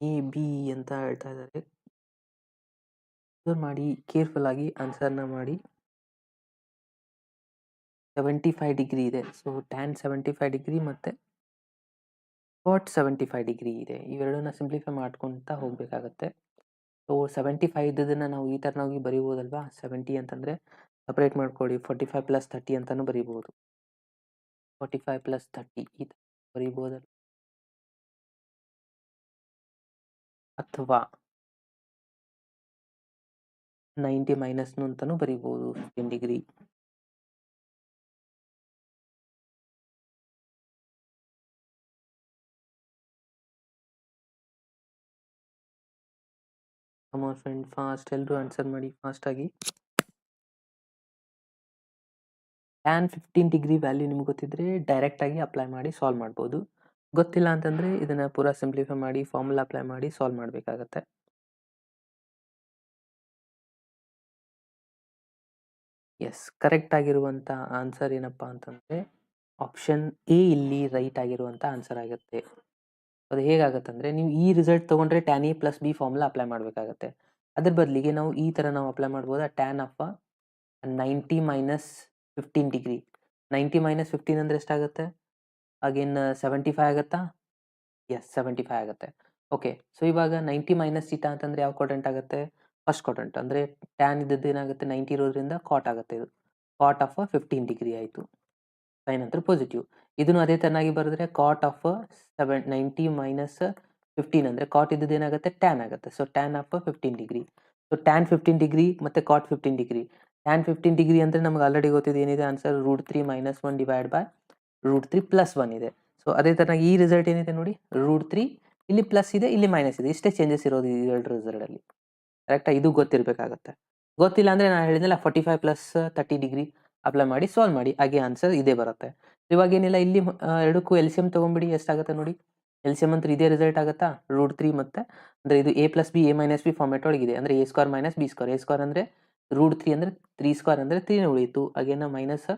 ಎ ಬಿ ಅಂತ ಹೇಳ್ತಾ ಇದ್ದಾರೆ. ಮಾಡಿ, ಕೇರ್ಫುಲ್ ಆಗಿ ಆನ್ಸರ್ನ ಮಾಡಿ. 75 ಡಿಗ್ರಿ ಇದೆ. ಸೊ ಟ್ಯಾನ್ 75 ಡಿಗ್ರಿ ಮತ್ತು ಕಾಟ್ 75 ಡಿಗ್ರಿ ಇದೆ. ಇವೆರಡನ್ನ ಸಿಂಪ್ಲಿಫೈ ಮಾಡ್ಕೊತಾ ಹೋಗಬೇಕಾಗತ್ತೆ. ಸೊ 75 ಇದ್ದದನ್ನು ನಾವು ಈ ಥರನಾಗಿ ಬರೀಬೋದಲ್ವಾ? 70 ಅಂತಂದರೆ ಸಪ್ರೇಟ್ ಮಾಡ್ಕೊಳ್ಳಿ, 45 + 30 ಅಂತಲೂ ಬರೀಬೋದು. 45 + 30 ಈ ಥರ ಬರೀಬೋದಲ್ಲ. ಅಥವಾ 90 ಮೈನಸ್ನು ಅಂತಲೂ ಬರೀಬೋದು, 15 ಡಿಗ್ರಿ. ಕಮಾನ್ ಫ್ರೆಂಡ್ ಫಾಸ್ಟ್, ಎಲ್ಲರೂ ಆನ್ಸರ್ ಮಾಡಿ ಫಾಸ್ಟಾಗಿ. ಟ್ಯಾನ್ 15 ಡಿಗ್ರಿ ವ್ಯಾಲ್ಯೂ ನಿಮ್ಗೆ ಗೊತ್ತಿದ್ರೆ ಡೈರೆಕ್ಟಾಗಿ ಅಪ್ಲೈ ಮಾಡಿ ಸಾಲ್ವ್ ಮಾಡ್ಬೋದು. ಗೊತ್ತಿಲ್ಲ ಅಂತಂದರೆ ಇದನ್ನು ಪೂರಾ ಸಿಂಪ್ಲಿಫೈ ಮಾಡಿ ಫಾರ್ಮುಲಾ ಅಪ್ಲೈ ಮಾಡಿ ಸಾಲ್ವ್ ಮಾಡಬೇಕಾಗತ್ತೆ. ಎಸ್, ಕರೆಕ್ಟ್ ಆಗಿರುವಂಥ ಆನ್ಸರ್ ಏನಪ್ಪ ಅಂತಂದರೆ ಆಪ್ಷನ್ ಎ ಇಲ್ಲಿ ರೈಟ್ ಆಗಿರುವಂಥ ಆನ್ಸರ್ ಆಗುತ್ತೆ. ಅದು ಹೇಗಾಗತ್ತಂದರೆ, ನೀವು ಈ ರಿಸಲ್ಟ್ ತೊಗೊಂಡ್ರೆ tan A plus B formula apply ಮಾಡಬೇಕಾಗತ್ತೆ. ಅದ್ರ ಬದಲಿಗೆ ನಾವು ಈ ಥರ ನಾವು ಅಪ್ಲೈ ಮಾಡ್ಬೋದು. Tan of 90 minus 15 degree. 90 minus 15 ಅಂದರೆ ಎಷ್ಟಾಗುತ್ತೆ? ಅಗೇನ್ 75 ಆಗುತ್ತಾ? ಎಸ್, 75 ಆಗುತ್ತೆ. ಓಕೆ, ಸೊ ಇವಾಗ 90 ಮೈನಸ್ ಥೀಟಾ ಅಂತಂದರೆ ಯಾವ ಕ್ವಾಡ್ರೆಂಟ್ ಆಗುತ್ತೆ? First quadrant. ಅಂದರೆ ಟ್ಯಾನ್ ಇದ್ದದ್ದು ಏನಾಗುತ್ತೆ? 90 ಇರೋದ್ರಿಂದ ಕಾಟ್ ಆಗುತ್ತೆ. ಇದು ಕಾಟ್ ಆಫ್ 15 ಡಿಗ್ರಿ ಆಯಿತು. ಸೈನ್ ಅಂತ ಪಾಸಿಟಿವ್. ಇದನ್ನು ಅದೇ ತರನಾಗಿ ಬರೆದ್ರೆ ಕಾಟ್ ಆಫ್ 90 ಮೈನಸ್ 15 ಅಂದರೆ ಕಾಟ್ ಇದ್ದದ್ದು ಏನಾಗುತ್ತೆ? ಟ್ಯಾನ್ ಆಗುತ್ತೆ. So tan of 15 degree. So tan 15 degree ಮತ್ತು ಕಾಟ್ 15 ಡಿಗ್ರಿ. ಟ್ಯಾನ್ 15 ಡಿಗ್ರಿ ಅಂದರೆ ನಮ್ಗೆ ಆಲ್ರೆಡಿ ಗೊತ್ತಿದೆ ಏನಿದೆ ಆನ್ಸರ್? √3 - 1 ಡಿವೈಡ್ ಬೈ √3 + 1 ಇದೆ. ಸೊ ಅದೇ ತರನಾಗಿ ಈ ರಿಸಲ್ಟ್ ಏನಿದೆ ನೋಡಿ, √3 ಇಲ್ಲಿ ಪ್ಲಸ್ ಇದೆ, ಇಲ್ಲಿ ಮೈನಸ್ ಇದೆ. ಇಷ್ಟೇ ಚೇಂಜಸ್ ಇರೋದು ಈ ಎರಡು ರಿಸಲ್ಟಲ್ಲಿ. ಕರೆಕ್ಟಾ? ಇದು ಗೊತ್ತಿರಬೇಕಾಗತ್ತೆ. ಗೊತ್ತಿಲ್ಲ ಅಂದರೆ ನಾನು ಹೇಳಿದ್ನಲ್ಲ 45 + 30 ಡಿಗ್ರಿ ಅಪ್ಲೈ ಮಾಡಿ ಸಾಲ್ವ್ ಮಾಡಿ, ಹಾಗೆ ಆನ್ಸರ್ ಇದೇ ಬರುತ್ತೆ. ಇವಾಗೇನಿಲ್ಲ, ಇಲ್ಲಿ ಎರಡಕ್ಕೂ LCM ತೊಗೊಂಬಿಡಿ. ಎಷ್ಟಾಗುತ್ತೆ ನೋಡಿ? LCM ಅಂತ ಇದೇ ರಿಸಲ್ಟ್ ಆಗುತ್ತಾ? √3 ಮತ್ತು ಅಂದರೆ ಇದು a + b a - b format ಒಳಗಿದೆ. ಅಂದರೆ a² - b². a² ಅಂದರೆ √3 ಅಂದರೆ 3² ಅಂದರೆ 3 ಉಳಿಯಿತು. ಅಗೇನ ಮೈನಸ್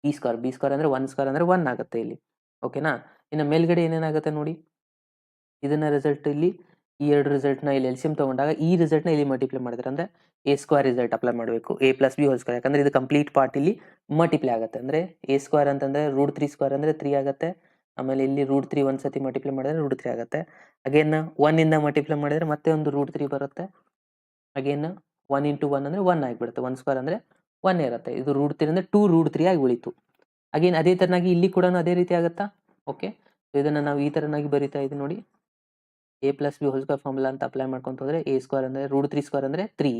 b². b² ಅಂದರೆ 1² ಅಂದರೆ 1 ಆಗುತ್ತೆ ಇಲ್ಲಿ. ಓಕೆನಾ? ಇನ್ನು ಮೇಲ್ಗಡೆ ಏನೇನಾಗುತ್ತೆ ನೋಡಿ, ಇದನ್ನ ರಿಸಲ್ಟ್ ಇಲ್ಲಿ ಈ ಎರಡು ರಿಸಲ್ಟ್ನ ಇಲ್ಲಿ LCM ತೊಗೊಂಡಾಗ ಈ ರಿಸಲ್ಟ್ನ ಇಲ್ಲಿ ಮಲ್ಟಿಪ್ಲೈ ಮಾಡಿದ್ರೆ ಅಂದರೆ a² ರಿಸಲ್ಟ್ ಅಪ್ಲೈ ಮಾಡಬೇಕು. a + b² ಯಾಕಂದರೆ ಇದು ಕಂಪ್ಲೀಟ್ ಪಾರ್ಟ್ ಇಲ್ಲಿ ಮಲ್ಟಿಪ್ಲೈ ಆಗುತ್ತೆ. ಅಂದರೆ a² ಅಂತಂದರೆ √3² ಅಂದರೆ 3 ಆಗುತ್ತೆ. ಆಮೇಲೆ ಇಲ್ಲಿ √3 ಒಂದು ಸತಿ ಮಲ್ಟಿಪ್ಲೈ ಮಾಡಿದ್ರೆ √3 ಆಗುತ್ತೆ. ಅಗೇನ್ 1 ಇಂದ ಮಲ್ಟಿಪ್ಲೈ ಮಾಡಿದರೆ ಮತ್ತೆ ಒಂದು √3 ಬರುತ್ತೆ. ಅಗೇನ್ 1 × 1 ಅಂದರೆ 1 ಆಗಿಬಿಡುತ್ತೆ. 1² ಅಂದರೆ 1 ಇರುತ್ತೆ. ಇದು √3 ಅಂದರೆ 2√3 ಆಗಿ ಉಳಿತು. ಅಗೇನ್ ಅದೇ ತರನಾಗಿ ಇಲ್ಲಿ ಕೂಡ ಅದೇ ರೀತಿ ಆಗುತ್ತಾ? ಓಕೆ, ಇದನ್ನು ನಾವು ಈ ತರನಾಗಿ ಬರಿತಾ ಇದ್ದೀವಿ ನೋಡಿ. a + b² ಫಾರ್ಮುಲಾ ಅಂತ ಅಪ್ಲೈ ಮಾಡ್ಕೊಂತ ಹೋದರೆ a² ಅಂದರೆ √3² ಅಂದರೆ 3,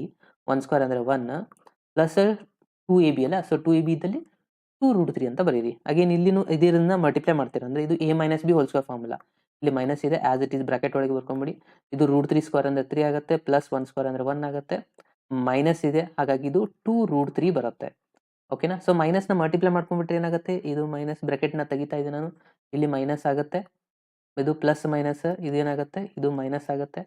1² ಅಂದರೆ 1 ಪ್ಲಸ್ 2ab ಅಲ್ಲ. ಸೊ 2ab ಇದ್ದಲ್ಲಿ 2√3 ಅಂತ ಬರೀರಿ. ಅಗೇನ್ ಇಲ್ಲಿನೂ ಇದರಿಂದ ಮಲ್ಟಿಪ್ಲೈ ಮಾಡ್ತೀರಾ ಅಂದರೆ ಇದು a - b² ಫಾರ್ಮುಲಾ. ಇಲ್ಲಿ ಮೈನಸ್ ಇದೆ, ಆಸ್ ಇಟ್ ಈಸ್ ಬ್ರಾಕೆಟ್ ಒಳಗೆ ಬರ್ಕೊಂಬಿಡಿ. ಇದು √3² ಅಂದರೆ 3 ಆಗುತ್ತೆ, ಪ್ಲಸ್ 1² ಅಂದರೆ 1 ಆಗುತ್ತೆ, ಮೈನಸ್ ಇದೆ, ಹಾಗಾಗಿ ಇದು 2√3 ಬರುತ್ತೆ. ಓಕೆನಾ? ಸೊ ಮೈನಸ್ನ ಮಲ್ಟಿಪ್ಲೈ ಮಾಡ್ಕೊಂಡ್ಬಿಟ್ರೆ ಏನಾಗುತ್ತೆ? ಇದು ಮೈನಸ್ ಬ್ರಾಕೆಟ್ನ ತೆಗಿತಾ ಇದ್ದೀನಿ ನಾನು. ಇಲ್ಲಿ ಮೈನಸ್ ಆಗುತ್ತೆ, ಇದು ಪ್ಲಸ್ ಮೈನಸ್ ಇದೇನಾಗುತ್ತೆ? ಇದು ಮೈನಸ್ ಆಗುತ್ತೆ.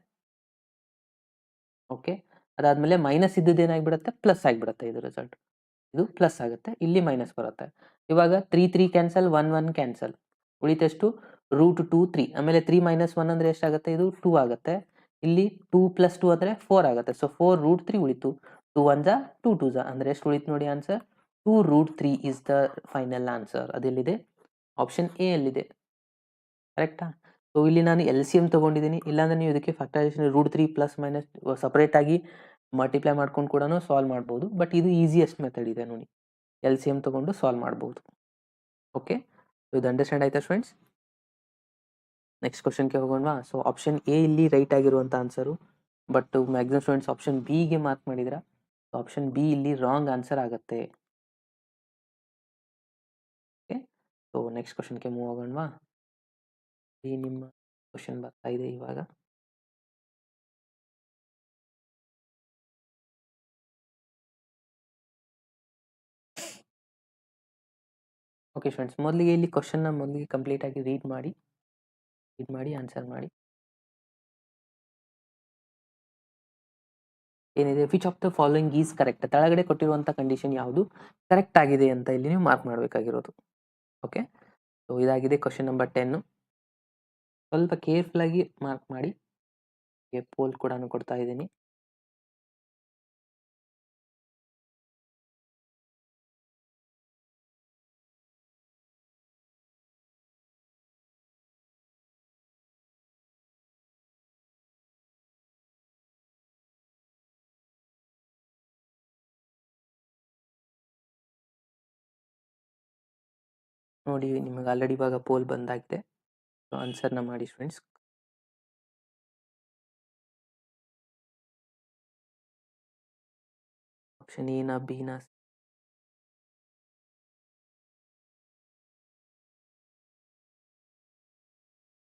ಓಕೆ, ಅದಾದಮೇಲೆ ಮೈನಸ್ ಇದ್ದದ್ದು ಏನಾಗಿಬಿಡುತ್ತೆ? ಪ್ಲಸ್ ಆಗಿಬಿಡುತ್ತೆ ಇದು ರಿಸಲ್ಟ್. ಇದು ಪ್ಲಸ್ ಆಗುತ್ತೆ, ಇಲ್ಲಿ ಮೈನಸ್ ಬರುತ್ತೆ. ಇವಾಗ 3 3 ಕ್ಯಾನ್ಸಲ್, 1 1 ಕ್ಯಾನ್ಸಲ್, ಉಳಿತೆಷ್ಟು √2 3. ಆಮೇಲೆ 3 - 1 ಅಂದ್ರೆ ಎಷ್ಟಾಗುತ್ತೆ? ಇದು 2 ಆಗುತ್ತೆ. ಇಲ್ಲಿ 2 + 2 ಅಂದ್ರೆ 4 ಆಗುತ್ತೆ. ಸೊ 4√3 ಉಳಿತು. 2 1 ಜಾ 2 2 ಜಾ ಅಂದ್ರೆ ಎಷ್ಟು ಉಳಿತು ನೋಡಿ answer? 2√3 is the final answer. ಅದೆಲ್ಲಿದೆ? ಆಪ್ಷನ್ ಎ ಅಲ್ಲಿದೆ. ಕರೆಕ್ಟಾ? ಸೊ ಇಲ್ಲಿ ನಾನು LCM ತಗೊಂಡಿದ್ದೀನಿ. ಇಲ್ಲಾಂದ್ರೆ ನೀವು ಇದಕ್ಕೆ ಫ್ಯಾಕ್ಟರೈಸೇಷನ್ √3 ಪ್ಲಸ್ ಮೈನಸ್ ಸಪರೇಟ್ ಆಗಿ ಮಲ್ಟಿಪ್ಲೈ ಮಾಡ್ಕೊಂಡು ಕೂಡ ಸಾಲ್ವ್ ಮಾಡ್ಬೋದು. ಬಟ್ ಇದು ಈಸಿಯೆಸ್ಟ್ ಮೆಥಡ್ ಇದೆ ನೋಡಿ. LCM ತಗೊಂಡು ಸಾಲ್ವ್ ಮಾಡ್ಬೋದು. ಓಕೆ, ಇದು ಅಂಡರ್ಸ್ಟ್ಯಾಂಡ್ ಆಯ್ತಾ ಸ್ಟೂಡೆಂಟ್ಸ್? ನೆಕ್ಸ್ಟ್ ಕ್ವಶನ್ಗೆ ಹೋಗೋಣವಾ? ಸೊ ಆಪ್ಷನ್ ಎ ಇಲ್ಲಿ ರೈಟ್ ಆಗಿರುವಂಥ answer. But maximum students option ಬಿಗೆ ಮಾರ್ಕ್ ಮಾಡಿದ್ರ. ಆಪ್ಷನ್ ಬಿ ಇಲ್ಲಿ ರಾಂಗ್ ಆನ್ಸರ್ ಆಗುತ್ತೆ. ಓಕೆ, ಸೊ ನೆಕ್ಸ್ಟ್ ಕ್ವಶನ್ಗೆ ಮೂವ್ ಆಗೋಣವಾ? ಈ ನಿಮ್ಮ ಕ್ವಶನ್ ಬರ್ತಾ ಇದೆ ಇವಾಗ. ಓಕೆ ಫ್ರೆಂಡ್ಸ್, ಮೊದಲಿಗೆ ಇಲ್ಲಿ ಕ್ವಶನ್ನ ಮೊದಲಿಗೆ ಕಂಪ್ಲೀಟ್ ಆಗಿ ರೀಡ್ ಮಾಡಿ ಆನ್ಸರ್ ಮಾಡಿ. ಏನಿದೆ? Which of the following is correct? ಕೆಳಗಡೆ ಕೊಟ್ಟಿರುವಂಥ ಕಂಡೀಷನ್ ಯಾವುದು ಕರೆಕ್ಟ್ ಆಗಿದೆ ಅಂತ ಇಲ್ಲಿ ನೀವು ಮಾರ್ಕ್ ಮಾಡಬೇಕಾಗಿರೋದು. ಓಕೆ, ಸೊ ಇದಾಗಿದೆ ಕ್ವಶನ್ ನಂಬರ್ 10. ಸ್ವಲ್ಪ ಕೇರ್ಫುಲ್ ಆಗಿ ಮಾರ್ಕ್ ಮಾಡಿ. ಪೋಲ್ ಕೂಡ ಕೊಡ್ತಾ ಇದ್ದೀನಿ. ನೋಡಿ, ನಿಮಗೆ ಆಲ್ರೆಡಿ ಇವಾಗ ಪೋಲ್ ಬಂದಾಗಿದೆ. ಸೊ ಆನ್ಸರ್ನ ಮಾಡಿ ಫ್ರೆಂಡ್ಸ್. ಆಪ್ಷನ್ ಎ ನಾ, ಬಿ ನಾ?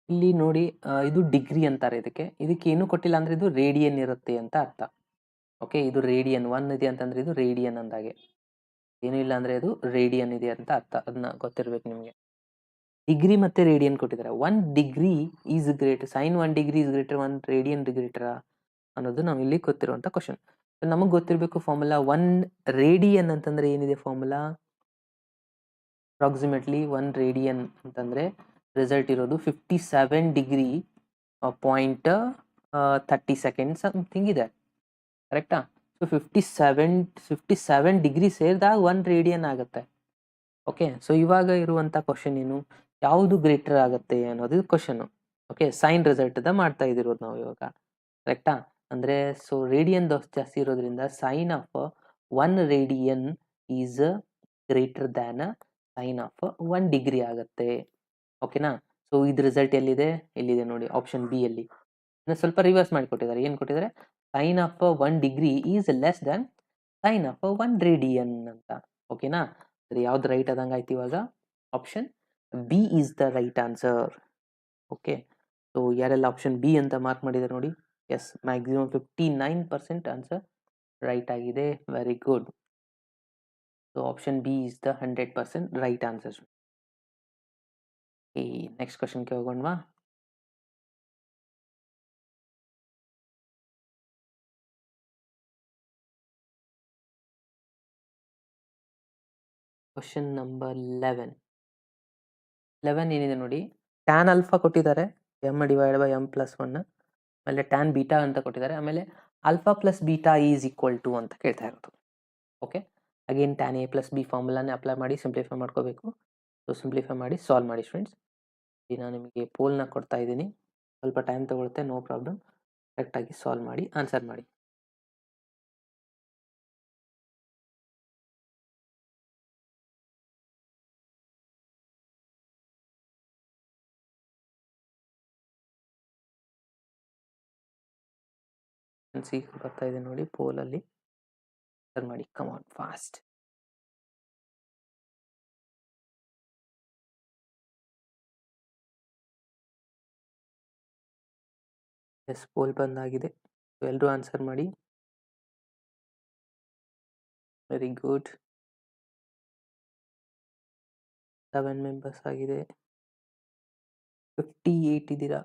ಇಲ್ಲಿ ನೋಡಿ, ಇದು ಡಿಗ್ರಿ ಅಂತಾರೆ ಇದಕ್ಕೆ. ಏನು ಕೊಟ್ಟಿಲ್ಲ ಅಂದ್ರೆ ಇದು ರೇಡಿಯನ್ ಇರುತ್ತೆ ಅಂತ ಅರ್ಥ. ಓಕೆ, ಇದು ರೇಡಿಯನ್ 1 ಇದೆ ಅಂತಂದ್ರೆ ಇದು ರೇಡಿಯನ್ ಅಂದಾಗೆ. ಏನು ಇಲ್ಲ ಅಂದ್ರೆ ಅದು ರೇಡಿಯನ್ ಇದೆ ಅಂತ ಅರ್ಥ. ಅದನ್ನ ಗೊತ್ತಿರ್ಬೇಕು ನಿಮಗೆ. ಡಿಗ್ರಿ ಮತ್ತೆ ರೇಡಿಯನ್ ಕೊಟ್ಟಿದ್ದಾರೆ. 1 degree is great, sine 1 degree is greater 1 radian greater ಅನ್ನೋದು ನಾವು ಇಲ್ಲಿ ಗೊತ್ತಿರುವಂತ ಕ್ವಶನ್. ನಮಗೆ ಗೊತ್ತಿರಬೇಕು ಫಾರ್ಮುಲಾ. 1 ರೇಡಿಯನ್ ಅಂತಂದ್ರೆ ಏನಿದೆ ಫಾರ್ಮುಲಾ? ಅಪ್ರಾಕ್ಸಿಮೇಟ್ಲಿ 1 ರೇಡಿಯನ್ ಅಂತಂದ್ರೆ ರಿಸಲ್ಟ್ ಇರೋದು 57 ಡಿಗ್ರಿ ಪಾಯಿಂಟ್ 30 ಸೆಕೆಂಡ್ ಸಮಥಿಂಗ್ ಇದೆ. ಕರೆಕ್ಟಾ? ಸೊ 57 ಡಿಗ್ರಿ ಸೇರಿದಾಗ 1 ರೇಡಿಯನ್ ಆಗುತ್ತೆ. ಓಕೆ, ಸೊ ಇವಾಗ ಇರುವಂತ ಕ್ವಶನ್ ಏನು? ಯಾವುದು ಗ್ರೇಟರ್ ಆಗುತ್ತೆ ಅನ್ನೋದು ಕ್ವಶನ್. ಓಕೆ, ಸೈನ್ ರಿಸಲ್ಟ್ ಮಾಡ್ತಾ ಇದಿರೋದು ನಾವು ಇವಾಗ. ಕರೆಕ್ಟಾ? ಅಂದ್ರೆ ಸೊ ರೇಡಿಯನ್ ಜಾಸ್ತಿ ಇರೋದ್ರಿಂದ sine of 1 radian is greater than sine of 1 degree ಆಗುತ್ತೆ. ಓಕೆನಾ? ಸೊ ಇದು ರಿಸಲ್ಟ್ ಎಲ್ಲಿದೆ? ಇಲ್ಲಿದೆ ನೋಡಿ, ಆಪ್ಷನ್ ಬಿ ಅಲ್ಲಿ. ಸ್ವಲ್ಪ ರಿವರ್ಸ್ ಮಾಡಿ ಕೊಟ್ಟಿದ್ದಾರೆ. ಏನು ಕೊಟ್ಟಿದ್ದಾರೆ? Sine of 1 degree is less than sine of 1 radian ಅಂತ. ಓಕೆನಾ? ಯಾವ್ದು ರೈಟ್ ಆದಂಗೆ ಆಯ್ತು ಇವಾಗ? Option B is the right answer. Okay, so ಯಾರೆಲ್ಲ ಆಪ್ಷನ್ ಬಿ ಅಂತ ಮಾರ್ಕ್ ಮಾಡಿದ್ದಾರೆ ನೋಡಿ. ಎಸ್, ಮ್ಯಾಕ್ಸಿಮಮ್ 59% ಆನ್ಸರ್ ರೈಟ್ ಆಗಿದೆ. Very good. So option B is the 100% right answer. ಈ ನೆಕ್ಸ್ಟ್ ಕ್ವಶನ್ಗೆ ಹೋಗೋಣವಾ? ಕ್ವಶನ್ ನಂಬರ್ 11 ಏನಿದೆ ನೋಡಿ. ಟ್ಯಾನ್ ಆಲ್ಫಾ ಕೊಟ್ಟಿದ್ದಾರೆ, m/m+1. ಆಮೇಲೆ ಟ್ಯಾನ್ ಬೀಟಾ ಅಂತ ಕೊಟ್ಟಿದ್ದಾರೆ. ಆಮೇಲೆ alpha plus beta is equal to ಅಂತ ಕೇಳ್ತಾ ಇರೋದು. Okay, again tan A plus B ಫಾರ್ಮುಲಾನೇ ಅಪ್ಲೈ ಮಾಡಿ ಸಿಂಪ್ಲಿಫೈ ಮಾಡ್ಕೋಬೇಕು. ಸೊ ಸಿಂಪ್ಲಿಫೈ ಮಾಡಿ ಸಾಲ್ವ್ ಮಾಡಿ ಫ್ರೆಂಡ್ಸ್. ಈಗ ನಾನು ನಿಮಗೆ ಪೋಲ್ನ ಕೊಡ್ತಾ ಇದ್ದೀನಿ. ಸ್ವಲ್ಪ ಟೈಮ್ ತಗೊಳುತ್ತೆ, ನೋ ಪ್ರಾಬ್ಲಮ್. ಕರೆಕ್ಟಾಗಿ ಸಾಲ್ವ್ ಮಾಡಿ ಆನ್ಸರ್ ಮಾಡಿ. ಬರ್ತಾ ಇದೆ ನೋಡಿ ಪೋಲಲ್ಲಿ. ಆನ್ಸರ್ ಮಾಡಿ, come on fast. Yes, poll ಬಂದಾಗಿದೆ. ಎಲ್ಲರೂ ಆನ್ಸರ್ ಮಾಡಿ. Very good. 7 ಮೆಂಬರ್ಸ್ ಆಗಿದೆ. 58 ಇದ್ದೀರಾ.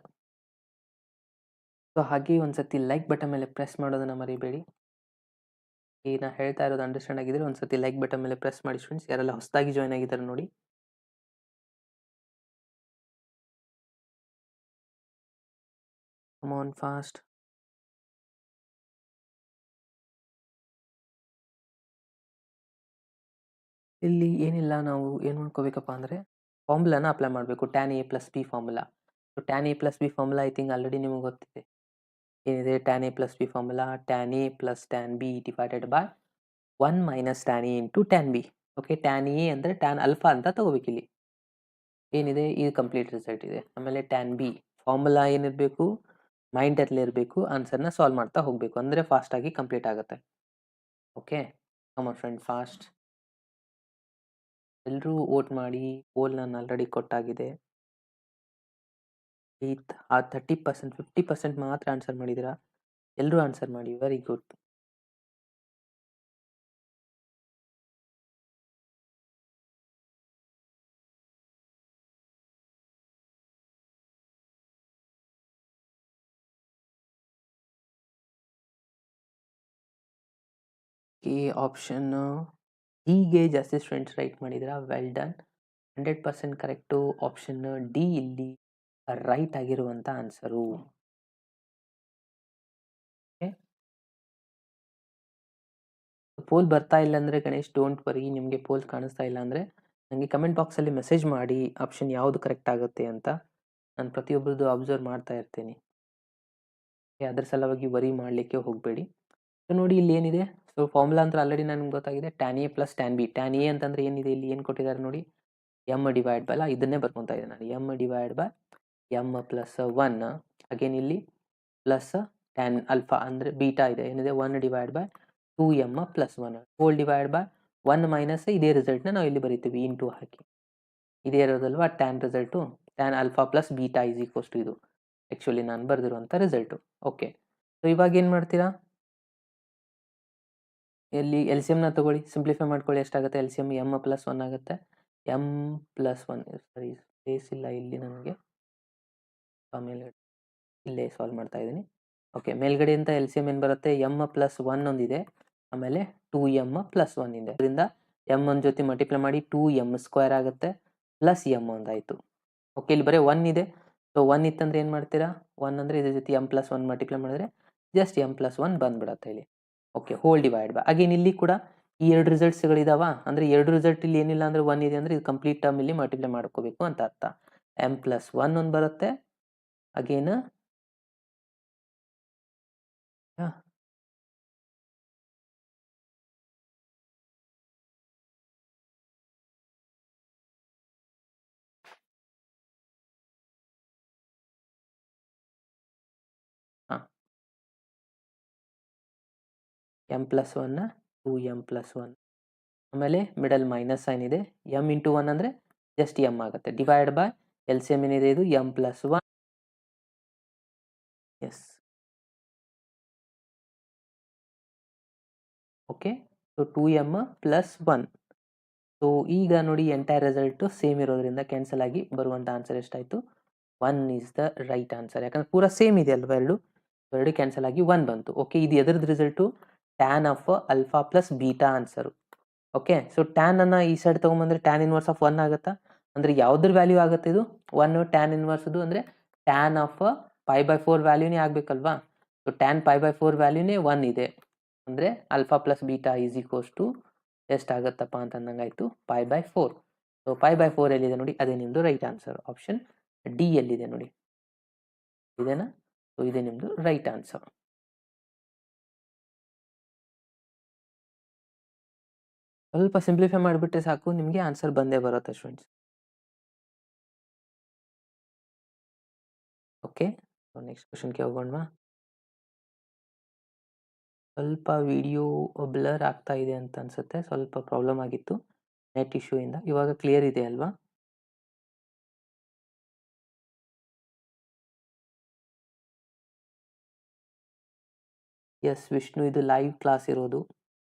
ಸೊ ಹಾಗೆ ಒಂದ್ಸತಿ ಲೈಕ್ ಬಟನ್ ಮೇಲೆ ಪ್ರೆಸ್ ಮಾಡೋದನ್ನ ಮರಿಬೇಡಿ. ಈಗ ನಾ ಹೇಳ್ತಾ ಇರೋದು ಅಂಡರ್ಸ್ಟ್ಯಾಂಡ್ ಆಗಿದ್ರೆ ಒಂದ್ಸತಿ ಲೈಕ್ ಬಟನ್ ಮೇಲೆ ಪ್ರೆಸ್ ಮಾಡಿ ಫ್ರೆಂಡ್ಸ್. ಯಾರೆಲ್ಲ ಹೊಸದಾಗಿ ಜಾಯ್ನ್ ಆಗಿದ್ದಾರೆ ನೋಡಿ. Come on fast. ಇಲ್ಲಿ ಏನಿಲ್ಲ, ನಾವು ಏನು ಮಾಡ್ಕೋಬೇಕಪ್ಪ ಅಂದರೆ ಫಾರ್ಮುಲಾನ ಅಪ್ಲೈ ಮಾಡಬೇಕು. Tan A plus B formula. So tan A plus B formula I think already ನಿಮಗೆ ಗೊತ್ತಿದೆ. ಏನಿದೆ tan A plus B formula? Tan A plus tan B divided by 1 minus tan A into tan B. Okay, tan A ಅಂದರೆ tan alpha ಅಂತ ತಗೋಬೇಕಿಲ್ಲಿ. ಏನಿದೆ ಇದು complete result ಇದೆ. ಆಮೇಲೆ tan B formula ಏನಿರಬೇಕು, ಮೈಂಡಲ್ಲಿ ಇರಬೇಕು. ಆನ್ಸರ್ನ ಸಾಲ್ವ್ ಮಾಡ್ತಾ ಹೋಗಬೇಕು, ಅಂದರೆ ಫಾಸ್ಟಾಗಿ ಕಂಪ್ಲೀಟ್ ಆಗುತ್ತೆ. Okay, come on friend fast. ಎಲ್ಲರೂ ವೋಟ್ ಮಾಡಿ. ಪೋಲ್ ನಾನು ಆಲ್ರೆಡಿ ಕೊಟ್ಟಾಗಿದೆ. ಆ 30%, 50% ಮಾತ್ರ ಆನ್ಸರ್ ಮಾಡಿದ್ದೀರಾ. ಎಲ್ಲರೂ ಆನ್ಸರ್ ಮಾಡಿ. Very good. ಈ ಆಪ್ಷನ್ ಡಿಗೆ ಜಾಸ್ತಿ ಸ್ಟೂಡೆಂಟ್ಸ್ ರೈಟ್ ಮಾಡಿದ್ದೀರಾ. Well done. 100% correct. Option D ಇಲ್ಲಿ ರೈಟ್ ಆಗಿರುವಂಥ ಆನ್ಸರು. ಪೋಲ್ ಬರ್ತಾ ಇಲ್ಲ ಅಂದರೆ ಗಣೇಶ್ ಡೋಂಟ್ ವರಿ. ನಿಮಗೆ ಪೋಲ್ ಕಾಣಿಸ್ತಾ ಇಲ್ಲ ಅಂದರೆ ನನಗೆ ಕಮೆಂಟ್ ಬಾಕ್ಸಲ್ಲಿ ಮೆಸೇಜ್ ಮಾಡಿ ಆಪ್ಷನ್ ಯಾವುದು ಕರೆಕ್ಟ್ ಆಗುತ್ತೆ ಅಂತ. ನಾನು ಪ್ರತಿಯೊಬ್ಬರದ್ದು ಅಬ್ಸರ್ವ್ ಮಾಡ್ತಾ ಇರ್ತೀನಿ. ಅದ್ರ ಸಲುವಾಗಿ ವರಿ ಮಾಡಲಿಕ್ಕೆ ಹೋಗಬೇಡಿ. ಸೊ ನೋಡಿ ಇಲ್ಲಿ ಏನಿದೆ. ಸೊ ಫಾರ್ಮುಲಾ ಅಂತ ಆಲ್ರೆಡಿ ನನಗೆ ಗೊತ್ತಾಗಿದೆ. Tan A plus tan B. Tan A ಅಂತಂದರೆ ಏನಿದೆ, ಇಲ್ಲಿ ಏನು ಕೊಟ್ಟಿದ್ದಾರೆ ನೋಡಿ, ಎಮ್ ಡಿವೈಡ್ ಬೈ, ಇದನ್ನೇ ಬರ್ಕೊತಾ ಇದ್ದೆ ನಾನು, M divide by M plus 1. Again ಇಲ್ಲಿ ಪ್ಲಸ್ ಟ್ಯಾನ್ ಅಲ್ಫಾ ಅಂದರೆ ಬೀಟಾ ಇದೆ. ಏನಿದೆ 1 divide by 2m plus 1 whole divide by 1 minus ಇದೇ ರಿಸಲ್ಟ್ನ ನಾವು ಇಲ್ಲಿ ಬರೀತೀವಿ ಇಂಟು ಹಾಕಿ. ಇದೇ ಇರೋದಲ್ವಾ tan result. Tan alpha plus beta is equals to ಇದು ಆ್ಯಕ್ಚುಲಿ ನಾನು ಬರೆದಿರುವಂಥ ರಿಸಲ್ಟು. ಓಕೆ, ಸೊ ಇವಾಗ ಏನು ಮಾಡ್ತೀರಾ, ಇಲ್ಲಿ ಎಲ್ ಸಿ ಎಮ್ನ ತೊಗೊಳ್ಳಿ, ಸಿಂಪ್ಲಿಫೈ ಮಾಡ್ಕೊಳ್ಳಿ. ಎಷ್ಟಾಗುತ್ತೆ L C M? M plus 1 ಆಗುತ್ತೆ. ಎಮ್ ಪ್ಲಸ್ 1 ಸರಿ, ಸ್ಪೇಸ್ ಇಲ್ಲ ಇಲ್ಲಿ ನನಗೆ. ಆಮೇಲೆ ಇಲ್ಲೇ ಸಾಲ್ವ್ ಮಾಡ್ತಾ ಇದ್ದೀನಿ. ಓಕೆ, ಮೇಲ್ಗಡೆಯಿಂದ ಎಲ್ ಸಿ ಎಮ್ ಏನು ಬರುತ್ತೆ, ಎಮ್ ಪ್ಲಸ್ 1 ಒಂದಿದೆ, ಆಮೇಲೆ 2m ಪ್ಲಸ್ 1 ಇದೆ. ಅದರಿಂದ ಎಮ್ ಒಂದು ಜೊತೆ ಮಲ್ಟಿಪ್ಲೈ ಮಾಡಿ 2m ಸ್ಕ್ವೇರ್ ಆಗುತ್ತೆ ಪ್ಲಸ್ ಎಮ್ ಒಂದಾಯಿತು. ಓಕೆ, ಇಲ್ಲಿ ಬರೀ 1 ಇದೆ. ಸೊ 1 ಇತ್ತಂದ್ರೆ ಏನು ಮಾಡ್ತೀರಾ, 1 ಅಂದರೆ ಇದ್ರ ಜೊತೆ ಎಮ್ ಪ್ಲಸ್ 1 ಮಲ್ಟಿಪ್ಲೈ ಮಾಡಿದ್ರೆ ಜಸ್ಟ್ ಎಮ್ ಪ್ಲಸ್ 1 ಬಂದ್ಬಿಡತ್ತೆ ಇಲ್ಲಿ. Okay, hole divide by again ಇಲ್ಲಿ ಕೂಡ ಈ 2 ರಿಸಲ್ಟ್ಸ್ಗಳಿದಾವ. ಅಂದರೆ 2 ರಿಸಲ್ಟ್ ಇಲ್ಲಿ ಏನಿಲ್ಲ ಅಂದರೆ 1 ಇದೆ ಅಂದರೆ ಇದು ಕಂಪ್ಲೀಟ್ ಟರ್ಮ್ ಇಲ್ಲಿ ಮಲ್ಟಿಪ್ಲೈ ಮಾಡ್ಕೋಬೇಕು ಅಂತ ಅರ್ಥ. ಎಮ್ ಪ್ಲಸ್ 1 ಒಂದು ಬರುತ್ತೆ. ಅಗೇನ್ ಹಾಂ, ಎಮ್ ಪ್ಲಸ್ 1 2m ಪ್ಲಸ್ 1, ಆಮೇಲೆ ಮಿಡಲ್ ಮೈನಸ್ ಸೈನ್ ಇದೆ. ಎಮ್ ಇಂಟು 1 ಅಂದರೆ ಜಸ್ಟ್ ಎಮ್ ಆಗುತ್ತೆ. Divide by L C M ಏನಿದೆ ಇದು m plus 1. Yes, okay. So 2m plus 1. So ಈಗ ನೋಡಿ ಎಂಟೈರ್ ರಿಸಲ್ಟು ಸೇಮ್ ಇರೋದ್ರಿಂದ ಕ್ಯಾನ್ಸಲ್ ಆಗಿ ಬರುವಂಥ ಆನ್ಸರ್ ಎಷ್ಟಾಯಿತು, 1 ಈಸ್ ದ ರೈಟ್ ಆನ್ಸರ್. ಯಾಕಂದ್ರೆ ಪೂರ ಸೇಮ್ ಇದೆ ಅಲ್ವಾ ಎರಡು ಕ್ಯಾನ್ಸಲ್ ಆಗಿ 1 ಬಂತು. ಓಕೆ, ಇದು ಎದ್ರದ್ದು result, tan of alpha plus beta answer. Okay, so tan ಅನ್ನು ಈ ಸೈಡ್ ತೊಗೊಂಬಂದ್ರೆ ಟ್ಯಾನ್ ಇನ್ವರ್ಸ್ ಆಫ್ 1 ಆಗುತ್ತಾ, ಅಂದರೆ ಯಾವುದ್ರ ವ್ಯಾಲ್ಯೂ ಆಗುತ್ತೆ ಇದು 1 ಟ್ಯಾನ್ ಇನ್ವರ್ಸ್ದು ಅಂದರೆ ಟ್ಯಾನ್ ಆಫ್ π/4 ವ್ಯಾಲ್ಯೂನೇ ಆಗಬೇಕಲ್ವಾ. ಸೊ ಟ್ಯಾನ್ π/4 ವ್ಯಾಲ್ಯೂನೇ 1 ಇದೆ ಅಂದರೆ alpha plus beta is equals to ಎಷ್ಟಾಗುತ್ತಪ್ಪ ಅಂತ ಅಂದಂಗಾಯಿತು, π/4. ಸೊ 5/4 ಎಲ್ಲಿದೆ ನೋಡಿ, ಅದೇ ನಿಮ್ಮದು ರೈಟ್ ಆನ್ಸರ್. ಆಪ್ಷನ್ ಡಿ ಎಲ್ಲಿದೆ ನೋಡಿ, ಇದೇನಾ? ಸೊ ಇದೇ ನಿಮ್ಮದು ರೈಟ್ ಆನ್ಸರ್. ಸ್ವಲ್ಪ ಸಿಂಪ್ಲಿಫೈ ಮಾಡಿಬಿಟ್ರೆ ಸಾಕು, ನಿಮಗೆ ಆನ್ಸರ್ ಬಂದೇ ಬರುತ್ತೆ ಸ್ಟೂಡೆಂಟ್ಸ್. ಓಕೆ, ಸೊ ನೆಕ್ಸ್ಟ್ ಕ್ವಶನ್ಗೆ ಹೋಗೋಣವಾ. ಸ್ವಲ್ಪ ವಿಡಿಯೋ ಬ್ಲರ್ ಆಗ್ತಾ ಇದೆ ಅಂತ ಅನಿಸುತ್ತೆ. ಸ್ವಲ್ಪ ಪ್ರಾಬ್ಲಮ್ ಆಗಿತ್ತು ನೆಟ್ ಇಶ್ಯೂ ಇಂದ. ಇವಾಗ ಕ್ಲಿಯರ್ ಇದೆ ಅಲ್ವಾ? ಎಸ್ ವಿಷ್ಣು, ಇದು ಲೈವ್ ಕ್ಲಾಸ್ ಇರೋದು.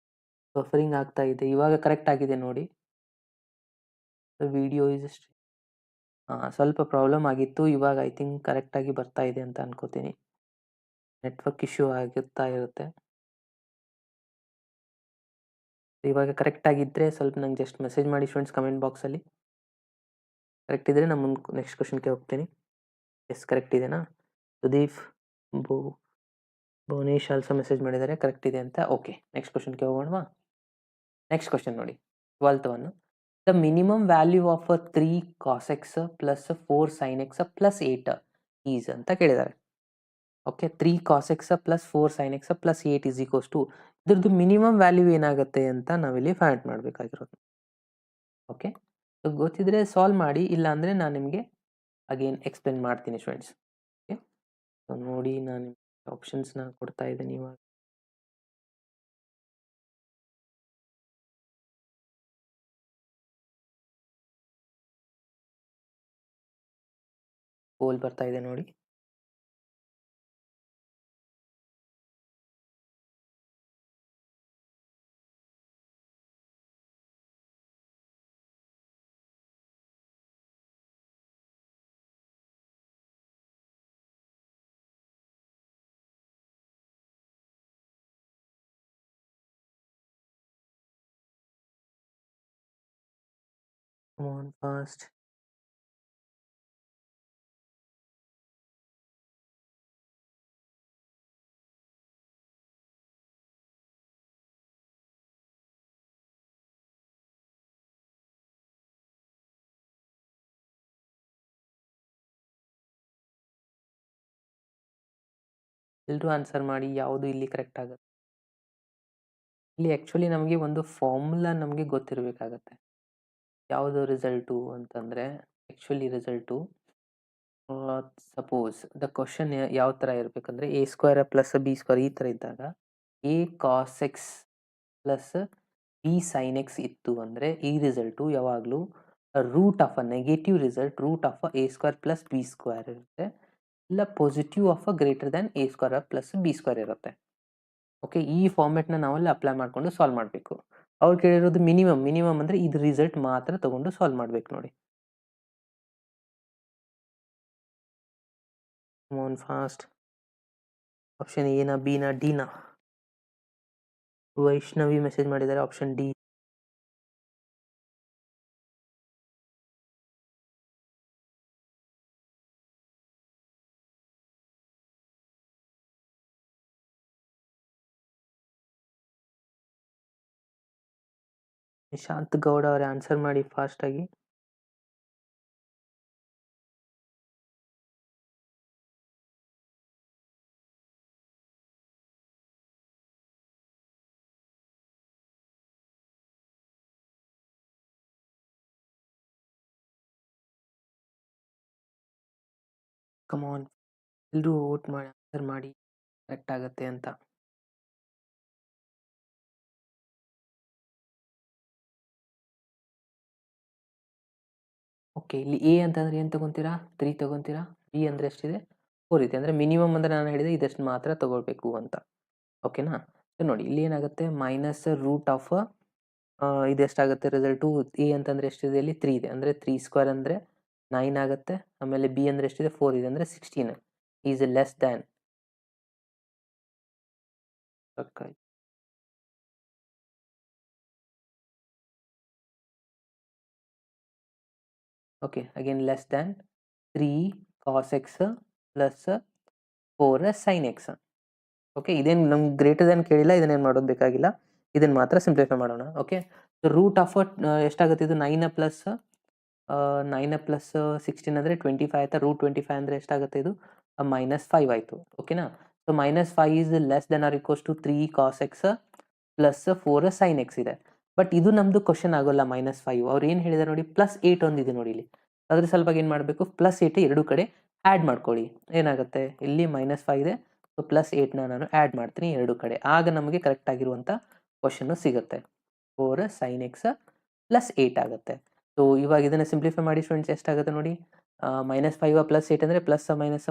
ಬಫರಿಂಗ್ ಆಗ್ತಾ ಇದೆ. ಇವಾಗ ಕರೆಕ್ಟ್ ಆಗಿದೆ ನೋಡಿ. ವಿಡಿಯೋ ಇಸ್ ಸ್ವಲ್ಪ ಪ್ರಾಬ್ಲಮ್ ಆಗಿತ್ತು. ಇವಾಗ ಐ ಥಿಂಕ್ ಕರೆಕ್ಟಾಗಿ ಬರ್ತಾ ಇದೆ ಅಂತ ಅನ್ಕೋತೀನಿ. ನೆಟ್ವರ್ಕ್ ಇಶ್ಯೂ ಆಗುತ್ತಾ ಇರುತ್ತೆ. ಇವಾಗ ಕರೆಕ್ಟ್ ಆಗಿದ್ದರೆ ಸ್ವಲ್ಪ ನಂಗೆ ಜಸ್ಟ್ ಮೆಸೇಜ್ ಮಾಡಿ ಸ್ಟೂಡೆಂಟ್ಸ್ ಕಮೆಂಟ್ ಬಾಕ್ಸಲ್ಲಿ. ಕರೆಕ್ಟ್ ಇದ್ದರೆ ನಾನು ನೆಕ್ಸ್ಟ್ ಕ್ವಶನ್ಗೆ ಹೋಗ್ತೀನಿ. ಎಸ್ ಕರೆಕ್ಟ್ ಇದೆನಾ? ಸುದೀಪ್, ಭೂ ಭುವನೇಶ್ ಆಲ್ಸೋ ಮೆಸೇಜ್ ಮಾಡಿದ್ದಾರೆ ಕರೆಕ್ಟ್ ಇದೆ ಅಂತ. ಓಕೆ, ನೆಕ್ಸ್ಟ್ ಕ್ವಶನ್ಗೆ ಹೋಗೋಣವಾ? ನೆಕ್ಸ್ಟ್ ಕ್ವಶನ್ ನೋಡಿ, 12th one. The minimum value of 3 cos x plus 4 sin x plus 8 is ಅಂತ ಕೇಳಿದ್ದಾರೆ. Okay, 3 cos x plus 4 sin x plus 8 is equals to ಇದ್ರದ್ದು ಮಿನಿಮಮ್ ವ್ಯಾಲ್ಯೂ ಏನಾಗುತ್ತೆ ಅಂತ ನಾವಿಲ್ಲಿ ಫೈಂಡ್ ಮಾಡಬೇಕಾಗಿರೋದು. ಓಕೆ, ಗೊತ್ತಿದ್ರೆ ಸಾಲ್ವ್ ಮಾಡಿ, ಇಲ್ಲ ಅಂದರೆ ನಾನು ನಿಮಗೆ ಅಗೇನ್ ಎಕ್ಸ್ಪ್ಲೇನ್ ಮಾಡ್ತೀನಿ ಸ್ಟೂಡೆಂಟ್ಸ್. ಓಕೆ, ನೋಡಿ ನಾನು ಆಪ್ಷನ್ಸ್ನ ಕೊಡ್ತಾ ಇದ್ದೀನಿ ಇವಾಗ. ಪೋಲ್ ಬರ್ತಾ ಇದೆ ನೋಡಿ. Come on fast. ಎಲ್ಲರೂ ಆನ್ಸರ್ ಮಾಡಿ, ಯಾವುದು ಇಲ್ಲಿ ಕರೆಕ್ಟ್ ಆಗುತ್ತೆ. ಇಲ್ಲಿ ಆ್ಯಕ್ಚುಲಿ ನಮಗೆ ಒಂದು ಫಾರ್ಮುಲಾ ನಮಗೆ ಗೊತ್ತಿರಬೇಕಾಗತ್ತೆ. ಯಾವುದು ರಿಸಲ್ಟು ಅಂತಂದರೆ, actually result suppose the question ಯಾವ ಥರ ಇರಬೇಕಂದ್ರೆ a square plus b square ಈ ಥರ ಇದ್ದಾಗ a cos x plus b sin x ಇತ್ತು ಅಂದರೆ ಈ ರಿಸಲ್ಟು ಯಾವಾಗಲೂ root of a negative result, root of a square plus b square ಇರುತ್ತೆ, ಇಲ್ಲ positive of greater than a square plus b square ಇರುತ್ತೆ. ಓಕೆ, ಈ ಫಾರ್ಮೆಟ್ನ ನಾವಲ್ಲಿ ಅಪ್ಲೈ ಮಾಡಿಕೊಂಡು ಸಾಲ್ವ್ ಮಾಡಬೇಕು. ಅವ್ರು ಕೇಳಿರೋದು ಮಿನಿಮಮ್ ಅಂದರೆ ಇದು ರಿಸಲ್ಟ್ ಮಾತ್ರ ತಗೊಂಡು ಸಾಲ್ವ್ ಮಾಡಬೇಕು ನೋಡಿ. On fast. ಆಪ್ಷನ್ ಎನಾ, ಬಿನಾ, ಡಿನಾ? ವೈಷ್ಣವಿ ಮೆಸೇಜ್ ಮಾಡಿದ್ದಾರೆ ಆಪ್ಷನ್ ಡಿ. ನಿಶಾಂತ್ ಗೌಡ ಅವರೇ ಆನ್ಸರ್ ಮಾಡಿ ಫಾಸ್ಟಾಗಿ. ಕಮಾನ್, ಎಲ್ಲರೂ ವೋಟ್ ಮಾಡಿ ಆನ್ಸರ್ ಮಾಡಿ, ಕರೆಕ್ಟ್ ಆಗುತ್ತೆ ಅಂತ. ಓಕೆ, ಇಲ್ಲಿ ಎ ಅಂತಂದರೆ ಏನು ತೊಗೊತೀರಾ? 3 ತೊಗೊತೀರಾ. ಬಿ ಅಂದರೆ ಎಷ್ಟಿದೆ? 4 ಇದೆ. ಅಂದರೆ ಮಿನಿಮಮ್ ಅಂದರೆ ನಾನು ಹೇಳಿದೆ ಇದಷ್ಟು ಮಾತ್ರ ತೊಗೊಳ್ಬೇಕು ಅಂತ. ಓಕೆನಾ? ಸೊ ನೋಡಿ, ಇಲ್ಲಿ ಏನಾಗುತ್ತೆ, ಮೈನಸ್ ರೂಟ್ ಆಫ್ ಇದೆಷ್ಟಾಗುತ್ತೆ ರಿಸಲ್ಟು. ಎ ಅಂತಂದರೆ ಎಷ್ಟಿದೆ? ಇಲ್ಲಿ 3 ಇದೆ. ಅಂದರೆ 3 ಸ್ಕ್ವೇರ್ ಅಂದರೆ 9 ಆಗುತ್ತೆ. ಆಮೇಲೆ ಬಿ ಅಂದರೆ ಎಷ್ಟಿದೆ? 4 ಇದೆ. ಅಂದರೆ 16 is less than. Okay, again less than 3 cos x plus 4 sin x. Okay, ಇದೇನು ನಮ್ಗೆ ಗ್ರೇಟರ್ ದ್ಯಾನ್ ಕೇಳಿಲ್ಲ, ಇದನ್ನೇನು ಮಾಡೋದು ಬೇಕಾಗಿಲ್ಲ, ಇದನ್ನು ಮಾತ್ರ ಸಿಂಪ್ಲಿಫೈ ಮಾಡೋಣ. ಓಕೆ, ರೂಟ್ ಆಫ್ ಎಷ್ಟಾಗುತ್ತೆ ಇದು? 9 ಪ್ಲಸ್ 16 ಅಂದರೆ 25 ಆಯಿತಾ. ರೂಟ್ 25 ಅಂದರೆ ಎಷ್ಟಾಗುತ್ತೆ ಇದು? -5 ಆಯಿತು. ಓಕೆನಾ? So -5 is less than or equals to 3 cos x plus 4 sin x ಇದೆ. ಬಟ್ ಇದು ನಮ್ಮದು ಕ್ವಶನ್ ಆಗೋಲ್ಲ. -5 ಅವ್ರು ಏನು ಹೇಳಿದ್ದಾರೆ ನೋಡಿ, +8 ಒಂದಿದೆ ನೋಡಿ ಇಲ್ಲಿ. ಅದ್ರ ಸಲುವಾಗಿ ಏನು ಮಾಡಬೇಕು, +8 ಎರಡು ಕಡೆ ಆ್ಯಡ್ ಮಾಡ್ಕೊಳ್ಳಿ. ಏನಾಗುತ್ತೆ, ಇಲ್ಲಿ -5 ಇದೆ, ಸೊ +8ನ ನಾನು ಆ್ಯಡ್ ಮಾಡ್ತೀನಿ ಎರಡು ಕಡೆ. ಆಗ ನಮಗೆ ಕರೆಕ್ಟ್ ಆಗಿರುವಂಥ ಕ್ವಶನ್ನು ಸಿಗುತ್ತೆ. 4 sin x ಪ್ಲಸ್ 8 ಆಗುತ್ತೆ. ಸೊ ಇವಾಗ ಇದನ್ನು ಸಿಂಪ್ಲಿಫೈ ಮಾಡಿ ಸ್ಟೂಡೆಂಟ್ಸ್, ಎಷ್ಟಾಗುತ್ತೆ ನೋಡಿ. -5 +8 ಅಂದರೆ ಪ್ಲಸ್ ಮೈನಸ್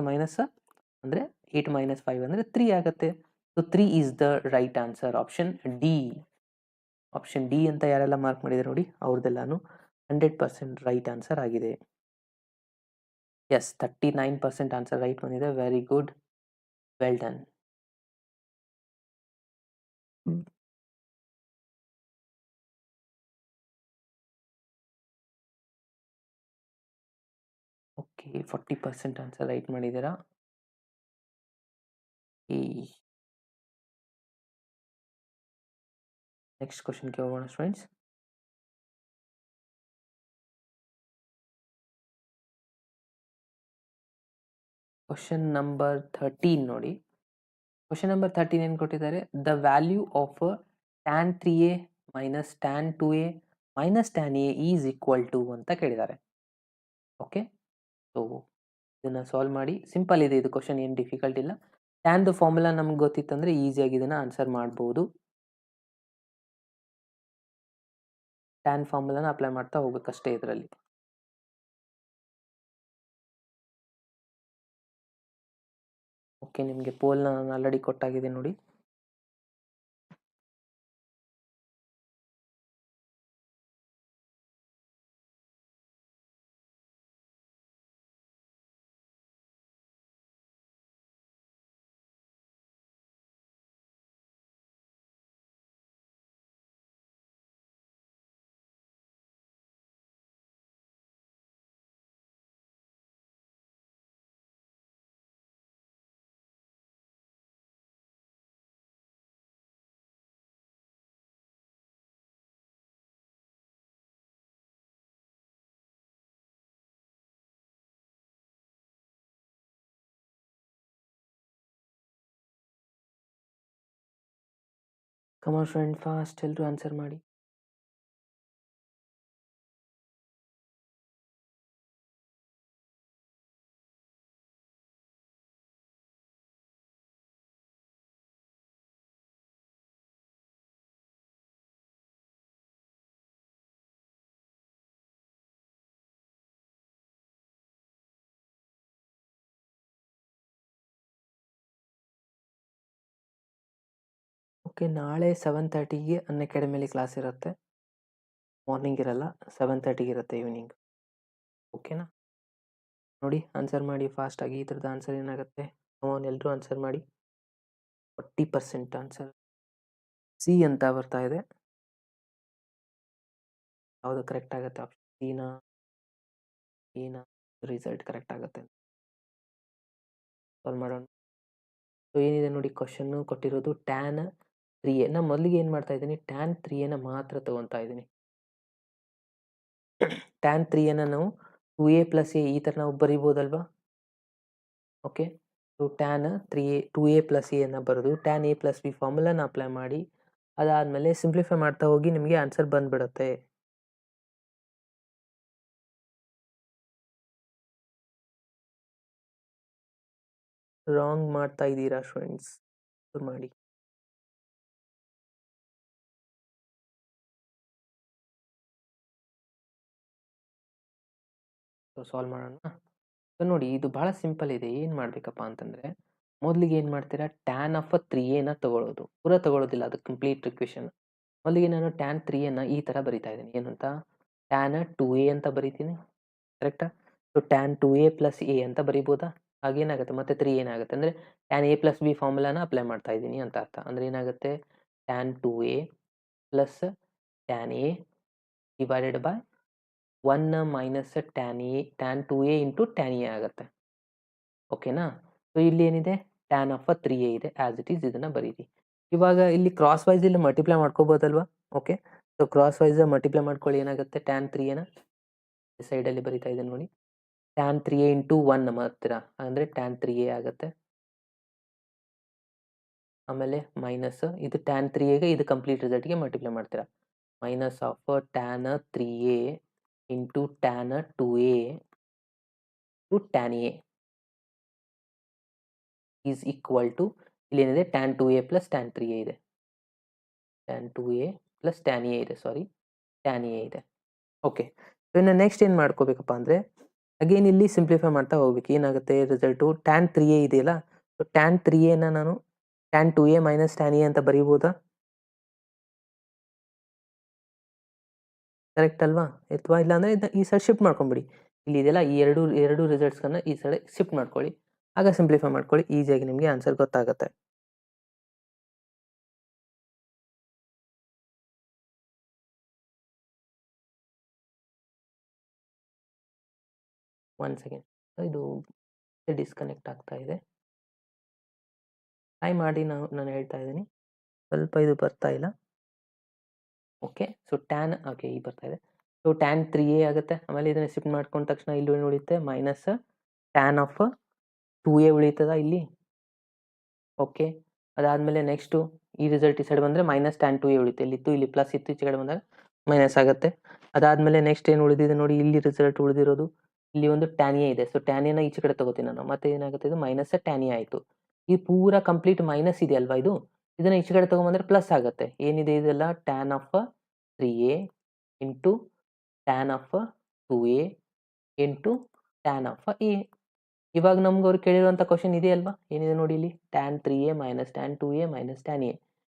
ಅಂದರೆ 8 - 5 ಅಂದರೆ 3 ಆಗುತ್ತೆ. So 3 is the right answer. Option D. Option D ಅಂತ ಯಾರೆಲ್ಲ ಮಾರ್ಕ್ ಮಾಡಿದ್ದಾರೆ ನೋಡಿ, ಅವ್ರದ್ದೆಲ್ಲಾನು 100% ರೈಟ್ ಆನ್ಸರ್ ಆಗಿದೆ. ಎಸ್, 39% ಆನ್ಸರ್ ರೈಟ್ ಬಂದಿದೆ. Very good, well done. Okay 40% answer right ಮಾಡಿದ್ದೀರಾ. ಈ ನೆಕ್ಸ್ಟ್ ಕ್ವಶನ್ಗೆ ಹೋಗೋಣ ಸ್ಟೂಡೆಂಟ್ಸ್. ಕ್ವಶನ್ ನಂಬರ್ 13 ನೋಡಿ. ಕ್ವಶನ್ ನಂಬರ್ 13 ಏನು ಕೊಟ್ಟಿದ್ದಾರೆ? The value of tan 3a minus tan 2a minus tan a is equal to ಅಂತ ಕೇಳಿದ್ದಾರೆ. ಓಕೆ, ಸೊ ಇದನ್ನು ಸಾಲ್ವ್ ಮಾಡಿ. ಸಿಂಪಲ್ ಇದೆ ಇದು ಕ್ವಶನ್, ಏನು ಡಿಫಿಕಲ್ಟ್ ಇಲ್ಲ. ಟ್ಯಾನ್ದು ಫಾರ್ಮುಲಾ ನಮ್ಗೆ ಗೊತ್ತಿತ್ತಂದರೆ ಈಸಿಯಾಗಿ ಇದನ್ನು ಆನ್ಸರ್ ಮಾಡ್ಬೋದು. ಟ್ಯಾನ್ ಫಾರ್ಮುಲಾನ ಅಪ್ಲೈ ಮಾಡ್ತಾ ಹೋಗ್ಬೇಕಷ್ಟೇ ಇದರಲ್ಲಿ. ಓಕೆ, ನಿಮಗೆ ಪೋಲ್ನ ನಾನು ಆಲ್ರೆಡಿ ಕೊಟ್ಟಾಗಿದೆ ನೋಡಿ. ಕಮಾನ್ ಫ್ರೆಂಡ್, ಫಾಸ್ಟ್ ಎಲ್ಲರೂ ಆನ್ಸರ್ ಮಾಡಿ. ಓಕೆ, ನಾಳೆ 7:30ಗೆ ಅನ್ಅಕಾಡೆಮಿಲಿ ಕ್ಲಾಸ್ ಇರುತ್ತೆ. ಮಾರ್ನಿಂಗ್ ಇರಲ್ಲ, 7:30ಗೆ ಇರುತ್ತೆ ಈವ್ನಿಂಗ್. ಓಕೆನಾ? ನೋಡಿ ಆನ್ಸರ್ ಮಾಡಿ ಫಾಸ್ಟಾಗಿ. ಈ ಥರದ ಆನ್ಸರ್ ಏನಾಗುತ್ತೆ? ಅವನು ಎಲ್ಲರೂ ಆನ್ಸರ್ ಮಾಡಿ. 40% ಆನ್ಸರ್ ಸಿ ಅಂತ ಬರ್ತಾ ಇದೆ. ಯಾವುದು ಕರೆಕ್ಟ್ ಆಗುತ್ತೆ? ಆಪ್ಷನ್ ಸಿನಾ, ರಿಸಲ್ಟ್ ಕರೆಕ್ಟ್ ಆಗುತ್ತೆ. ಸಾಲ್ವ್ ಮಾಡೋಣ. ಸೊ ಏನಿದೆ ನೋಡಿ, ಕ್ವಶನ್ನು ಕೊಟ್ಟಿರೋದು tan 3a. ನಾನು ಮೊದಲಿಗೆ ಏನು ಮಾಡ್ತಾ ಇದ್ದೀನಿ, tan 3a ಮಾತ್ರ ತೊಗೊತಾ ಇದ್ದೀನಿ. tan 3a ನಾವು 2a + a ಈ ಥರ ನಾವು ಬರಿಬೋದಲ್ವಾ? Okay, so tan 3a 2a + a ಬರೆದು tan a + b ಫಾರ್ಮುಲಾನ ಅಪ್ಲೈ ಮಾಡಿ, ಅದಾದಮೇಲೆ ಸಿಂಪ್ಲಿಫೈ ಮಾಡ್ತಾ ಹೋಗಿ ನಿಮಗೆ ಆನ್ಸರ್ ಬಂದ್ಬಿಡುತ್ತೆ. ರಾಂಗ್ ಮಾಡ್ತಾ ಇದ್ದೀರಾ ಸ್ಟೂಡೆಂಟ್ಸ್, ಮಾಡಿ. ಸೊ ಸಾಲ್ವ್ ಮಾಡೋಣ. ಸೊ ನೋಡಿ, ಇದು ಭಾಳ ಸಿಂಪಲ್ ಇದೆ. ಏನು ಮಾಡಬೇಕಪ್ಪ ಅಂತಂದರೆ, ಮೊದಲಿಗೆ ಏನು ಮಾಡ್ತೀರಾ, tan ಆಫ್ 3a ತಗೊಳ್ಳೋದು. ಪೂರ ತಗೊಳ್ಳೋದಿಲ್ಲ, ಅದು ಕಂಪ್ಲೀಟ್ ಇಕ್ವೇಷನ್. ಮೊದಲಿಗೆ ನಾನು tan 3a ಈ ಥರ ಬರಿತಾ ಇದ್ದೀನಿ. ಏನಂತ? tan 2a ಅಂತ ಬರಿತೀನಿ, ಕರೆಕ್ಟಾ? ಸೊ tan 2a + a ಅಂತ ಬರಿಬೋದಾ? ಆಗೇನಾಗುತ್ತೆ ಮತ್ತೆ 3 ಏನಾಗುತ್ತೆ ಅಂದರೆ tan a + b ಫಾರ್ಮುಲಾನ ಅಪ್ಲೈ ಮಾಡ್ತಾ ಇದ್ದೀನಿ ಅಂತ ಅರ್ಥ. ಅಂದರೆ ಏನಾಗುತ್ತೆ, tan 2a + tan a divided by 1 minus tan 2a into tan a ಆಗುತ್ತೆ. ಓಕೆನಾ? ಸೊ ಇಲ್ಲಿ ಏನಿದೆ, tan ಆಫ್ 3a ಇದೆ, ಆ್ಯಸ್ ಇಟ್ ಈಸ್ ಇದನ್ನು ಬರೀರಿ. ಇವಾಗ ಇಲ್ಲಿ ಕ್ರಾಸ್ ವೈಸ್ ಇಲ್ಲಿ ಮಲ್ಟಿಪ್ಲೈ ಮಾಡ್ಕೋಬೋದಲ್ವಾ? Okay, so crosswise multiply ಮಾಡ್ಕೊಳ್ಳಿ. ಏನಾಗುತ್ತೆ, tan 3a ಸೈಡಲ್ಲಿ ಬರಿತಾ ಇದ್ದೀನಿ ನೋಡಿ. tan 3a ಇಂಟು 1 ಮಾಡ್ತೀರಾ, ಅಂದರೆ tan 3a ಆಗುತ್ತೆ. ಆಮೇಲೆ ಮೈನಸ್ ಇದು tan 3aಗೆ ಇದು ಕಂಪ್ಲೀಟ್ ರಿಸಲ್ಟ್ಗೆ ಮಲ್ಟಿಪ್ಲೈ ಮಾಡ್ತೀರಾ. Minus of tan 3a into tan 2a to tan a is equal to, ಇಲ್ಲೇನಿದೆ tan 2a + tan 3a ಇದೆ, tan 2a + tan a ಇದೆ, ಸಾರಿ tan a ಇದೆ. ಓಕೆ, ಸೊ ಇನ್ನು ನೆಕ್ಸ್ಟ್ ಏನು ಮಾಡ್ಕೋಬೇಕಪ್ಪ ಅಂದರೆ, ಅಗೇನ್ ಇಲ್ಲಿ ಸಿಂಪ್ಲಿಫೈ ಮಾಡ್ತಾ ಹೋಗ್ಬೇಕು. ಏನಾಗುತ್ತೆ ರಿಸಲ್ಟು, tan 3a ಇದೆಯಲ್ಲ, ಸೊ tan 3a ನಾನು tan 2a minus tan a ಅಂತ ಬರೀಬೋದಾ? ಕರೆಕ್ಟ್ ಅಲ್ವಾ? ಅಥವಾ ಇಲ್ಲಾಂದರೆ ಈ ಸೈಡ್ ಶಿಫ್ಟ್ ಮಾಡ್ಕೊಂಬಿಡಿ. ಇಲ್ಲಿ ಇದೆಯಲ್ಲ, ಈ ಎರಡು ರಿಸಲ್ಟ್ಸ್ಗಳನ್ನ ಈ ಸೈಡ್ ಶಿಫ್ಟ್ ಮಾಡ್ಕೊಳ್ಳಿ. ಆಗ ಸಿಂಪ್ಲಿಫೈ ಮಾಡ್ಕೊಳ್ಳಿ, ಈಸಿಯಾಗಿ ನಿಮಗೆ ಆನ್ಸರ್ ಗೊತ್ತಾಗುತ್ತೆ. 1 ಸೆಕೆಂಡ್. ಇದು ಡಿಸ್ಕನೆಕ್ಟ್ ಆಗ್ತಾ ಇದೆ. ಟ್ರೈ ಮಾಡಿ, ನಾನು ಹೇಳ್ತಾ ಇದ್ದೀನಿ. ಸ್ವಲ್ಪ ಇದು ಬರ್ತಾ ಇಲ್ಲ. ಓಕೆ, ಸೊ ಟ್ಯಾನ್ ಓಕೆ ಈಗ ಬರ್ತಾ ಇದೆ. ಸೊ ಟ್ಯಾನ್ 3a ಆಗುತ್ತೆ. ಆಮೇಲೆ ಇದನ್ನು ಶಿಫ್ಟ್ ಮಾಡ್ಕೊಂಡ ತಕ್ಷಣ ಇಲ್ಲಿ ಏನು ಉಳಿಯುತ್ತೆ, ಮೈನಸ್ ಟ್ಯಾನ್ ಆಫ್ 2a ಉಳಿತದ ಇಲ್ಲಿ. ಓಕೆ, ಅದಾದಮೇಲೆ ನೆಕ್ಸ್ಟು ಈ ರಿಸಲ್ಟ್ ಈ ಸೈಡ್ ಬಂದರೆ ಮೈನಸ್ ಟ್ಯಾನ್ 2a ಉಳಿಯುತ್ತೆ. ಇಲ್ಲಿತ್ತು, ಇಲ್ಲಿ ಪ್ಲಸ್ ಇತ್ತು, ಈಚೆ ಕಡೆ ಬಂದಾಗ ಮೈನಸ್ ಆಗುತ್ತೆ. ಅದಾದಮೇಲೆ ನೆಕ್ಸ್ಟ್ ಏನು ಉಳಿದಿದೆ ನೋಡಿ, ಇಲ್ಲಿ ರಿಸಲ್ಟ್ ಉಳಿದಿರೋದು, ಇಲ್ಲಿ ಒಂದು ಟ್ಯಾನ್ ಎ ಇದೆ. ಸೊ ಟ್ಯಾನ್ ಎನ ಈಚೆ ಕಡೆ ತಗೋತೀನಿ ನಾನು. ಮತ್ತೆ ಏನಾಗುತ್ತೆ, ಇದು ಮೈನಸ್ ಟ್ಯಾನ್ ಎ ಆಯಿತು. ಈ ಪೂರ ಕಂಪ್ಲೀಟ್ ಮೈನಸ್ ಇದೆ ಅಲ್ವಾ, ಇದನ್ನು ಈಚೆ ಕಡೆ ತೊಗೊಂಬಂದ್ರೆ ಪ್ಲಸ್ ಆಗುತ್ತೆ. ಏನಿದೆ ಇದೆಲ್ಲ, tan of 3a into tan of 2a into tan of a. ಇವಾಗ ನಮ್ಗೆ ಅವ್ರು ಕೇಳಿರುವಂಥ ಕ್ವಶನ್ ಇದೆ ಅಲ್ವಾ, ಏನಿದೆ ನೋಡಿ ಇಲ್ಲಿ, tan 3a minus tan 2a minus tan a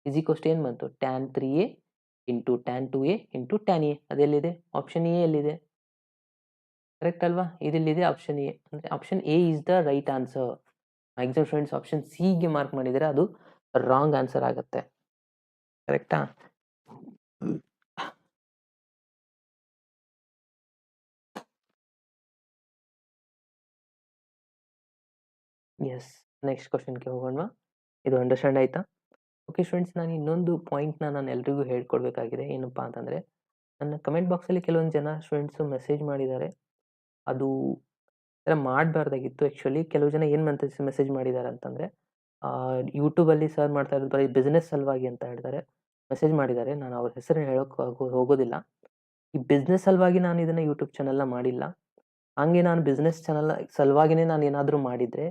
is equals to ಏನು ಬಂತು, tan 3a into tan 2a into tan a. ಅದೆಲ್ಲಿದೆ, ಆಪ್ಷನ್ ಎ ಎಲ್ಲಿದೆ, ಕರೆಕ್ಟ್ ಅಲ್ವಾ, ಇದೆಲ್ಲಿದೆ ಆಪ್ಷನ್ ಎ. ಅಂದರೆ option A is the right answer. Maximum students option ಸಿಗೆ mark ಮಾಡಿದರೆ ಅದು ರಾಂಗ್ ಆನ್ಸರ್ ಆಗುತ್ತೆ. ಕರೆಕ್ಟಾ? ಎಸ್, ನೆಕ್ಸ್ಟ್ ಕ್ವಶನ್ಗೆ ಹೋಗೋಣ. ಇದು ಅಂಡರ್ಸ್ಟ್ಯಾಂಡ್ ಆಯ್ತಾ? ಓಕೆ ಸ್ಟೂಡೆಂಟ್ಸ್, ನಾನು ಇನ್ನೊಂದು ಪಾಯಿಂಟ್ನ ನಾನು ಎಲ್ರಿಗೂ ಹೇಳ್ಕೊಡ್ಬೇಕಾಗಿದೆ. ಏನಪ್ಪ ಅಂತಂದರೆ, ನನ್ನ ಕಮೆಂಟ್ ಬಾಕ್ಸಲ್ಲಿ ಕೆಲವೊಂದು ಜನ ಸ್ಟೂಡೆಂಟ್ಸು ಮೆಸೇಜ್ ಮಾಡಿದ್ದಾರೆ. ಅದು ಥರ ಮಾಡಬಾರ್ದಾಗಿತ್ತು. ಆ್ಯಕ್ಚುಲಿ ಕೆಲವು ಜನ ಏನು ಮೆಸೇಜ್ ಮಾಡಿದ್ದಾರೆ ಅಂತಂದರೆ, ಯೂಟ್ಯೂಬಲ್ಲಿ ಸರ್ ಮಾಡ್ತಾ ಇರೋದು ಬರೀ ಬಿಸ್ನೆಸ್ ಸಲುವಾಗಿ ಅಂತ ಹೇಳ್ತಾರೆ, ಮೆಸೇಜ್ ಮಾಡಿದ್ದಾರೆ. ನಾನು ಅವ್ರ ಹೆಸರನ್ನು ಹೇಳೋಕ್ಕೆ ಹೋಗೋದಿಲ್ಲ. ಈ ಬಿಸ್ನೆಸ್ ಸಲುವಾಗಿ ನಾನು ಇದನ್ನು ಯೂಟ್ಯೂಬ್ ಚಾನಲ್ನ ಮಾಡಿಲ್ಲ. ಹಾಗೆ ನಾನು ಬಿಸ್ನೆಸ್ ಚಾನಲ್ ಸಲುವಾಗಿಯೇ ನಾನು ಏನಾದರೂ ಮಾಡಿದರೆ,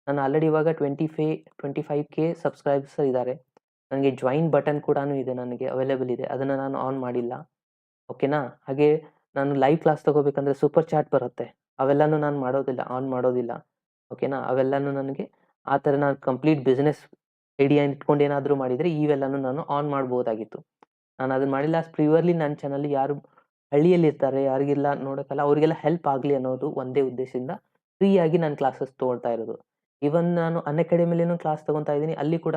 ನಾನು ಆಲ್ರೆಡಿ ಇವಾಗ 25K ಸಬ್ಸ್ಕ್ರೈಬರ್ಸ್ ಇದ್ದಾರೆ. ನನಗೆ ಜಾಯಿನ್ ಬಟನ್ ಕೂಡ ಇದೆ, ನನಗೆ ಅವೈಲೇಬಲ್ ಇದೆ. ಅದನ್ನು ನಾನು ಆನ್ ಮಾಡಿಲ್ಲ. ಓಕೆನಾ? ಹಾಗೆ ನಾನು ಲೈವ್ ಕ್ಲಾಸ್ ತೊಗೋಬೇಕಂದ್ರೆ ಸೂಪರ್ ಚಾಟ್ ಬರುತ್ತೆ, ಅವೆಲ್ಲನೂ ನಾನು ಮಾಡೋದಿಲ್ಲ, ಆನ್ ಮಾಡೋದಿಲ್ಲ. ಓಕೆನಾ? ಅವೆಲ್ಲನೂ ನನಗೆ ಆ ಥರ ನಾನು ಕಂಪ್ಲೀಟ್ ಬಿಸ್ನೆಸ್ ಐಡಿಯಾ ಇಟ್ಕೊಂಡು ಏನಾದರೂ ಮಾಡಿದರೆ ಇವೆಲ್ಲನೂ ನಾನು ಆನ್ ಮಾಡ್ಬೋದಾಗಿತ್ತು. ನಾನು ಅದನ್ನು ಮಾಡಿಲ್ಲ. ಪ್ಯೂರ್ಲಿ ನನ್ನ ಚಾನಲ್ ಯಾರು ಹಳ್ಳಿಯಲ್ಲಿರ್ತಾರೆ, ಯಾರಿಗೆಲ್ಲ ನೋಡೋಕ್ಕಲ್ಲ, ಅವರಿಗೆಲ್ಲ ಹೆಲ್ಪ್ ಆಗಲಿ ಅನ್ನೋದು ಒಂದೇ ಉದ್ದೇಶದಿಂದ ಫ್ರೀಯಾಗಿ ನಾನು ಕ್ಲಾಸಸ್ ತೊಗೊಳ್ತಾ ಇರೋದು. ಈವನ್ ನಾನು ಅನ್ಅಕಾಡೆಮಿಲಿನೂ ಕ್ಲಾಸ್ ತೊಗೊತಾ ಇದ್ದೀನಿ. ಅಲ್ಲಿ ಕೂಡ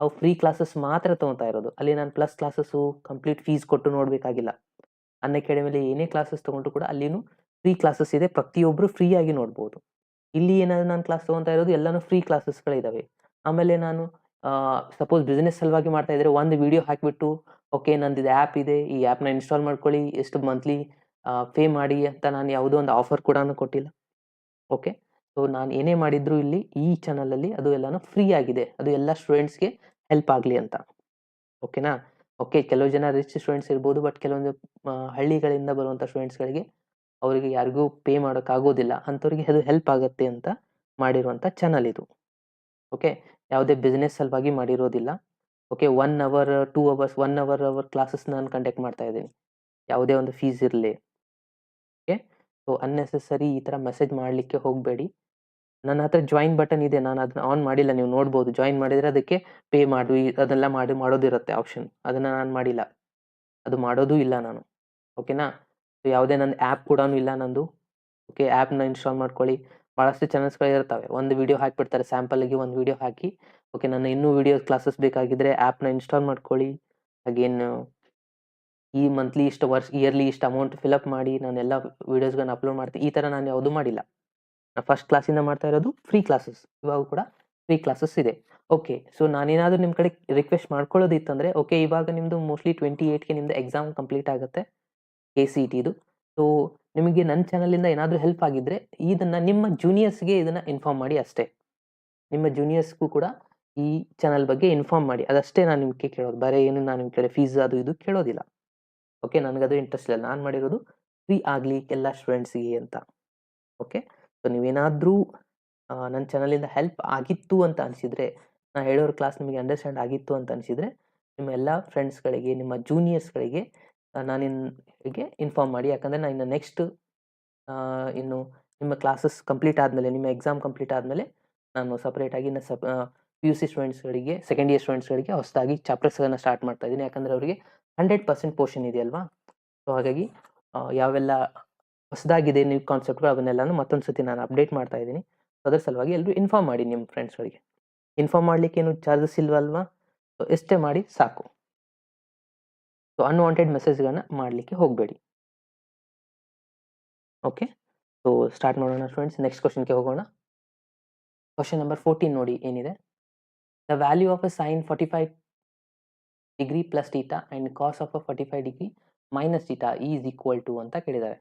ಅವು ಫ್ರೀ ಕ್ಲಾಸಸ್ ಮಾತ್ರ ತೊಗೊತಾ ಇರೋದು. ಅಲ್ಲಿ ನಾನು ಪ್ಲಸ್ ಕ್ಲಾಸಸ್ಸು ಕಂಪ್ಲೀಟ್ ಫೀಸ್ ಕೊಟ್ಟು ನೋಡಬೇಕಾಗಿಲ್ಲ. ಅನ್ಅಕಾಡೆಮಿಲಿ ಏನೇ ಕ್ಲಾಸಸ್ ತೊಗೊಂಡ್ರು ಕೂಡ ಅಲ್ಲಿನೂ ಫ್ರೀ ಕ್ಲಾಸಸ್ ಇದೆ, ಪ್ರತಿಯೊಬ್ಬರು ಫ್ರೀಯಾಗಿ ನೋಡ್ಬೋದು. ಇಲ್ಲಿ ಏನಾದರೂ ನಾನು ಕ್ಲಾಸ್ ತೊಗೊತಾ ಇರೋದು ಎಲ್ಲನೂ ಫ್ರೀ ಕ್ಲಾಸಸ್ಗಳಿದ್ದಾವೆ. ಆಮೇಲೆ ನಾನು ಸಪೋಸ್ ಬಿಸ್ನೆಸ್ ಸಲುವಾಗಿ ಮಾಡ್ತಾ ಇದ್ದರೆ ಒಂದು ವಿಡಿಯೋ ಹಾಕಿಬಿಟ್ಟು, ಓಕೆ ನಂದು ಇದು ಆ್ಯಪ್ ಇದೆ, ಈ ಆ್ಯಪ್ನ ಇನ್ಸ್ಟಾಲ್ ಮಾಡ್ಕೊಳ್ಳಿ, ಎಷ್ಟು ಮಂತ್ಲಿ ಪೇ ಮಾಡಿ ಅಂತ ನಾನು ಯಾವುದೋ ಒಂದು ಆಫರ್ ಕೂಡ ಕೊಟ್ಟಿಲ್ಲ. ಓಕೆ, ಸೊ ನಾನು ಏನೇ ಮಾಡಿದ್ರು ಇಲ್ಲಿ ಈ ಚಾನಲಲ್ಲಿ ಅದು ಎಲ್ಲನೂ ಫ್ರೀ ಆಗಿದೆ. ಅದು ಎಲ್ಲ ಸ್ಟೂಡೆಂಟ್ಸ್ಗೆ ಹೆಲ್ಪ್ ಆಗಲಿ ಅಂತ. ಓಕೆನಾ? ಓಕೆ, ಕೆಲವು ಜನ ರಿಚ್ ಸ್ಟೂಡೆಂಟ್ಸ್ ಇರ್ಬೋದು, ಬಟ್ ಕೆಲವೊಂದು ಹಳ್ಳಿಗಳಿಂದ ಬರುವಂಥ ಸ್ಟೂಡೆಂಟ್ಸ್ಗಳಿಗೆ ಅವರಿಗೆ ಯಾರಿಗೂ ಪೇ ಮಾಡೋಕ್ಕಾಗೋದಿಲ್ಲ. ಅಂಥವ್ರಿಗೆ ಅದು ಹೆಲ್ಪ್ ಆಗುತ್ತೆ ಅಂತ ಮಾಡಿರುವಂಥ ಚಾನಲ್ ಇದು. ಓಕೆ, ಯಾವುದೇ ಬಿಸ್ನೆಸ್ ಸಲುವಾಗಿ ಮಾಡಿರೋದಿಲ್ಲ. Okay, 1 hour 2 hours 1 hour classes ನಾನು ಕಂಡಕ್ಟ್ ಮಾಡ್ತಾ ಇದ್ದೀನಿ, ಯಾವುದೇ ಒಂದು ಫೀಸ್ ಇರಲಿ. ಓಕೆ, ಸೊ ಅನ್ನೆಸೆಸರಿ ಈ ಥರ ಮೆಸೇಜ್ ಮಾಡಲಿಕ್ಕೆ ಹೋಗಬೇಡಿ. ನನ್ನ ಹತ್ರ ಜಾಯಿನ್ ಬಟನ್ ಇದೆ, ನಾನು ಅದನ್ನ ಆನ್ ಮಾಡಿಲ್ಲ, ನೀವು ನೋಡ್ಬೋದು. ಜಾಯಿನ್ ಮಾಡಿದರೆ ಅದಕ್ಕೆ ಪೇ ಮಾಡಿ ಅದೆಲ್ಲ ಮಾಡೋದಿರುತ್ತೆ ಆಪ್ಷನ್, ಅದನ್ನು ನಾನು ಮಾಡಿಲ್ಲ, ಅದು ಮಾಡೋದೂ ಇಲ್ಲ ನಾನು. ಓಕೆನಾ? ಸೊ ಯಾವುದೇ ನನ್ನ ಆ್ಯಪ್ ಕೂಡ ಇಲ್ಲ ನಂದು. ಓಕೆ, ಆ್ಯಪ್ನ ಇನ್ಸ್ಟಾಲ್ ಮಾಡ್ಕೊಳ್ಳಿ. ಭಾಳಷ್ಟು ಚಾನಲ್ಸ್ಗಳಿರ್ತವೆ, ಒಂದು ವಿಡಿಯೋ ಹಾಕಿಬಿಡ್ತಾರೆ, ಸ್ಯಾಂಪಲ್ಗೆ ಒಂದು ವಿಡಿಯೋ ಹಾಕಿ, ಓಕೆ ನನ್ನ ಇನ್ನೂ ವಿಡಿಯೋ ಕ್ಲಾಸಸ್ ಬೇಕಾಗಿದ್ದರೆ ಆ್ಯಪ್ನ ಇನ್ಸ್ಟಾಲ್ ಮಾಡ್ಕೊಳ್ಳಿ. ಹಾಗೇನು ಈ ಮಂತ್ಲಿ ಇಷ್ಟು ಇಯರ್ಲಿ ಇಷ್ಟು ಅಮೌಂಟ್ ಫಿಲಪ್ ಮಾಡಿ ನಾನೆಲ್ಲ ವೀಡಿಯೋಸ್ಗಳನ್ನ ಅಪ್ಲೋಡ್ ಮಾಡ್ತೀನಿ, ಈ ಥರ ನಾನು ಯಾವುದೂ ಮಾಡಿಲ್ಲ. ನಾನು ಫಸ್ಟ್ ಕ್ಲಾಸಿಂದ ಮಾಡ್ತಾ ಇರೋದು ಫ್ರೀ ಕ್ಲಾಸಸ್. ಇವಾಗ ಕೂಡ ಫ್ರೀ ಕ್ಲಾಸಸ್ ಇದೆ. ಓಕೆ, ಸೊ ನಾನೇನಾದರೂ ನಿಮ್ಮ ಕಡೆ ರಿಕ್ವೆಸ್ಟ್ ಮಾಡ್ಕೊಳ್ಳೋದಿತ್ತಂದರೆ, ಓಕೆ ಇವಾಗ ನಿಮ್ಮದು ಮೋಸ್ಟ್ಲಿ 28ಗೆ ನಿಮ್ಮದು ಎಕ್ಸಾಮ್ ಕಂಪ್ಲೀಟ್ ಆಗುತ್ತೆ, KCETದು. ಸೊ ನಿಮಗೆ ನನ್ನ ಚಾನಲಿಂದ ಏನಾದರೂ ಹೆಲ್ಪ್ ಆಗಿದ್ದರೆ ಇದನ್ನು ನಿಮ್ಮ ಜೂನಿಯರ್ಸ್ಗೆ ಇದನ್ನು ಇನ್ಫಾರ್ಮ್ ಮಾಡಿ ಅಷ್ಟೇ. ನಿಮ್ಮ ಜೂನಿಯರ್ಸ್ಗೂ ಕೂಡ ಈ ಚಾನಲ್ ಬಗ್ಗೆ ಇನ್ಫಾರ್ಮ್ ಮಾಡಿ, ಅದಷ್ಟೇ ನಾನು ನಿಮಗೆ ಕೇಳೋದು. ಬೇರೆ ಏನು ನಾನು ನಿಮ್ಮ ಕಡೆ ಫೀಸ್ ಅದು ಇದು ಕೇಳೋದಿಲ್ಲ. ಓಕೆ, ನನಗದು ಇಂಟ್ರೆಸ್ಟ್ ಇಲ್ಲ. ನಾನು ಮಾಡಿರೋದು ಫ್ರೀ ಆಗಲಿ ಎಲ್ಲ ಸ್ಟೂಡೆಂಟ್ಸಿಗೆ ಅಂತ. ಓಕೆ, ಸೊ ನೀವೇನಾದರೂ ನನ್ನ ಚಾನಲಿಂದ ಹೆಲ್ಪ್ ಆಗಿತ್ತು ಅಂತ ಅನಿಸಿದರೆ, ನಾನು ಹೇಳೋರ ಕ್ಲಾಸ್ ನಿಮಗೆ ಅಂಡರ್ಸ್ಟ್ಯಾಂಡ್ ಆಗಿತ್ತು ಅಂತ ಅನಿಸಿದರೆ, ನಿಮ್ಮ ಎಲ್ಲ ಫ್ರೆಂಡ್ಸ್ಗಳಿಗೆ, ನಿಮ್ಮ ಜೂನಿಯರ್ಸ್ಗಳಿಗೆ ಹೀಗೆ ಇನ್ಫಾರ್ಮ್ ಮಾಡಿ. ಯಾಕಂದರೆ ನಾನು ಇನ್ನು ನೆಕ್ಸ್ಟ್ ಇನ್ನು ನಿಮ್ಮ ಕ್ಲಾಸಸ್ ಕಂಪ್ಲೀಟ್ ಆದಮೇಲೆ, ನಿಮ್ಮ ಎಕ್ಸಾಮ್ ಕಂಪ್ಲೀಟ್ ಆದಮೇಲೆ ನಾನು ಸಪ್ರೇಟಾಗಿ ಇನ್ನು PUC ಸ್ಟೂಡೆಂಟ್ಸ್ಗಳಿಗೆ, ಸೆಕೆಂಡ್ ಇಯರ್ ಸ್ಟೂಡೆಂಟ್ಸ್ಗಳಿಗೆ ಹೊಸದಾಗಿ ಚಾಪ್ಟರ್ಸ್ಗಳನ್ನು ಸ್ಟಾರ್ಟ್ ಮಾಡ್ತಾ ಇದ್ದೀನಿ. ಯಾಕಂದರೆ ಅವರಿಗೆ 100% ಪೋರ್ಷನ್ ಇದೆಯಲ್ವಾ. ಸೊ ಹಾಗಾಗಿ ಯಾವೆಲ್ಲ ಹೊಸದಾಗಿದೆ ನ್ಯೂ ಕಾನ್ಸೆಪ್ಟ್ಗಳು ಅವನ್ನೆಲ್ಲನೂ ಮತ್ತೊಂದು ಸತಿ ನಾನು ಅಪ್ಡೇಟ್ ಮಾಡ್ತಾ ಇದ್ದೀನಿ. ಅದರ ಸಲುವಾಗಿ ಎಲ್ಲರೂ ಇನ್ಫಾರ್ಮ್ ಮಾಡಿ ನಿಮ್ಮ ಫ್ರೆಂಡ್ಸ್ಗಳಿಗೆ. ಇನ್ಫಾರ್ಮ್ ಮಾಡಲಿಕ್ಕೆ ಏನು ಚಾರ್ಜಸ್ ಇಲ್ವಲ್ವಾ, ಸೊ ಎಷ್ಟೇ ಮಾಡಿ ಸಾಕು. ಸೊ ಅನ್ವಾಂಟೆಡ್ ಮೆಸೇಜ್ಗಳನ್ನ ಮಾಡಲಿಕ್ಕೆ ಹೋಗಬೇಡಿ. ಓಕೆ, ಸೊ ಸ್ಟಾರ್ಟ್ ಮಾಡೋಣ ಫ್ರೆಂಡ್ಸ್. ನೆಕ್ಸ್ಟ್ ಕ್ವಶನ್ಗೆ ಹೋಗೋಣ. ಕ್ವಶನ್ ನಂಬರ್ 14 ನೋಡಿ ಏನಿದೆ. The value of a sine 45 degree plus theta and cos of a 45 degree minus theta is equal to ಅಂತ ಕೇಳಿದ್ದಾರೆ.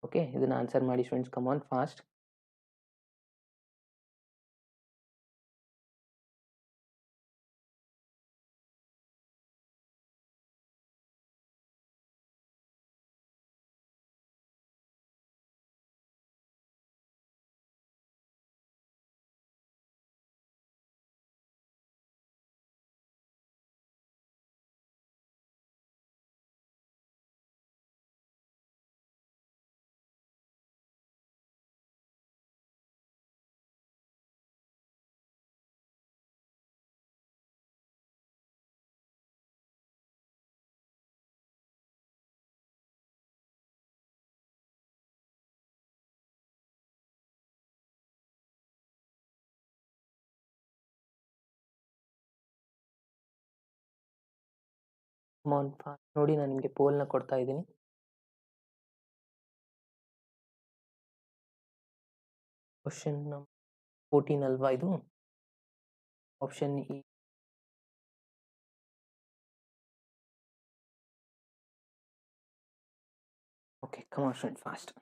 ಓಕೆ, ಇದನ್ನ ಆನ್ಸರ್ ಮಾಡಿ ಫ್ರೆಂಡ್ಸ್, ಕಮ್ ಆನ್ ಫಾಸ್ಟ್. ನೋಡಿ, ನಾನು ನಿಮಗೆ ಪೋಲ್ನ ಕೊಡ್ತಾ ಇದ್ದೀನಿ. ಕ್ವಶನ್ 14 ಅಲ್ವಾ ಇದು? Option E. Okay, come on friend fast.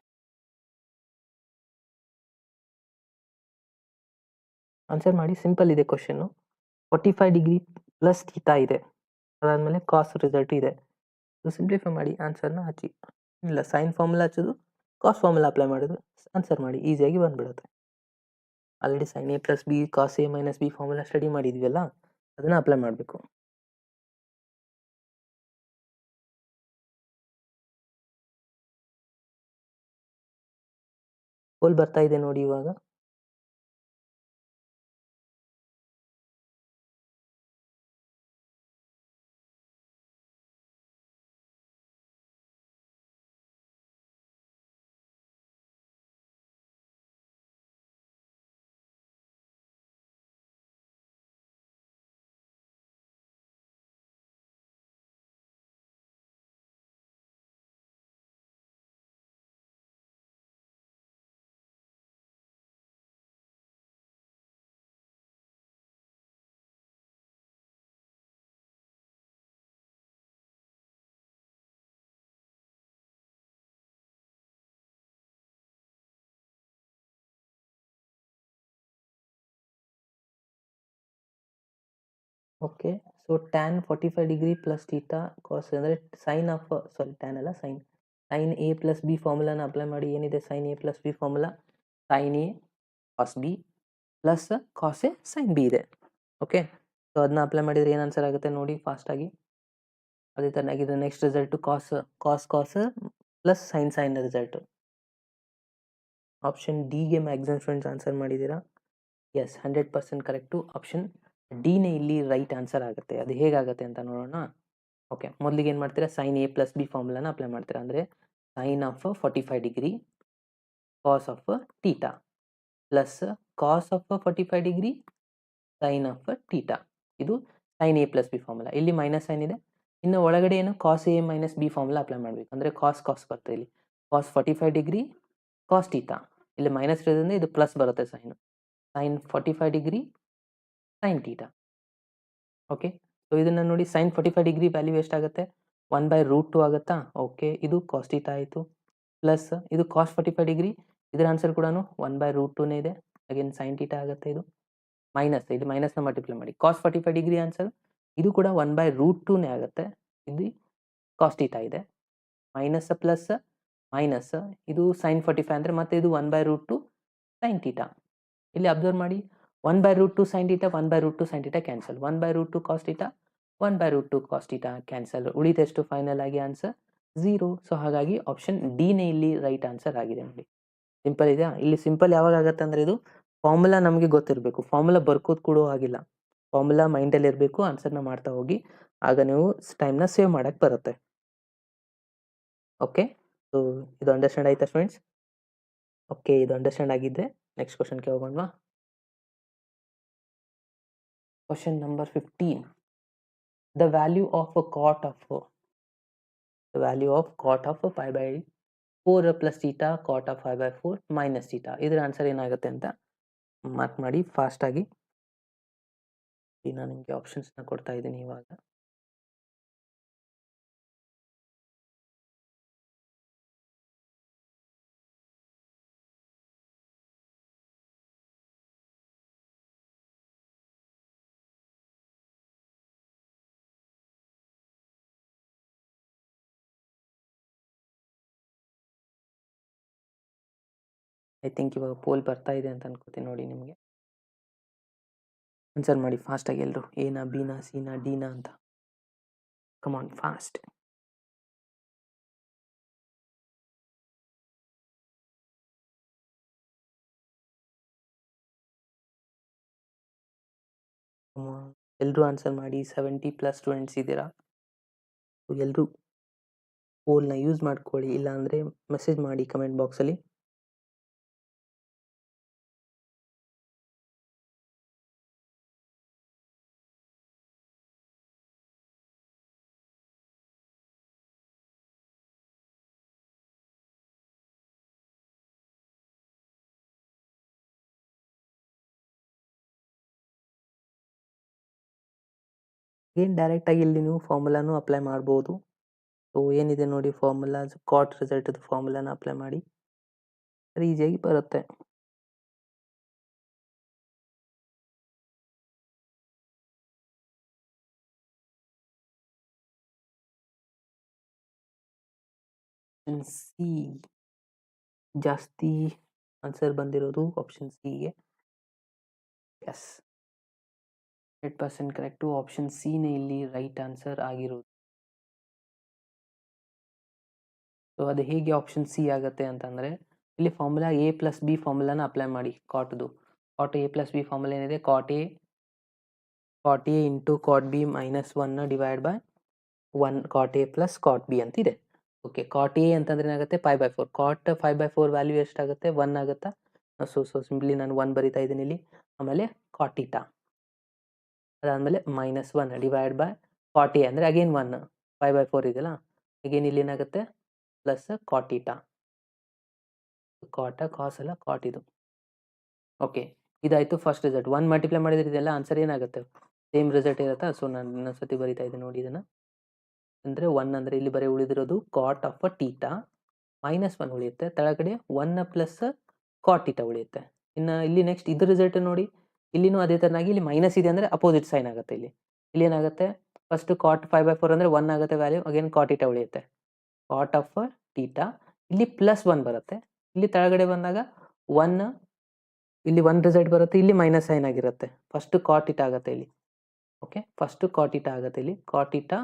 Answer ಮಾಡಿ, ಸಿಂಪಲ್ ಇದೆ ಕ್ವಶನ್. 45 ಡಿಗ್ರಿ ಪ್ಲಸ್ ಥೀಟಾ ಇದೆ, ಅದಾದ್ಮೇಲೆ ಕಾಸ್ ರಿಸಲ್ಟ್ ಇದೆ. ಸಿಂಪ್ಲಿಫೈ ಮಾಡಿ ಆನ್ಸರ್ನ ಹಚ್ಚಿ. ಇಲ್ಲ, ಸೈನ್ ಫಾರ್ಮುಲಾ ಹಚ್ಚೋದು, ಕಾಸ್ ಫಾರ್ಮುಲಾ ಅಪ್ಲೈ ಮಾಡೋದು, ಆನ್ಸರ್ ಮಾಡಿ, ಈಸಿಯಾಗಿ ಬಂದ್ಬಿಡುತ್ತೆ. Already sine A plus B cos A minus B formula study ಮಾಡಿದ್ವಲ್ಲ, ಅದನ್ನ ಅಪ್ಲೈ ಮಾಡಬೇಕು. ಪೋಲ್ ಬರ್ತಾ ಇದೆ ನೋಡಿ ಇವಾಗ. Okay, so tan 45 degree plus theta cos ಅಂದರೆ ಸೈನ್ ಆಫ್, ಸಾರಿ ಟ್ಯಾನ್ ಅಲ್ಲ, ಸೈನ್ ಎ ಪ್ಲಸ್ ಬಿ ಫಾರ್ಮುಲಾನ ಅಪ್ಲೈ ಮಾಡಿ. ಏನಿದೆ sine A plus B formula? Sine A cos B plus cos A sine B ಇದೆ. ಓಕೆ, ಸೊ ಅದನ್ನ apply ಮಾಡಿದರೆ ಏನು answer ಆಗುತ್ತೆ ನೋಡಿ ಫಾಸ್ಟಾಗಿ. ಅದೇ ಥರನಾಗಿದೆ next result, cos cos cos plus sine sine result. Option ಡಿಗೆ ಮ್ಯಾಕ್ಸಿಮಮ್ ಫ್ರೆಂಡ್ಸ್ ಆನ್ಸರ್ ಮಾಡಿದ್ದೀರಾ. Yes, 100% correct. ಆಪ್ಷನ್ ಡಿನೇ ಇಲ್ಲಿ ರೈಟ್ ಆನ್ಸರ್ ಆಗುತ್ತೆ. ಅದು ಹೇಗಾಗುತ್ತೆ ಅಂತ ನೋಡೋಣ. ಓಕೆ, ಮೊದಲಿಗೆ ಏನು ಮಾಡ್ತೀರಾ, ಸೈನ್ ಎ ಪ್ಲಸ್ ಬಿ ಫಾರ್ಮುಲಾನ ಅಪ್ಲೈ ಮಾಡ್ತೀರಾ. ಅಂದರೆ sine of 45 degree cos of theta plus cos of 45 degree sine of theta. ಇದು sine A plus B formula. ಇಲ್ಲಿ ಮೈನಸ್ ಸೈನ್ ಇದೆ, ಇನ್ನು ಒಳಗಡೆ ಏನು cos A minus B formula apply ಮಾಡಬೇಕು. ಅಂದರೆ ಕಾಸ್ ಕಾಸ್ ಬರುತ್ತೆ ಇಲ್ಲಿ, ಕಾಸ್ 45 ಡಿಗ್ರಿ ಕಾಸ್ ಥೀಟಾ. ಇಲ್ಲಿ ಮೈನಸ್ ಇರೋದ್ರಿಂದ ಇದು ಪ್ಲಸ್ ಬರುತ್ತೆ sine 45 degree sine theta. Okay, so ಇದನ್ನು ನೋಡಿ, ಸೈನ್ 45 ಡಿಗ್ರಿ ವ್ಯಾಲ್ಯೂ ಎಷ್ಟಾಗುತ್ತೆ? 1/√2 ಆಗುತ್ತಾ? ಓಕೆ, ಇದು ಕಾಸ್ ಥೀಟಾ ಆಯಿತು. ಪ್ಲಸ್ ಇದು ಕಾಸ್ 45 ಡಿಗ್ರಿ, ಇದರ ಆನ್ಸರ್ ಕೂಡ 1/√2ನೇ ಇದೆ. ಅಗೇನ್ ಸೈನ್ ಥೀಟಾ ಆಗುತ್ತೆ. ಇದು ಮೈನಸ್, ಇಲ್ಲಿ ಮೈನಸ್ನ ಮಲ್ಟಿಪ್ಲೈ ಮಾಡಿ, ಕಾಸ್ 45 ಡಿಗ್ರಿ ಆನ್ಸರ್ ಇದು ಕೂಡ 1/√2ನೇ ಆಗುತ್ತೆ. ಇದು ಕಾಸ್ ಥೀಟಾ ಇದೆ. ಮೈನಸ್ ಪ್ಲಸ್ ಮೈನಸ್, ಇದು ಸೈನ್ 45 ಅಂದರೆ ಮತ್ತೆ ಇದು 1/√2 ಸೈನ್ ಥೀಟಾ. ಇಲ್ಲಿ ಅಬ್ಸರ್ವ್ ಮಾಡಿ, 1/√2 sine theta 1/√2 sine theta cancel, 1/√2 cos theta 1/√2 cos theta cancel. ಉಳಿದೆಷ್ಟು ಫೈನಲ್ ಆಗಿ ಆನ್ಸರ್ 0. ಸೊ ಹಾಗಾಗಿ ಆಪ್ಷನ್ ಡಿನೇ ಇಲ್ಲಿ ರೈಟ್ ಆನ್ಸರ್ ಆಗಿದೆ ನೋಡಿ. ಸಿಂಪಲ್ ಇದೆಯಾ? ಇಲ್ಲಿ ಸಿಂಪಲ್ ಯಾವಾಗ ಆಗುತ್ತೆ ಅಂದರೆ ಇದು ಫಾರ್ಮುಲಾ ನಮಗೆ ಗೊತ್ತಿರಬೇಕು. ಫಾರ್ಮುಲಾ ಬರ್ಕೋದು ಕೂಡ ಆಗಿಲ್ಲ, ಫಾರ್ಮುಲಾ ಮೈಂಡಲ್ಲಿ ಇರಬೇಕು. ಆನ್ಸರ್ನ ಮಾಡ್ತಾ ಹೋಗಿ, ಆಗ ನೀವು ಟೈಮ್ನ ಸೇವ್ ಮಾಡೋಕ್ಕೆ ಬರುತ್ತೆ. ಓಕೆ, ಸೊ ಇದು ಅಂಡರ್ಸ್ಟ್ಯಾಂಡ್ ಆಯ್ತಾ ಫ್ರೆಂಡ್ಸ್? ಓಕೆ, ಇದು ಅಂಡರ್ಸ್ಟ್ಯಾಂಡ್ ಆಗಿದ್ದರೆ ನೆಕ್ಸ್ಟ್ ಕ್ವಶನ್ಗೆ ಹೋಗೋಣವಾ? Question number 15. The value of cot of pi by 4 plus theta cot of 5/4 minus theta. ಇದರ ಆನ್ಸರ್ ಏನಾಗುತ್ತೆ ಅಂತ ಮಾರ್ಕ್ ಮಾಡಿ ಫಾಸ್ಟಾಗಿ. ನಾನು ನಿಮಗೆ ಆಪ್ಷನ್ಸ್ನ ಕೊಡ್ತಾ ಇದ್ದೀನಿ ಇವಾಗ. ಐ ಥಿಂಕ್ ಇವಾಗ ಪೋಲ್ ಬರ್ತಾ ಇದೆ ಅಂತ ಅನ್ಕೋತೀನಿ ನೋಡಿ ನಿಮಗೆ. ಆನ್ಸರ್ ಮಾಡಿ ಫಾಸ್ಟಾಗಿ ಎಲ್ಲರೂ. ಎನಾ, ಬಿನಾ, ಸಿನಾ, ಡಿನಾ ಅಂತ. ಕಮಾನ್ ಫಾಸ್ಟ್. ಎಲ್ಲರೂ ಆನ್ಸರ್ ಮಾಡಿ. 70+ ಸ್ಟೂಡೆಂಟ್ಸ್ ಇದ್ದೀರಾ. ಎಲ್ಲರೂ ಪೋಲ್ನ ಯೂಸ್ ಮಾಡ್ಕೊಳ್ಳಿ, ಇಲ್ಲಾಂದರೆ ಮೆಸೇಜ್ ಮಾಡಿ ಕಮೆಂಟ್ ಬಾಕ್ಸಲ್ಲಿ. ಏನು ಡೈರೆಕ್ಟಾಗಿ ಇಲ್ಲಿ ನೀವು ಫಾರ್ಮುಲಾನು ಅಪ್ಲೈ ಮಾಡ್ಬೋದು. ಸೊ ಏನಿದೆ ನೋಡಿ ಫಾರ್ಮುಲಾ, ಕಾಟ್ ರಿಸಲ್ಟ್ದು ಫಾರ್ಮುಲಾನ ಅಪ್ಲೈ ಮಾಡಿ, ಈಸಿಯಾಗಿ ಬರುತ್ತೆ. ಸಿ ಜಾಸ್ತಿ ಆನ್ಸರ್ ಬಂದಿರೋದು ಆಪ್ಷನ್ ಸಿಗೆ. S, 100% correct. ಆಪ್ಷನ್ ಸಿನೇ ಇಲ್ಲಿ ರೈಟ್ ಆನ್ಸರ್ ಆಗಿರೋದು. ಸೊ ಅದು ಹೇಗೆ ಆಪ್ಷನ್ ಸಿ ಆಗುತ್ತೆ ಅಂತಂದರೆ, ಇಲ್ಲಿ ಫಾರ್ಮುಲಾ ಎ ಪ್ಲಸ್ ಬಿ ಫಾರ್ಮುಲಾನ ಅಪ್ಲೈ ಮಾಡಿ. ಕಾಟ್ದು cot A plus B formula ಏನಿದೆ, cot A into cot B minus 1 divide by 1 cot A plus cot B ಅಂತಿದೆ. ಓಕೆ, ಕಾಟ್ ಎ ಅಂತಂದ್ರೆ ಏನಾಗುತ್ತೆ 5/4. ಕಾಟ್ 5/4 ವ್ಯಾಲ್ಯೂ ಎಷ್ಟಾಗುತ್ತೆ, 1 ಆಗುತ್ತಾ. ಸೊ ಸಿಂಪ್ಲಿ ನಾನು 1 ಬರಿತಾ ಇದ್ದೀನಿ ಇಲ್ಲಿ. ಆಮೇಲೆ ಕಾಟ್ ಈಟಾ, ಅದಾದಮೇಲೆ -1 ಡಿವೈಡ್ ಬೈ ಕಾಟ್ ಎ ಅಂದರೆ ಅಗೇನ್ 1, 5/4 ಇದೆಯಲ್ಲ, ಅಗೇನ್ ಇಲ್ಲಿ ಏನಾಗುತ್ತೆ ಪ್ಲಸ್ ಕಾಟ್ ಈಟಾ. ಕಾಟ ಕಾಸ್ ಅಲ್ಲ, ಕಾಟ್ ಇದು. ಓಕೆ, ಇದಾಯಿತು ಫಸ್ಟ್ ರಿಸಲ್ಟ್. 1 ಮಲ್ಟಿಪ್ಲೈ ಮಾಡಿದ್ರೆ ಇದೆಲ್ಲ ಆನ್ಸರ್ ಏನಾಗುತ್ತೆ, ಸೇಮ್ ರಿಸಲ್ಟ್ ಇರುತ್ತಾ. ಸೊ ನಾನು ಇನ್ನೊಂದ್ಸತಿ ಬರಿತಾ ಇದ್ದೀನಿ ನೋಡಿ ಇದನ್ನು. ಅಂದರೆ 1 ಅಂದರೆ ಇಲ್ಲಿ ಬರೀ ಉಳಿದಿರೋದು ಕಾಟ್ ಆಫ್ ಟೀಟಾ -1 ಉಳಿಯುತ್ತೆ, ಕೆಳಗಡೆ 1 ಪ್ಲಸ್ ಕಾಟ್ ಟೀಟಾ ಉಳಿಯುತ್ತೆ. ಇನ್ನು ಇಲ್ಲಿ ನೆಕ್ಸ್ಟ್ ಇದು ರಿಸಲ್ಟ್ ನೋಡಿ, ಇಲ್ಲಿನೂ ಅದೇ ಥರನಾಗಿ ಇಲ್ಲಿ ಮೈನಸ್ ಇದೆ ಅಂದರೆ ಅಪೋಸಿಟ್ ಸೈನ್ ಆಗುತ್ತೆ. ಇಲ್ಲಿ ಏನಾಗುತ್ತೆ, ಫಸ್ಟ್ ಕಾಟ್ 5/4 ಅಂದರೆ 1 ಆಗುತ್ತೆ ವ್ಯಾಲ್ಯೂ, ಅಗೇನ್ ಕಾಟ್ ಟೀಟಾ ಉಳಿಯುತ್ತೆ. ಕಾಟ್ ಆಫ್ ಟೀಟಾ ಇಲ್ಲಿ +1 ಬರುತ್ತೆ, ಇಲ್ಲಿ ಕೆಳಗಡೆ ಬಂದಾಗ 1, ಇಲ್ಲಿ 1 ರಿಸಲ್ಟ್ ಬರುತ್ತೆ, ಇಲ್ಲಿ ಮೈನಸ್ ಸೈನ್ ಆಗಿರುತ್ತೆ. ಫಸ್ಟ್ ಕಾಟ್ ಟೀಟಾ ಆಗುತ್ತೆ ಇಲ್ಲಿ. ಓಕೆ, ಫಸ್ಟ್ ಕಾಟ್ ಟೀಟಾ ಆಗುತ್ತೆ ಇಲ್ಲಿ. ಕಾಟ್ ಟೀಟಾ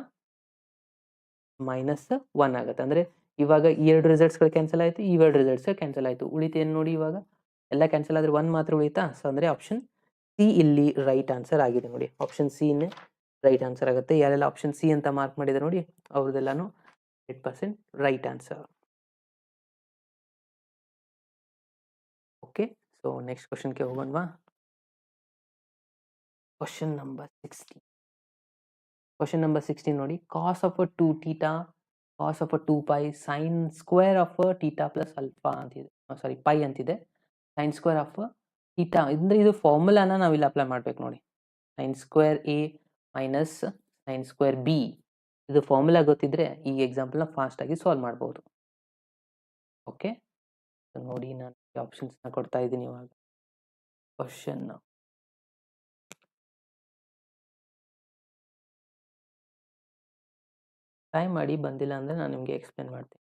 -1 ಆಗುತ್ತೆ. ಅಂದರೆ ಇವಾಗ ಈ 2 ರಿಸಲ್ಟ್ಸ್ಗಳು ಕ್ಯಾನ್ಸಲ್ ಆಯಿತು, ಈ 2 ರಿಸಲ್ಟ್ಸ್ ಕ್ಯಾನ್ಸಲ್ ಆಯಿತು. ಉಳಿತೇನು ನೋಡಿ ಇವಾಗ, ಎಲ್ಲ ಕ್ಯಾನ್ಸಲ್ ಆದರೆ 1 ಮಾತ್ರ ಉಳಿತಾ. ಸೊ ಅಂದರೆ ಆಪ್ಷನ್ ಸಿ ಇಲ್ಲಿ ರೈಟ್ ಆನ್ಸರ್ ಆಗಿದೆ ನೋಡಿ. ಆಪ್ಷನ್ ಸಿನೇ ರೈಟ್ ಆನ್ಸರ್ ಆಗುತ್ತೆ. ಯಾರೆಲ್ಲ ಆಪ್ಷನ್ ಸಿ ಅಂತ ಮಾರ್ಕ್ ಮಾಡಿದೆ ನೋಡಿ, ಅವ್ರದ್ದೆಲ್ಲಾನು 100% right answer. Okay, so next ಕ್ವಶನ್ಗೆ ಹೋಗೋಣವಾ. ಕ್ವಶನ್ ನಂಬರ್ 16 ನೋಡಿ. Cos of 2θ cos of 2π sine square of θ plus alpha ಅಂತಿದೆ, ಸಾರಿ ಪೈ ಅಂತಿದೆ. ಸೈನ್ ಸ್ಕ್ವೇರ್ ಆಫ್ θ ಅಂದರೆ ಇದು ಫಾರ್ಮುಲಾನ ನಾವಿಲ್ಲಿ ಅಪ್ಲೈ ಮಾಡ್ಬೇಕು ನೋಡಿ. Sine square A minus sine square B, ಇದು ಫಾರ್ಮುಲಾ ಗೊತ್ತಿದ್ರೆ ಈ ಎಕ್ಸಾಂಪಲ್ನ ಫಾಸ್ಟಾಗಿ ಸಾಲ್ವ್ ಮಾಡ್ಬೋದು. ಓಕೆ, ನೋಡಿ ನಾನು ಆಪ್ಷನ್ಸ್ನ ಕೊಡ್ತಾ ಇದ್ದೀನಿ ಇವಾಗ. ಕ್ವಶನ್ ಟ್ರೈ ಮಾಡಿ, ಬಂದಿಲ್ಲ ಅಂದರೆ ನಾನು ನಿಮಗೆ ಎಕ್ಸ್ಪ್ಲೇನ್ ಮಾಡ್ತೀನಿ.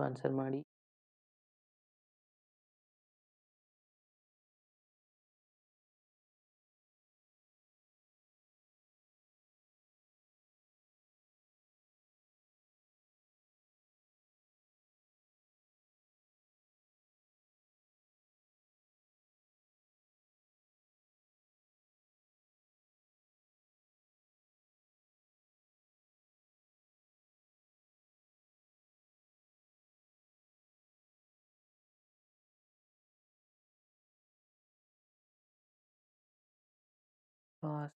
ಆನ್ಸರ್ ಮಾಡಿ. cos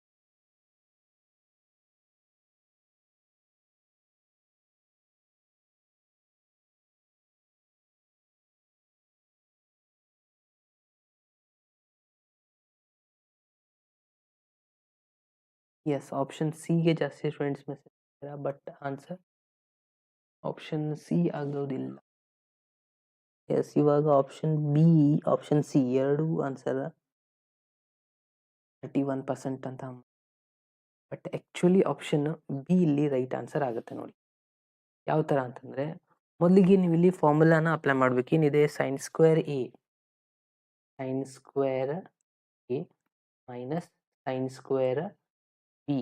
ಎಸ್ ಆಪ್ಷನ್ ಸಿ ಗೆ ಜಾಸ್ತಿ ಸ್ಟೂಡೆಂಟ್ಸ್ ಮೆಸೇಜ್ ಮಾಡ್ತೀರಾ, ಬಟ್ ಆನ್ಸರ್ ಆಪ್ಷನ್ ಸಿ ಆಗೋದಿಲ್ಲ. ಎಸ್, ಇವಾಗ ಆಪ್ಷನ್ ಬಿ, ಆಪ್ಷನ್ ಸಿ ಎರಡು ಆನ್ಸರ್ 31% ಅಂತ. ಬಟ್ ಆ್ಯಕ್ಚುಲಿ ಆಪ್ಷನ್ ಬಿ ಇಲ್ಲಿ ರೈಟ್ ಆನ್ಸರ್ ಆಗುತ್ತೆ ನೋಡಿ. ಯಾವ ಥರ ಅಂತಂದರೆ, ಮೊದಲಿಗೆ ನೀವು ಇಲ್ಲಿ ಫಾರ್ಮುಲಾನ ಅಪ್ಲೈ ಮಾಡಬೇಕು. ಏನಿದೆ, sine square A minus sine square B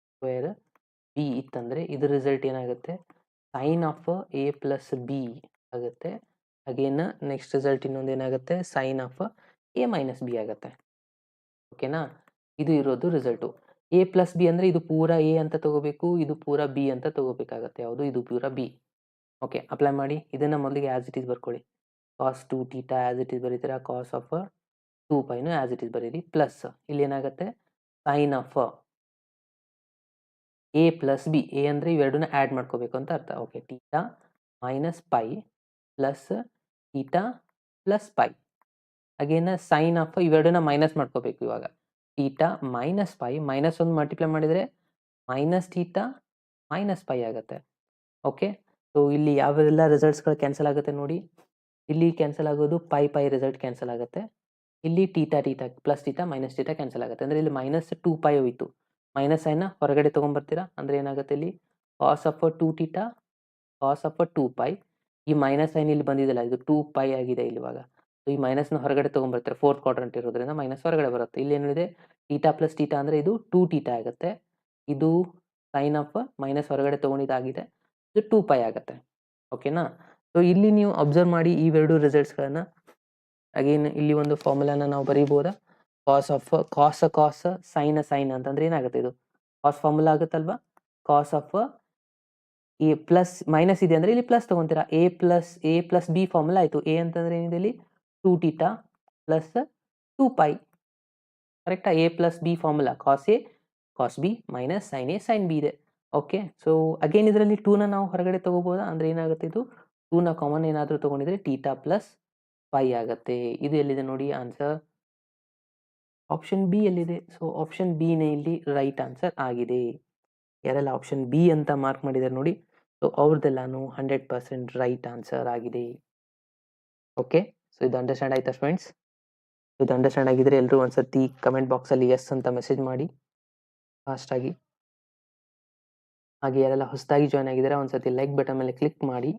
square B ಇತ್ತಂದರೆ ಇದ್ರ ರಿಸಲ್ಟ್ ಏನಾಗುತ್ತೆ, sine of A plus B ಆಗುತ್ತೆ. ಅಗೇನ್ ನೆಕ್ಸ್ಟ್ ರಿಸಲ್ಟ್ ಇನ್ನೊಂದು ಏನಾಗುತ್ತೆ, sine of A minus B ಆಗುತ್ತೆ. ಓಕೆನಾ, ಇದು ಇರೋದು ರಿಸಲ್ಟು. ಎ ಪ್ಲಸ್ ಬಿ ಅಂದರೆ ಇದು ಪೂರ ಎ ಅಂತ ತಗೋಬೇಕು, ಇದು ಪೂರ ಬಿ ಅಂತ ತಗೋಬೇಕಾಗತ್ತೆ. ಯಾವುದು, ಇದು ಪೂರ ಬಿ. ಓಕೆ, ಅಪ್ಲೈ ಮಾಡಿ. ಇದನ್ನು ಮೊದಲಿಗೆ ಆ್ಯಸ್ ಇಟ್ ಈಸ್ ಬರ್ಕೊಳ್ಳಿ. ಕಾಸ್ 2θ ಆ್ಯಸ್ ಇಟ್ ಈಸ್ ಬರೀತೀರಾ, cos of 2π as it is ಬರೀರಿ. ಪ್ಲಸ್ ಇಲ್ಲಿ ಏನಾಗುತ್ತೆ, sine of A plus B. A ಅಂದರೆ ಇವೆರಡನ್ನ ಆ್ಯಡ್ ಮಾಡ್ಕೋಬೇಕು ಅಂತ ಅರ್ಥ. Okay, θ minus π plus θ plus π. Again sine of ಇವೆರಡನ್ನ ಮೈನಸ್ ಮಾಡ್ಕೋಬೇಕು. ಇವಾಗ θ ಮೈನಸ್ π ಮೈನಸ್ ಒಂದು ಮಲ್ಟಿಪ್ಲೈ ಮಾಡಿದರೆ ಮೈನಸ್ θ ಮೈನಸ್ π ಆಗುತ್ತೆ. ಓಕೆ, ಸೊ ಇಲ್ಲಿ ಯಾವೆಲ್ಲ ರಿಸಲ್ಟ್ಸ್ಗಳು ಕ್ಯಾನ್ಸಲ್ ಆಗುತ್ತೆ ನೋಡಿ. ಇಲ್ಲಿ ಕ್ಯಾನ್ಸಲ್ ಆಗೋದು π ರಿಸಲ್ಟ್ ಕ್ಯಾನ್ಸಲ್ ಆಗುತ್ತೆ. ಇಲ್ಲಿ θ ಪ್ಲಸ್ θ ಮೈನಸ್ θ ಕ್ಯಾನ್ಸಲ್ ಆಗುತ್ತೆ. ಅಂದರೆ ಇಲ್ಲಿ ಮೈನಸ್ 2π ಹೋಯಿತು. ಮೈನಸ್ ಸೈನ್ನ ಹೊರಗಡೆ ತೊಗೊಂಬರ್ತೀರಾ, ಅಂದರೆ ಏನಾಗುತ್ತೆ, ಇಲ್ಲಿ ಕಾಸ್ ಆಫ್ 2θ ಕಾಸ್ ಆಫ್ 2π. ಈ ಮೈನಸ್ ಸೈನ್ ಇಲ್ಲಿ ಬಂದಿದೆಯಲ್ಲ, ಇದು 2π ಆಗಿದೆ ಇಲ್ಲಿ. ಇವಾಗ ಈ ಮೈನಸ್ನ ಹೊರಗಡೆ ತೊಗೊಂಬರ್ತಾರೆ, ಫೋರ್ತ್ ಕ್ವಾಡ್ರಂಟ್ ಇರೋದ್ರಿಂದ ಮೈನಸ್ ಹೊರಗಡೆ ಬರುತ್ತೆ. ಇಲ್ಲಿ ಏನಿದೆ, θ ಪ್ಲಸ್ θ ಅಂದರೆ ಇದು 2θ ಆಗುತ್ತೆ. ಇದು ಸೈನ್ ಆಫ್ ಮೈನಸ್ ಹೊರಗಡೆ ತೊಗೊಂಡಿದ್ದಾಗಿದೆ, ಇದು 2π ಆಗುತ್ತೆ. ಓಕೆನಾ, ಸೊ ಇಲ್ಲಿ ನೀವು ಅಬ್ಸರ್ವ್ ಮಾಡಿ ಇವೆರಡು ರಿಸಲ್ಟ್ಸ್ಗಳನ್ನು. ಅಗೇನ್ ಇಲ್ಲಿ ಒಂದು ಫಾರ್ಮುಲಾನ ನಾವು ಬರೀಬೋದಾ, ಕಾಸ್ ಸೈನ್ ಅಂತಂದ್ರೆ ಏನಾಗುತ್ತೆ, ಇದು ಕಾಸ್ ಫಾರ್ಮುಲಾ ಆಗುತ್ತಲ್ವಾ. Cos of A plus minus ಇದೆ ಅಂದರೆ ಇಲ್ಲಿ ಪ್ಲಸ್ ತೊಗೊತೀರಾ. ಎ ಪ್ಲಸ್ ಬಿ ಫಾರ್ಮುಲಾ ಆಯಿತು. ಎ ಅಂತಂದ್ರೆ ಏನಿದೆ ಇಲ್ಲಿ 2θ ಪ್ಲಸ್ 2π. ಕರೆಕ್ಟಾ, A plus B formula cos A cos B minus sine A sine B ಇದೆ. ಓಕೆ, ಸೊ ಅಗೇನ್ ಇದರಲ್ಲಿ 2ನ ನಾವು ಹೊರಗಡೆ ತೊಗೋಬೋದಾ, ಅಂದರೆ ಏನಾಗುತ್ತೆ, ಇದು 2ನ ಕಾಮನ್ ಏನಾದರೂ ತೊಗೊಂಡಿದ್ರೆ θ ಪ್ಲಸ್ π ಆಗುತ್ತೆ. ಇದು ಎಲ್ಲಿದೆ ನೋಡಿ ಆನ್ಸರ್, ಆಪ್ಷನ್ ಬಿ ಎಲ್ಲಿದೆ. ಸೊ ಆಪ್ಷನ್ ಬಿನೇ ಇಲ್ಲಿ ರೈಟ್ ಆನ್ಸರ್ ಆಗಿದೆ. ಯಾರೆಲ್ಲ ಆಪ್ಷನ್ ಬಿ ಅಂತ ಮಾರ್ಕ್ ಮಾಡಿದ್ದಾರೆ ನೋಡಿ, ಸೊ ಅವ್ರದ್ದೆಲ್ಲಾನು 100% ರೈಟ್ ಆನ್ಸರ್ ಆಗಿದೆ. ಓಕೆ, ಸೊ ಇದು ಅಂಡರ್ಸ್ಟ್ಯಾಂಡ್ ಆಯ್ತಾ ಫ್ರೆಂಡ್ಸ್? ಇದು ಅಂಡರ್ಸ್ಟ್ಯಾಂಡ್ ಆಗಿದ್ರೆ ಎಲ್ಲರೂ ಒಂದ್ಸತಿ ಕಮೆಂಟ್ ಬಾಕ್ಸಲ್ಲಿ ಎಸ್ ಅಂತ ಮೆಸೇಜ್ ಮಾಡಿ ಫಾಸ್ಟಾಗಿ. ಹಾಗೆ ಯಾರೆಲ್ಲ ಹೊಸದಾಗಿ ಜಾಯ್ನ್ ಆಗಿದ್ದಾರೆ ಒಂದ್ಸತಿ ಲೈಕ್ ಬಟನ್ ಮೇಲೆ ಕ್ಲಿಕ್ ಮಾಡಿ.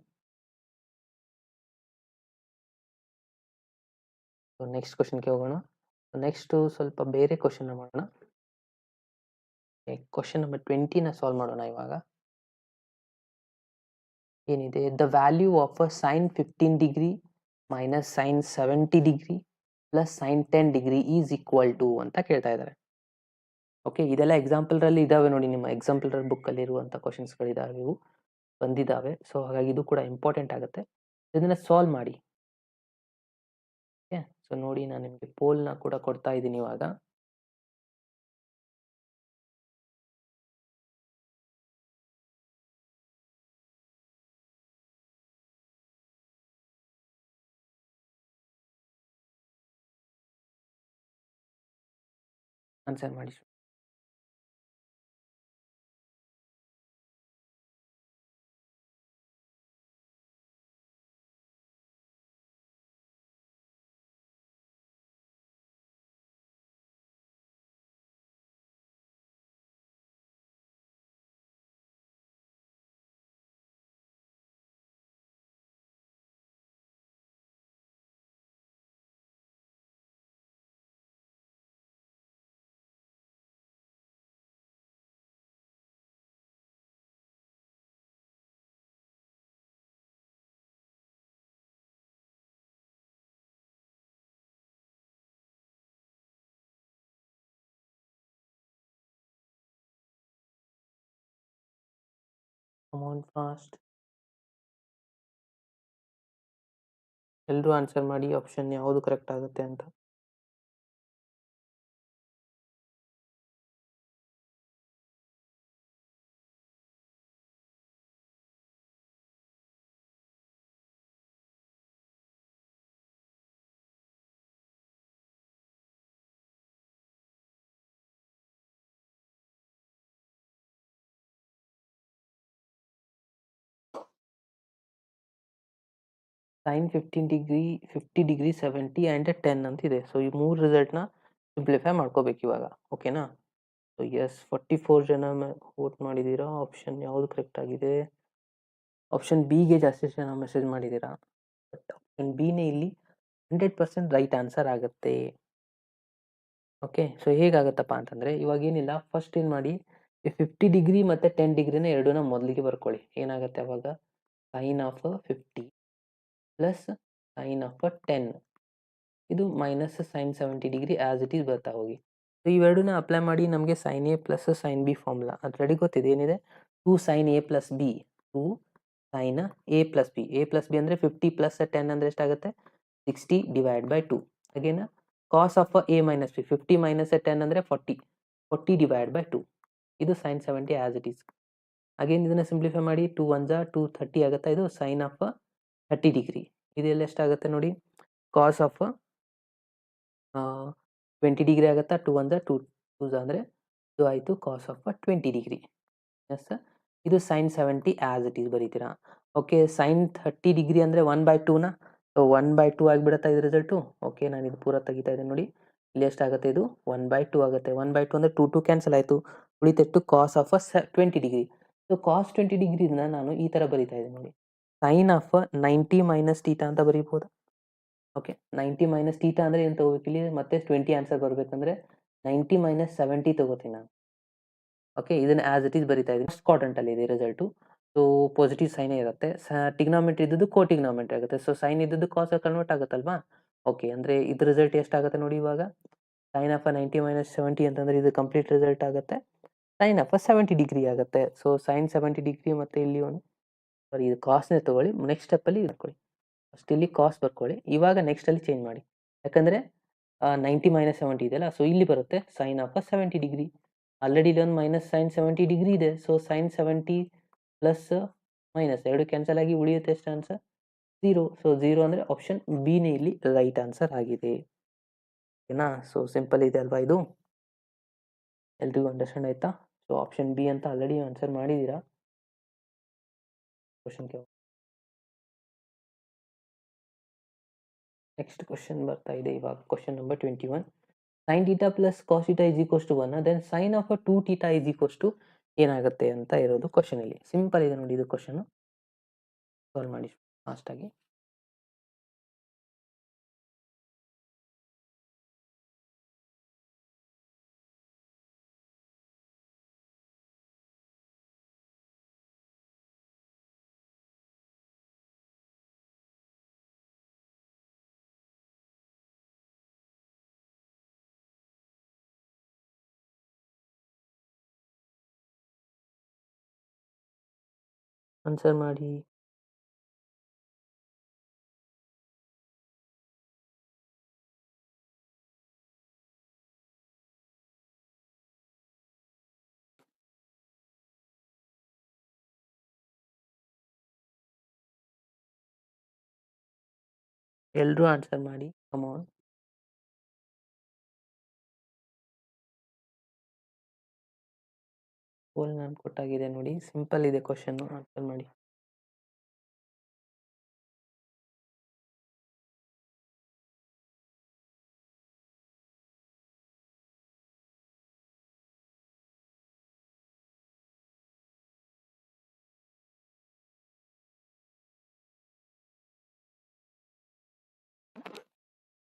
ಸೊ ನೆಕ್ಸ್ಟ್ ಕ್ವಶನ್ಗೆ ಹೋಗೋಣ. ನೆಕ್ಸ್ಟ್ ಸ್ವಲ್ಪ ಬೇರೆ ಕ್ವಶನ್ ಮಾಡೋಣ. ಕ್ವಶನ್ ನಂಬರ್ 20ನ ಸಾಲ್ವ್ ಮಾಡೋಣ ಇವಾಗ. ಏನಿದೆ, the value of sine 15 degree minus sine 70 degree plus sine 10 degree is equal to ಅಂತ ಕೇಳ್ತಾ ಇದ್ದಾರೆ. ಓಕೆ, ಇದೆಲ್ಲ ಎಕ್ಸಾಂಪಲ್ರಲ್ಲಿ ಇದಾವೆ ನೋಡಿ, ನಿಮ್ಮ ಎಕ್ಸಾಂಪಲ್ ಬುಕ್ಕಲ್ಲಿ ಇರುವಂಥ ಕ್ವಶನ್ಸ್ಗಳಿದಾವೆ, ಇವು ಬಂದಿದ್ದಾವೆ. ಸೊ ಹಾಗಾಗಿ ಇದು ಕೂಡ ಇಂಪಾರ್ಟೆಂಟ್ ಆಗುತ್ತೆ. ಇದನ್ನು ಸಾಲ್ವ್ ಮಾಡಿ. ಓಕೆ, ಸೊ ನೋಡಿ, ನಾನು ನಿಮಗೆ ಪೋಲ್ನ ಕೂಡ ಕೊಡ್ತಾ ಇದ್ದೀನಿ ಇವಾಗ. ಆನ್ಸರ್ ಮಾಡಿ. ಕಮಾನ್ ಫಾಸ್ಟ್, ಎಲ್ಲರೂ ಆನ್ಸರ್ ಮಾಡಿ ಆಪ್ಷನ್ ಯಾವುದು ಕರೆಕ್ಟ್ ಆಗುತ್ತೆ ಅಂತ. sin 15 ಡಿಗ್ರಿ 50 ಡಿಗ್ರಿ 70 ಆ್ಯಂಡ್ 10 ಅಂತ ಇದೆ. ಸೊ ಈ 3 ರಿಸಲ್ಟ್ನ ಸಿಂಪ್ಲಿಫೈ ಮಾಡ್ಕೋಬೇಕು ಇವಾಗ. ಓಕೆನಾ? ಸೊ ಎಸ್ 44 ಜನ ವೋಟ್ ಮಾಡಿದ್ದೀರಾ. ಆಪ್ಷನ್ ಯಾವುದು ಕರೆಕ್ಟ್ ಆಗಿದೆ? ಆಪ್ಷನ್ ಬಿಗೆ ಜಾಸ್ತಿ ಜನ ಮೆಸೇಜ್ ಮಾಡಿದ್ದೀರಾ. ಬಟ್ ಆಪ್ಷನ್ ಬಿನೇ ಇಲ್ಲಿ 100% ರೈಟ್ ಆನ್ಸರ್ ಆಗುತ್ತೆ. ಓಕೆ, ಸೊ ಹೇಗಾಗುತ್ತಪ್ಪ ಅಂತಂದರೆ ಇವಾಗ ಏನಿಲ್ಲ, ಫಸ್ಟ್ ಏನು ಮಾಡಿ, ಈ 50 ಡಿಗ್ರಿ ಮತ್ತು 10 ಡಿಗ್ರಿನ ಎರಡೂನ ಮೊದಲಿಗೆ ಬರ್ಕೊಳ್ಳಿ. ಏನಾಗುತ್ತೆ ಅವಾಗ? Sine of 50 plus sine of 10 ಇದು minus sine 70 degree as it is ಬರ್ತಾ ಹೋಗಿ. ಸೊ ಇವೆರಡನ್ನ ಅಪ್ಲೈ ಮಾಡಿ ನಮಗೆ sine A plus sine B formula ಅದು ರೆಡಿ ಗೊತ್ತಿದೆ. ಏನಿದೆ? 2 sine A plus B, 2 sine A plus B. A plus B ಅಂದರೆ 50 ಪ್ಲಸ್ 10 ಅಂದರೆ ಎಷ್ಟಾಗುತ್ತೆ? 60 divide by 2. Again cos of A minus B, 50 minus 10 ಅಂದರೆ 40 ಡಿವೈಡ್ ಬೈ 2. ಇದು sine 70 as it is. Again ಇದನ್ನು simplify ಮಾಡಿ, 2 1 2 30 ಆಗುತ್ತೆ. ಇದು ಸೈನ್ ಆಫ್ 30 ಡಿಗ್ರಿ. ಇದೆಲ್ಲ ಎಷ್ಟಾಗುತ್ತೆ ನೋಡಿ? ಕಾಸ್ ಆಫ್ 20 ಡಿಗ್ರಿ ಆಗುತ್ತಾ? 2 1 2 2 ಅಂದರೆ ಇದು ಆಯಿತು ಕಾಸ್ ಆಫ್ 20 ಡಿಗ್ರಿ. ಎಸ್, ಇದು ಸೈನ್ 70 ಆ್ಯಸ್ ಇಟ್ ಈಸ್ ಬರೀತೀರಾ. ಓಕೆ, ಸೈನ್ 30 ಡಿಗ್ರಿ ಅಂದರೆ 1/2ನ, ಸೊ 1/2 ಆಗಿಬಿಡುತ್ತಾ ಇದು ರಿಸಲ್ಟು. ಓಕೆ, ನಾನು ಇದು ಪೂರ ತೆಗಿತಾ ಇದ್ದೀನಿ ನೋಡಿ. ಇಲ್ಲಿ ಎಷ್ಟಾಗುತ್ತೆ? ಇದು 1/2 ಆಗುತ್ತೆ. 1/2 ಅಂದರೆ 2 2 ಕ್ಯಾನ್ಸಲ್ ಆಯಿತು. ಉಳಿತೆಷ್ಟು ಕಾಸ್ ಆಫ್ 20 ಡಿಗ್ರಿ. ಸೊ ಕಾಸ್ 20 ಡಿಗ್ರಿನ ನಾನು ಈ ಥರ ಬರೀತಾ ಇದ್ದೀನಿ ನೋಡಿ, ಸೈನ್ ಆಫ್ 90 ಮೈನಸ್ ಟೀಟಾ ಅಂತ ಬರೀಬೋದಾ? ಓಕೆ, 90 ಮೈನಸ್ ಟೀಟಾ ಅಂದರೆ ಏನು ತೊಗೋಬೇಕು ಇಲ್ಲಿ? ಮತ್ತೆ 20 ಆನ್ಸರ್ ಬರಬೇಕಂದ್ರೆ 90 ಮೈನಸ್ 70 ತೊಗೋತೀನಿ ನಾನು. ಓಕೆ, ಇದನ್ನು ಆ್ಯಸ್ ಇಟ್ ಈಸ್ ಬರಿತಾ ಇದ್ದೀನಿ. ಫಸ್ಟ್ ಕ್ವಾಡ್ರಂಟಲ್ಲಿ ಇದೆ ರಿಸಲ್ಟು. ಸೊ ಪಾಸಿಟಿವ್ ಸೈನೇ ಇರುತ್ತೆ. ಟಿಗ್ನಾಮೆಂಟ್ರಿ ಇದ್ದದ್ದು ಕೋಟಿಗ್ನಾಮೆಂಟ್ರಿ ಆಗುತ್ತೆ. ಸೊ ಸೈನ್ ಇದ್ದದ್ದು ಕಾಸ್ ಕನ್ವರ್ಟ್ ಆಗುತ್ತಲ್ವಾ? ಓಕೆ, ಅಂದರೆ ಇದು ರಿಸಲ್ಟ್ ಎಷ್ಟಾಗುತ್ತೆ ನೋಡಿ ಇವಾಗ? ಸೈನ್ ಆಫ್ 90 ಮೈನಸ್ 70 ಅಂತಂದರೆ ಇದು ಕಂಪ್ಲೀಟ್ ರಿಸಲ್ಟ್ ಆಗುತ್ತೆ. ಸೈನ್ ಆಫ್ 70 ಡಿಗ್ರಿ ಆಗುತ್ತೆ. ಸೊ ಸೈನ್ 70 ಡಿಗ್ರಿ ಮತ್ತು ಇಲ್ಲಿ ಒಂದು ಸಾರಿ ಇದು ಕಾಸ್ನೇ ತೊಗೊಳ್ಳಿ. ನೆಕ್ಸ್ಟ್ ಸ್ಟೆಪ್ಪಲ್ಲಿ ಬರ್ಕೊಳ್ಳಿ. ಫಸ್ಟ್ ಇಲ್ಲಿ ಕಾಸ್ ಬರ್ಕೊಳ್ಳಿ. ಇವಾಗ ನೆಕ್ಸ್ಟಲ್ಲಿ ಚೇಂಜ್ ಮಾಡಿ. ಯಾಕಂದರೆ 90 ಮೈನಸ್ 70 ಇದೆಯಲ್ಲ, ಸೊ ಇಲ್ಲಿ ಬರುತ್ತೆ ಸೈನ್ ಆಫ್ 70 ಡಿಗ್ರಿ. ಆಲ್ರೆಡಿ ಇಲ್ಲೊಂದು ಮೈನಸ್ ಸೈನ್ 70 ಡಿಗ್ರಿ ಇದೆ. ಸೊ ಸೈನ್ 70 ಪ್ಲಸ್ ಮೈನಸ್ ಎರಡು ಕ್ಯಾನ್ಸಲ್ ಆಗಿ ಉಳಿಯುತ್ತೆ ಎಷ್ಟು ಆನ್ಸರ್? 0. ಸೊ 0 ಅಂದರೆ ಆಪ್ಷನ್ ಬಿನೇ ಇಲ್ಲಿ ರೈಟ್ ಆನ್ಸರ್ ಆಗಿದೆ. ಓಕೆನಾ? ಸೊ ಸಿಂಪಲ್ ಇದೆ ಅಲ್ವಾ ಇದು? ಎಲ್ರಿಗೂ ಅಂಡರ್ಸ್ಟ್ಯಾಂಡ್ ಆಯ್ತಾ? ಸೊ ಆಪ್ಷನ್ ಬಿ ಅಂತ ಆಲ್ರೆಡಿ ಆನ್ಸರ್ ಮಾಡಿದ್ದೀರಾ. ಕ್ವಶನ್ಗೆ ನೆಕ್ಸ್ಟ್ ಕ್ವಶನ್ ಬರ್ತಾ ಇದೆ ಇವಾಗ. Question number 21. sin theta plus cos theta is equals to 1, then sine of 2 theta is equals to ಏನಾಗುತ್ತೆ ಅಂತ ಇರೋದು ಕ್ವಶನ್. ಇಲ್ಲಿ ಸಿಂಪಲ್ ಇದೆ ನೋಡಿ ಇದು ಕ್ವಶನ್. ಸಾಲ್ವ್ ಮಾಡಿ ಫಾಸ್ಟಾಗಿ. ಆನ್ಸರ್ ಮಾಡಿ. ಎಲ್ಲರೂ ಆನ್ಸರ್ ಮಾಡಿ, ಕಮಾನ್. ಪೋಲ್ ನಾನು ಕೊಟ್ಟಾಗಿದೆ ನೋಡಿ, ಸಿಂಪಲ್ ಇದೆ ಕ್ವಶನ್ನು, ಆನ್ಸರ್ ಮಾಡಿ.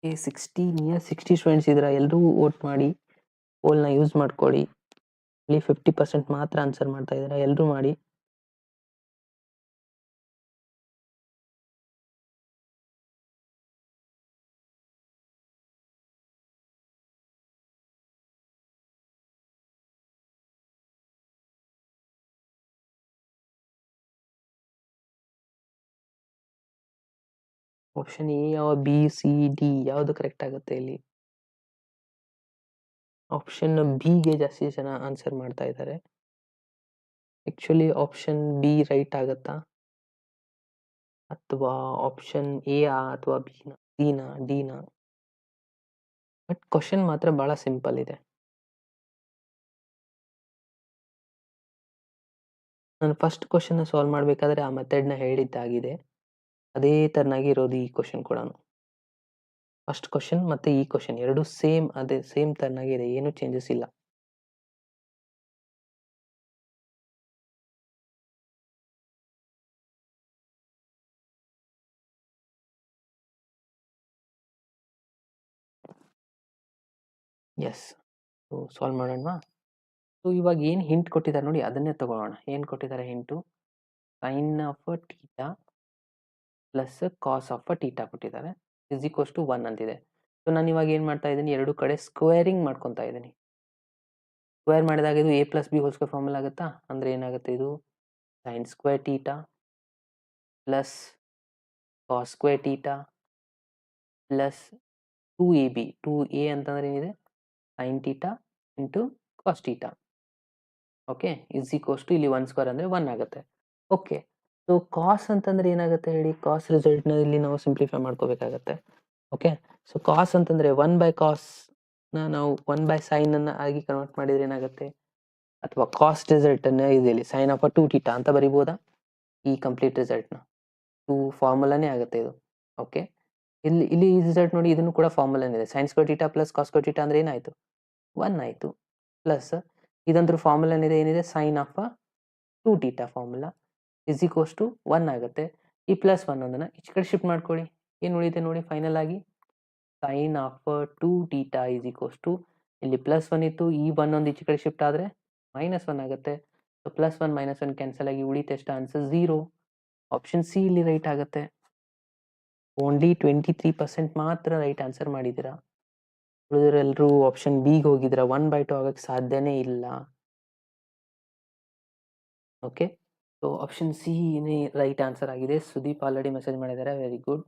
ಏ 60 ಸ್ಟೂಡೆಂಟ್ಸ್ ಇದ್ದೀರಾ, ಎಲ್ಲರೂ ವೋಟ್ ಮಾಡಿ. ಪೋಲ್ನ ಯೂಸ್ ಮಾಡ್ಕೊಳ್ಳಿ. ಇಲ್ಲಿ 50% ಮಾತ್ರ ಆನ್ಸರ್ ಮಾಡ್ತಾ ಇದ್ದೀರಾ, ಎಲ್ಲರೂ ಮಾಡಿ. ಆಪ್ಷನ್ ಎ ಯಾವ, ಬಿ, ಸಿ, ಡಿ ಯಾವುದು ಕರೆಕ್ಟ್ ಆಗುತ್ತೆ ಇಲ್ಲಿ? ಆಪ್ಷನ್ ಬಿಗೆ ಜಾಸ್ತಿ ಜನ ಆನ್ಸರ್ ಮಾಡ್ತಾ ಇದ್ದಾರೆ. ಆ್ಯಕ್ಚುಲಿ ಆಪ್ಷನ್ ಬಿ ರೈಟ್ ಆಗುತ್ತಾ, ಅಥವಾ ಆಪ್ಷನ್ ಎ ಅಥವಾ ಬಿನ, ಸಿನ, ಡಿನ? ಬಟ್ ಕ್ವಶನ್ ಮಾತ್ರ ಭಾಳ ಸಿಂಪಲ್ ಇದೆ. ನಾನು ಫಸ್ಟ್ ಕ್ವಶನ್ನ ಸಾಲ್ವ್ ಮಾಡಬೇಕಾದ್ರೆ ಆ ಮೆಥಡ್ನ ಹೇಳಿದ್ದಾಗಿದೆ. ಅದೇ ತರನಾಗಿ ಇರೋದು ಈ ಕ್ವಶನ್ ಕೂಡ. ಫಸ್ಟ್ ಕ್ವಶನ್ ಮತ್ತೆ ಈ ಕ್ವಶನ್ ಎರಡು ಸೇಮ್, ಅದೇ ಸೇಮ್ ತರನಾಗಿ ಇದೆ, ಏನು ಚೇಂಜಸ್ ಇಲ್ಲ. ಎಸ್, ಸಾಲ್ವ್ ಮಾಡೋಣ. ಸೊ ಇವಾಗ ಏನು ಹಿಂಟ್ ಕೊಟ್ಟಿದ್ದಾರೆ ನೋಡಿ, ಅದನ್ನೇ ತಗೊಳ್ಳೋಣ. ಏನು ಕೊಟ್ಟಿದ್ದಾರೆ hint? Sine of theta plus cos of theta ಕೊಟ್ಟಿದ್ದಾರೆ, ಇಸ್ ಈಕ್ವಲ್ಸ್ ಟು 1 ಅಂತಿದೆ. ಸೊ ನಾನು ಇವಾಗ ಏನು ಮಾಡ್ತಾ ಇದ್ದೀನಿ, ಎರಡು ಕಡೆ ಸ್ಕ್ವೇರಿಂಗ್ ಮಾಡ್ಕೊತಾ ಇದ್ದೀನಿ. ಸ್ಕ್ವೇರ್ ಮಾಡಿದಾಗ ಇದು a plus B whole square formula ಆಗುತ್ತಾ? ಅಂದರೆ ಏನಾಗುತ್ತೆ, ಇದು sine square theta plus cos square theta plus 2ab. 2a ಅಂತಂದ್ರೆ ಏನಿದೆ, sine theta into cos theta. Okay, is equals to ಇಲ್ಲಿ 1 ಸ್ಕ್ವೇರ್ ಅಂದರೆ 1 ಆಗುತ್ತೆ. ಓಕೆ, ಸೊ ಕಾಸ್ ಅಂತಂದ್ರೆ ಏನಾಗುತ್ತೆ ಹೇಳಿ? ಕಾಸ್ ರಿಸಲ್ಟ್ನ ಇಲ್ಲಿ ನಾವು ಸಿಂಪ್ಲಿಫೈ ಮಾಡ್ಕೋಬೇಕಾಗತ್ತೆ. ಓಕೆ, ಸೊ ಕಾಸ್ ಅಂತಂದ್ರೆ 1 ಬೈ ಕಾಸ್ನ ನಾವು 1 ಬೈ ಸೈನ್ ಅನ್ನ ಆಗಿ ಕನ್ವರ್ಟ್ ಮಾಡಿದ್ರೆ ಏನಾಗುತ್ತೆ, ಅಥವಾ ಕಾಸ್ ರಿಸಲ್ಟ್ ಅನ್ನ ಇಲ್ಲಿ ಸೈನ್ ಆಫ್ 2 ಟೀಟಾ ಅಂತ ಬರಿಬೋದಾ? ಈ ಕಂಪ್ಲೀಟ್ ರಿಸಲ್ಟ್ನ 2 ಫಾರ್ಮುಲಾನೇ ಆಗುತ್ತೆ ಇದು. ಓಕೆ, ಇಲ್ಲಿ ಈ ರಿಸಲ್ಟ್ ನೋಡಿ, ಇದನ್ನು ಕೂಡ ಫಾರ್ಮುಲಾನೇ ಇದೆ. Sine square theta plus cos square theta ಅಂದ್ರೆ ಏನಾಯ್ತು, 1 ಆಯ್ತು. ಪ್ಲಸ್ ಇದಂದ್ರೂ ಫಾರ್ಮುಲಾನಿದೆ, ಏನಿದೆ, sine of 2 theta formula is equals to 1 ಆಗುತ್ತೆ. ಈ ಪ್ಲಸ್ 1 ಒಂದನ್ನು ಈಚೆ ಕಡೆ ಶಿಫ್ಟ್ ಮಾಡ್ಕೊಳ್ಳಿ, ಏನು ಉಳಿಯುತ್ತೆ ನೋಡಿ ಫೈನಲ್ ಆಗಿ, sine of 2 theta is equals to, ಇಲ್ಲಿ ಪ್ಲಸ್ 1 ಇತ್ತು, ಈ 1 ಒಂದು ಈಚೆ ಕಡೆ ಶಿಫ್ಟ್ ಆದರೆ ಮೈನಸ್ 1 ಆಗುತ್ತೆ. ಸೊ ಪ್ಲಸ್ 1 ಮೈನಸ್ 1 ಕ್ಯಾನ್ಸಲ್ ಆಗಿ ಉಳಿತು ಎಷ್ಟು ಆನ್ಸರ್? 0. ಆಪ್ಷನ್ ಸಿ ಇಲ್ಲಿ ರೈಟ್ ಆಗುತ್ತೆ. ಓನ್ಲಿ 23% ಮಾತ್ರ ರೈಟ್ ಆನ್ಸರ್ ಮಾಡಿದ್ದೀರಾ. ಉಳಿದರೆಲ್ಲರೂ ಆಪ್ಷನ್ ಬಿಗೆ ಹೋಗಿದ್ದೀರಾ. 1/2 ಆಗಕ್ಕೆ ಸಾಧ್ಯನೇ ಇಲ್ಲ. Okay, so option C right answer ಆಗಿದೆ. ಸುದೀಪ್ ಆಲ್ರೆಡಿ ಮೆಸೇಜ್ ಮಾಡಿದ್ದಾರೆ, ವೆರಿ ಗುಡ್.